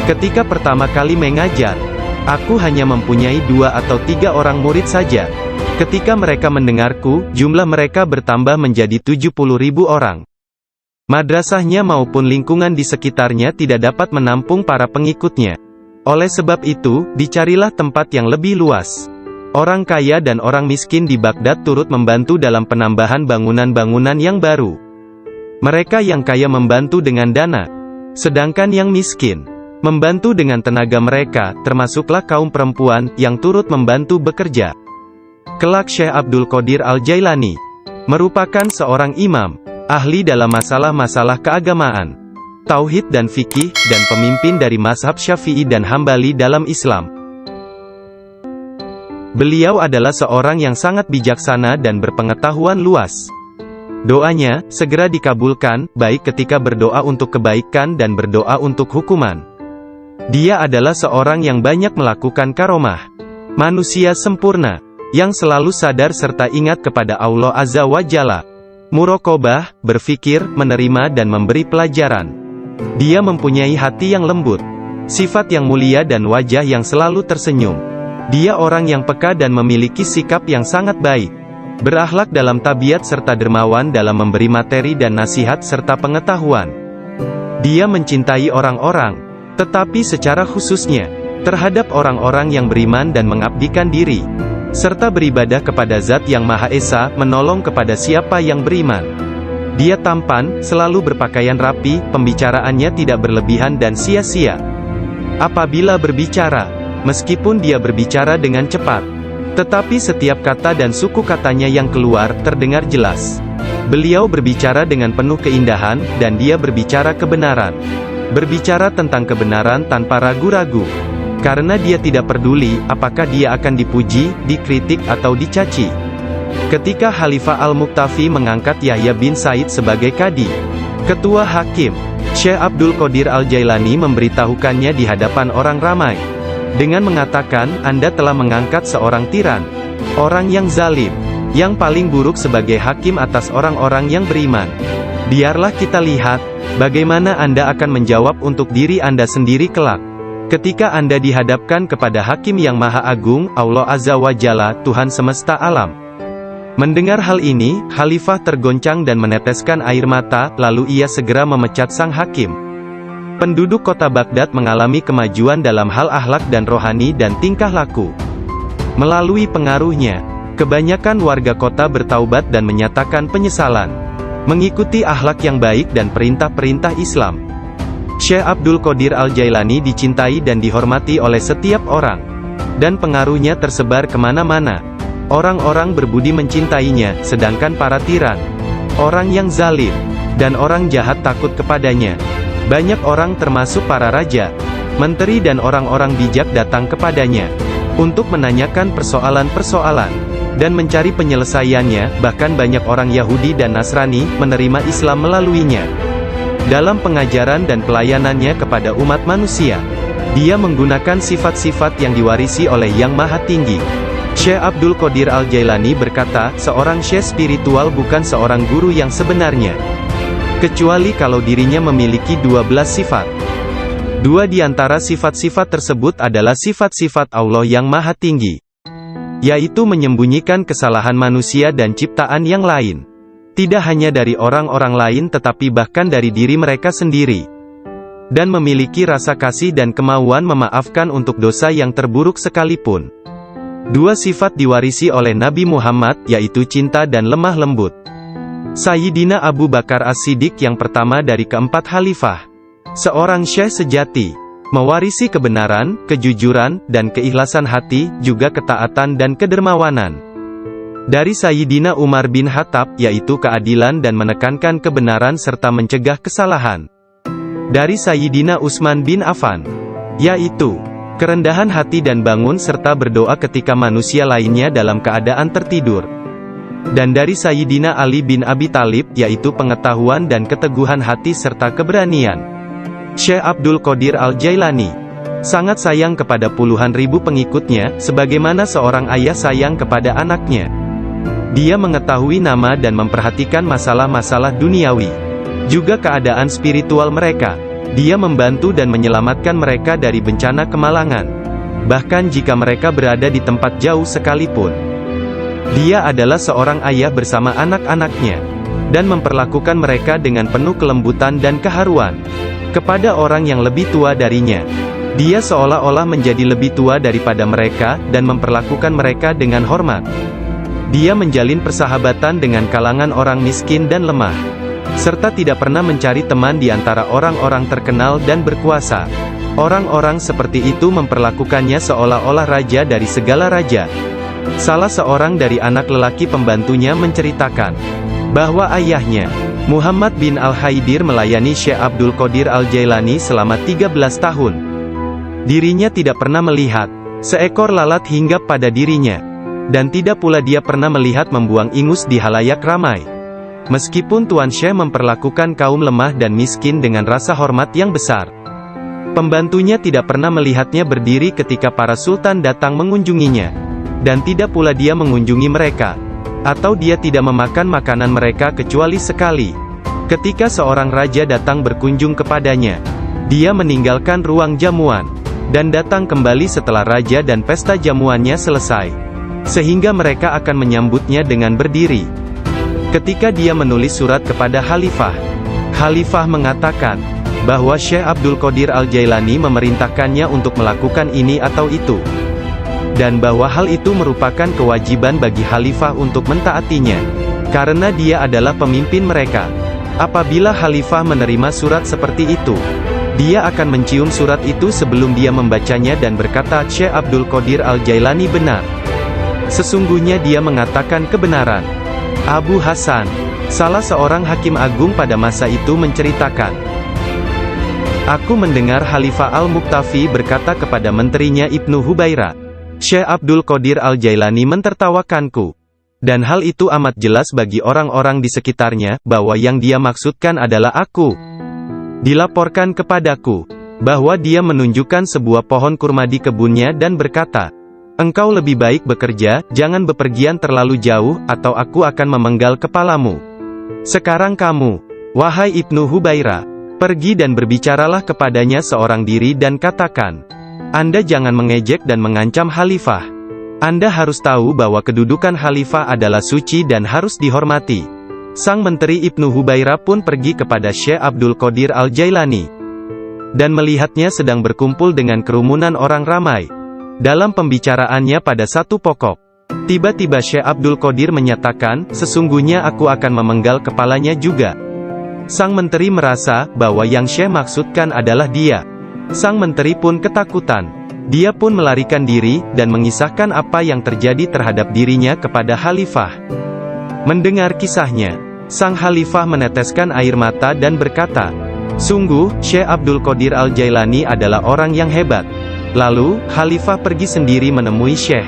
Ketika pertama kali mengajar, aku hanya mempunyai 2 atau 3 orang murid saja. Ketika mereka mendengarku, jumlah mereka bertambah menjadi 70.000 orang. Madrasahnya maupun lingkungan di sekitarnya tidak dapat menampung para pengikutnya. Oleh sebab itu, dicarilah tempat yang lebih luas. Orang kaya dan orang miskin di Baghdad turut membantu dalam penambahan bangunan-bangunan yang baru. Mereka yang kaya membantu dengan dana, sedangkan yang miskin membantu dengan tenaga mereka, termasuklah kaum perempuan yang turut membantu bekerja. Kelak Syekh Abdul Qadir Al-Jailani merupakan seorang imam, ahli dalam masalah-masalah keagamaan, tauhid dan fikih, dan pemimpin dari mazhab Syafi'i dan Hambali dalam Islam. Beliau adalah seorang yang sangat bijaksana dan berpengetahuan luas. Doanya segera dikabulkan, baik ketika berdoa untuk kebaikan dan berdoa untuk hukuman. Dia adalah seorang yang banyak melakukan karomah. Manusia sempurna, yang selalu sadar serta ingat kepada Allah Azza wa Jalla. Muraqabah, berfikir, menerima dan memberi pelajaran. Dia mempunyai hati yang lembut, sifat yang mulia dan wajah yang selalu tersenyum. Dia orang yang peka dan memiliki sikap yang sangat baik. Berakhlak dalam tabiat serta dermawan dalam memberi materi dan nasihat serta pengetahuan. Dia mencintai orang-orang, tetapi secara khususnya terhadap orang-orang yang beriman dan mengabdikan diri, serta beribadah kepada Zat yang Maha Esa, menolong kepada siapa yang beriman. Dia tampan, selalu berpakaian rapi, pembicaraannya tidak berlebihan dan sia-sia. Apabila berbicara, meskipun dia berbicara dengan cepat, tetapi setiap kata dan suku katanya yang keluar terdengar jelas. Beliau berbicara dengan penuh keindahan, dan dia berbicara kebenaran. Berbicara tentang kebenaran tanpa ragu-ragu. Karena dia tidak peduli, apakah dia akan dipuji, dikritik atau dicaci. Ketika Khalifah Al-Muqtafi mengangkat Yahya bin Said sebagai Qadi, Ketua Hakim, Syekh Abdul Qadir Al-Jailani memberitahukannya di hadapan orang ramai, dengan mengatakan, Anda telah mengangkat seorang tiran, orang yang zalim, yang paling buruk sebagai hakim atas orang-orang yang beriman. Biarlah kita lihat, bagaimana Anda akan menjawab untuk diri Anda sendiri kelak. Ketika Anda dihadapkan kepada Hakim yang Maha Agung, Allah Azza wa Jalla, Tuhan semesta alam. Mendengar hal ini, Khalifah tergoncang dan meneteskan air mata, lalu ia segera memecat sang hakim. Penduduk kota Baghdad mengalami kemajuan dalam hal akhlak dan rohani dan tingkah laku. Melalui pengaruhnya, kebanyakan warga kota bertaubat dan menyatakan penyesalan, mengikuti akhlak yang baik dan perintah-perintah Islam. Syekh Abdul Qadir Al-Jailani dicintai dan dihormati oleh setiap orang, dan pengaruhnya tersebar kemana-mana. Orang-orang berbudi mencintainya, sedangkan para tiran, orang yang zalim, dan orang jahat takut kepadanya. Banyak orang termasuk para raja, menteri dan orang-orang bijak datang kepadanya, untuk menanyakan persoalan-persoalan, dan mencari penyelesaiannya. Bahkan banyak orang Yahudi dan Nasrani menerima Islam melaluinya. Dalam pengajaran dan pelayanannya kepada umat manusia, dia menggunakan sifat-sifat yang diwarisi oleh Yang Maha Tinggi. Syekh Abdul Qadir Al-Jailani berkata, seorang syekh spiritual bukan seorang guru yang sebenarnya, kecuali kalau dirinya memiliki 12 sifat. 2 di antara sifat-sifat tersebut adalah sifat-sifat Allah yang Maha Tinggi, yaitu menyembunyikan kesalahan manusia dan ciptaan yang lain. Tidak hanya dari orang-orang lain tetapi bahkan dari diri mereka sendiri. Dan memiliki rasa kasih dan kemauan memaafkan untuk dosa yang terburuk sekalipun. 2 sifat diwarisi oleh Nabi Muhammad, yaitu cinta dan lemah lembut. Sayyidina Abu Bakar As-Siddiq yang pertama dari keempat khalifah. Seorang syekh sejati, mewarisi kebenaran, kejujuran, dan keikhlasan hati, juga ketaatan dan kedermawanan. Dari Sayyidina Umar bin Khattab, yaitu keadilan dan menekankan kebenaran serta mencegah kesalahan. Dari Sayyidina Utsman bin Affan, yaitu kerendahan hati dan bangun serta berdoa ketika manusia lainnya dalam keadaan tertidur. Dan dari Sayyidina Ali bin Abi Thalib, yaitu pengetahuan dan keteguhan hati serta keberanian. Syekh Abdul Qadir Al-Jailani sangat sayang kepada puluhan ribu pengikutnya, sebagaimana seorang ayah sayang kepada anaknya. Dia mengetahui nama dan memperhatikan masalah-masalah duniawi, juga keadaan spiritual mereka. Dia membantu dan menyelamatkan mereka dari bencana kemalangan, bahkan jika mereka berada di tempat jauh sekalipun. Dia adalah seorang ayah bersama anak-anaknya, dan memperlakukan mereka dengan penuh kelembutan dan keharuan. Kepada orang yang lebih tua darinya, dia seolah-olah menjadi lebih tua daripada mereka, dan memperlakukan mereka dengan hormat. Dia menjalin persahabatan dengan kalangan orang miskin dan lemah, serta tidak pernah mencari teman di antara orang-orang terkenal dan berkuasa. Orang-orang seperti itu memperlakukannya seolah-olah raja dari segala raja. Salah seorang dari anak lelaki pembantunya menceritakan bahwa ayahnya, Muhammad bin Al-Haidir, melayani Syekh Abdul Qadir Al-Jailani selama 13 tahun. Dirinya tidak pernah melihat seekor lalat hinggap pada dirinya, dan tidak pula dia pernah melihat membuang ingus di halayak ramai. Meskipun Tuan Syekh memperlakukan kaum lemah dan miskin dengan rasa hormat yang besar, pembantunya tidak pernah melihatnya berdiri ketika para sultan datang mengunjunginya. Dan tidak pula dia mengunjungi mereka, atau dia tidak memakan makanan mereka kecuali sekali. Ketika seorang raja datang berkunjung kepadanya, dia meninggalkan ruang jamuan, dan datang kembali setelah raja dan pesta jamuannya selesai, sehingga mereka akan menyambutnya dengan berdiri. Ketika dia menulis surat kepada khalifah, khalifah mengatakan bahwa Syekh Abdul Qadir Al-Jailani memerintahkannya untuk melakukan ini atau itu, dan bahwa hal itu merupakan kewajiban bagi khalifah untuk mentaatinya, karena dia adalah pemimpin mereka. Apabila khalifah menerima surat seperti itu, dia akan mencium surat itu sebelum dia membacanya dan berkata, Syekh Abdul Qadir Al-Jailani benar. Sesungguhnya dia mengatakan kebenaran. Abu Hasan, salah seorang hakim agung pada masa itu, menceritakan, aku mendengar Khalifah Al-Muqtafi berkata kepada menterinya Ibnu Hubairah, Syekh Abdul Qadir Al-Jailani mentertawakanku. Dan hal itu amat jelas bagi orang-orang di sekitarnya, bahwa yang dia maksudkan adalah aku. Dilaporkan kepadaku, bahwa dia menunjukkan sebuah pohon kurma di kebunnya dan berkata, engkau lebih baik bekerja, jangan bepergian terlalu jauh, atau aku akan memenggal kepalamu. Sekarang kamu, wahai Ibnu Hubairah, pergi dan berbicaralah kepadanya seorang diri dan katakan, Anda jangan mengejek dan mengancam khalifah. Anda harus tahu bahwa kedudukan khalifah adalah suci dan harus dihormati. Sang menteri Ibnu Hubairah pun pergi kepada Syekh Abdul Qadir Al-Jailani, dan melihatnya sedang berkumpul dengan kerumunan orang ramai. Dalam pembicaraannya pada satu pokok, tiba-tiba Syekh Abdul Qadir menyatakan, sesungguhnya aku akan memenggal kepalanya juga. Sang menteri merasa bahwa yang Syekh maksudkan adalah dia. Sang menteri pun ketakutan. Dia pun melarikan diri, dan mengisahkan apa yang terjadi terhadap dirinya kepada khalifah. Mendengar kisahnya, sang khalifah meneteskan air mata dan berkata, sungguh, Syekh Abdul Qadir Al-Jailani adalah orang yang hebat. Lalu, khalifah pergi sendiri menemui Syekh.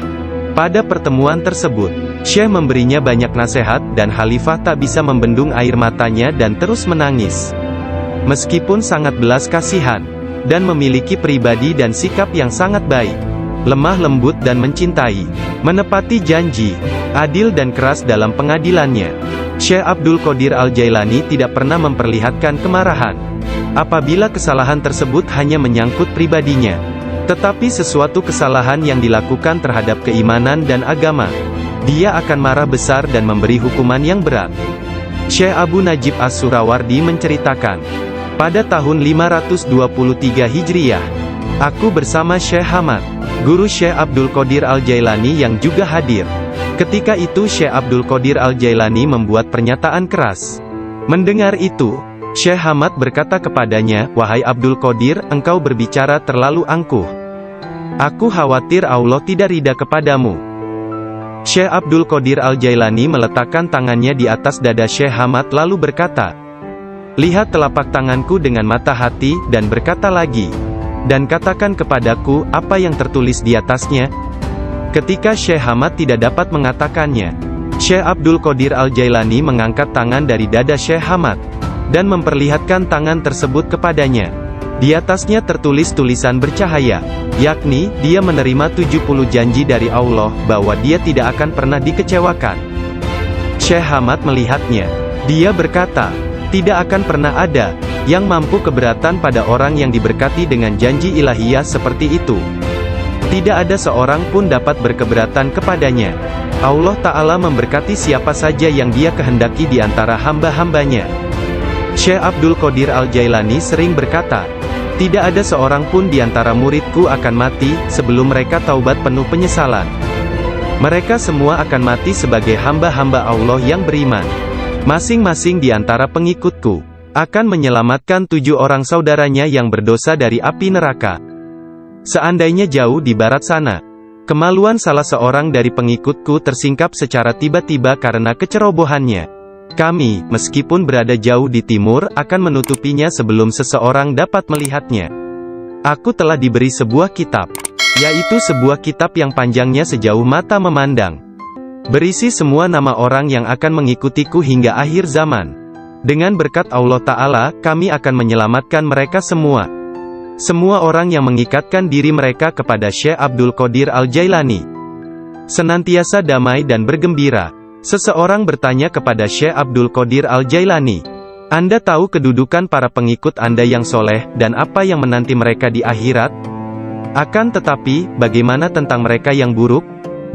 Pada pertemuan tersebut, Syekh memberinya banyak nasihat, dan khalifah tak bisa membendung air matanya dan terus menangis. Meskipun sangat belas kasihan, dan memiliki pribadi dan sikap yang sangat baik, lemah lembut dan mencintai, menepati janji, adil dan keras dalam pengadilannya, Syekh Abdul Qadir Al-Jailani tidak pernah memperlihatkan kemarahan. Apabila kesalahan tersebut hanya menyangkut pribadinya, tetapi sesuatu kesalahan yang dilakukan terhadap keimanan dan agama, dia akan marah besar dan memberi hukuman yang berat. Syekh Abu Najib As-Surawardi menceritakan, pada tahun 523 Hijriah, aku bersama Syekh Hamad, guru Syekh Abdul Qadir Al-Jailani yang juga hadir, Ketika itu Syekh Abdul Qadir Al-Jailani membuat pernyataan keras. Mendengar itu, Syekh Hamad berkata kepadanya, "Wahai Abdul Qadir, engkau berbicara terlalu angkuh. Aku khawatir Allah tidak ridha kepadamu." Syekh Abdul Qadir Al-Jailani meletakkan tangannya di atas dada Syekh Hamad lalu berkata, "Lihat telapak tanganku dengan mata hati, dan berkata lagi, dan katakan kepadaku, apa yang tertulis di atasnya?" Ketika Syekh Hamad tidak dapat mengatakannya, Syekh Abdul Qadir Al-Jailani mengangkat tangan dari dada Syekh Hamad, dan memperlihatkan tangan tersebut kepadanya. Di atasnya tertulis tulisan bercahaya, yakni, dia menerima 70 janji dari Allah, bahwa dia tidak akan pernah dikecewakan. Syekh Hamad melihatnya. Dia berkata, "Tidak akan pernah ada yang mampu keberatan pada orang yang diberkati dengan janji ilahiyah seperti itu. Tidak ada seorang pun dapat berkeberatan kepadanya. Allah Ta'ala memberkati siapa saja yang Dia kehendaki di antara hamba-hambanya." Syekh Abdul Qadir Al-Jailani sering berkata, "Tidak ada seorang pun di antara muridku akan mati sebelum mereka taubat penuh penyesalan. Mereka semua akan mati sebagai hamba-hamba Allah yang beriman. Masing-masing di antara pengikutku akan menyelamatkan 7 orang saudaranya yang berdosa dari api neraka. Seandainya jauh di barat sana, kemaluan salah seorang dari pengikutku tersingkap secara tiba-tiba karena kecerobohannya, kami, meskipun berada jauh di timur, akan menutupinya sebelum seseorang dapat melihatnya. Aku telah diberi sebuah kitab, yaitu sebuah kitab yang panjangnya sejauh mata memandang, berisi semua nama orang yang akan mengikutiku hingga akhir zaman. Dengan berkat Allah Ta'ala, kami akan menyelamatkan mereka semua." Semua orang yang mengikatkan diri mereka kepada Syekh Abdul Qadir Al-Jailani senantiasa damai dan bergembira. Seseorang bertanya kepada Syekh Abdul Qadir Al-Jailani, "Anda tahu kedudukan para pengikut Anda yang soleh, dan apa yang menanti mereka di akhirat? Akan tetapi, bagaimana tentang mereka yang buruk?"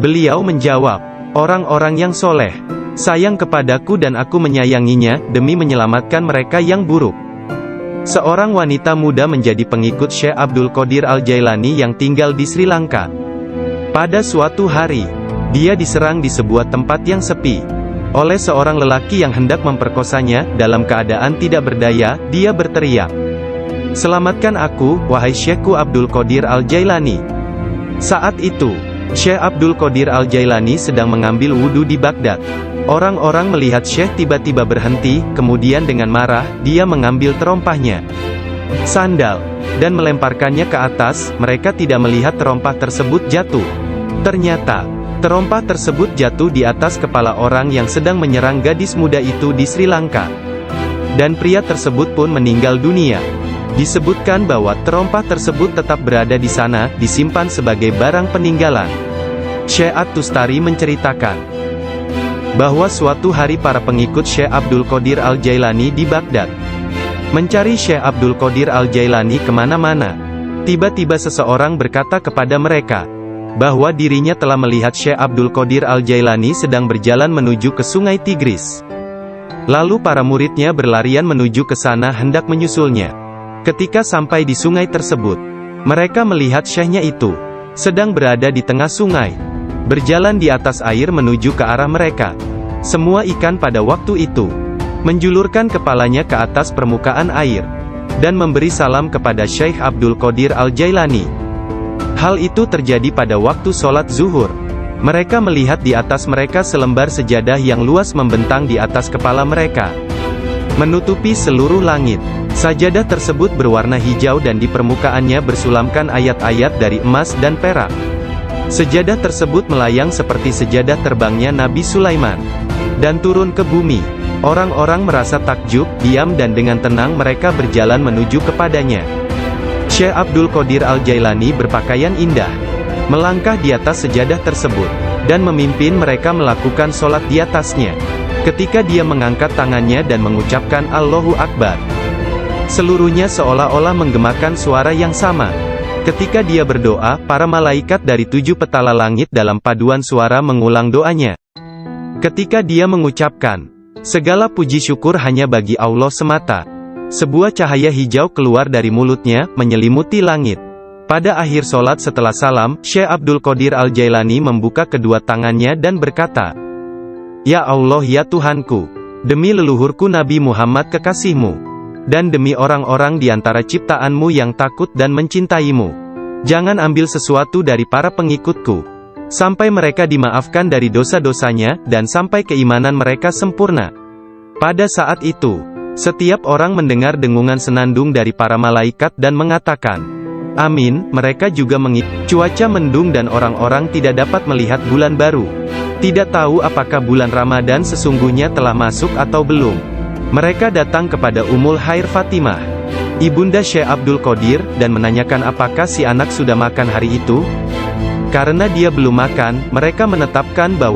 Beliau menjawab, "Orang-orang yang soleh sayang kepadaku dan aku menyayanginya, demi menyelamatkan mereka yang buruk." Seorang wanita muda menjadi pengikut Syekh Abdul Qadir Al-Jailani yang tinggal di Sri Lanka. Pada suatu hari, dia diserang di sebuah tempat yang sepi oleh seorang lelaki yang hendak memperkosanya. Dalam keadaan tidak berdaya, dia berteriak, "Selamatkan aku, wahai Syekhku Abdul Qadir Al-Jailani." Saat itu, Syekh Abdul Qadir Al-Jailani sedang mengambil wudhu di Baghdad. Orang-orang melihat Syekh tiba-tiba berhenti, kemudian dengan marah, dia mengambil terompahnya, sandal, dan melemparkannya ke atas. Mereka tidak melihat terompah tersebut jatuh. Ternyata, terompah tersebut jatuh di atas kepala orang yang sedang menyerang gadis muda itu di Sri Lanka. Dan pria tersebut pun meninggal dunia. Disebutkan bahwa terompah tersebut tetap berada di sana, disimpan sebagai barang peninggalan. Syekh At-Tustari menceritakan bahwa suatu hari para pengikut Syekh Abdul Qadir Al-Jailani di Baghdad mencari Syekh Abdul Qadir Al-Jailani kemana-mana. Tiba-tiba seseorang berkata kepada mereka bahwa dirinya telah melihat Syekh Abdul Qadir Al-Jailani sedang berjalan menuju ke sungai Tigris. Lalu para muridnya berlarian menuju ke sana hendak menyusulnya. Ketika sampai di sungai tersebut, mereka melihat syekhnya itu sedang berada di tengah sungai, berjalan di atas air menuju ke arah mereka. Semua ikan pada waktu itu menjulurkan kepalanya ke atas permukaan air, dan memberi salam kepada Syekh Abdul Qadir Al-Jailani. Hal itu terjadi pada waktu sholat zuhur. Mereka melihat di atas mereka selembar sejadah yang luas membentang di atas kepala mereka, menutupi seluruh langit. Sajadah tersebut berwarna hijau dan di permukaannya bersulamkan ayat-ayat dari emas dan perak. Sejadah tersebut melayang seperti sejadah terbangnya Nabi Sulaiman, dan turun ke bumi. Orang-orang merasa takjub, diam dan dengan tenang mereka berjalan menuju kepadanya. Syekh Abdul Qadir Al-Jailani berpakaian indah, melangkah di atas sejadah tersebut, dan memimpin mereka melakukan sholat di atasnya. Ketika dia mengangkat tangannya dan mengucapkan Allahu Akbar, seluruhnya seolah-olah menggemakan suara yang sama. Ketika dia berdoa, para malaikat dari 7 petala langit dalam paduan suara mengulang doanya. Ketika dia mengucapkan, segala puji syukur hanya bagi Allah semata, sebuah cahaya hijau keluar dari mulutnya, menyelimuti langit. Pada akhir sholat setelah salam, Syekh Abdul Qadir Al-Jailani membuka kedua tangannya dan berkata, "Ya Allah ya Tuhanku, demi leluhurku Nabi Muhammad kekasihmu, dan demi orang-orang di antara ciptaanmu yang takut dan mencintaimu, jangan ambil sesuatu dari para pengikutku, sampai mereka dimaafkan dari dosa-dosanya, dan sampai keimanan mereka sempurna." Pada saat itu, setiap orang mendengar dengungan senandung dari para malaikat dan mengatakan, "Amin." Mereka juga cuaca mendung dan orang-orang tidak dapat melihat bulan baru. Tidak tahu apakah bulan Ramadan sesungguhnya telah masuk atau belum. Mereka datang kepada Ummul Khair Fatimah, ibunda Syekh Abdul Qadir, dan menanyakan apakah si anak sudah makan hari itu. Karena dia belum makan, mereka menetapkan bahwa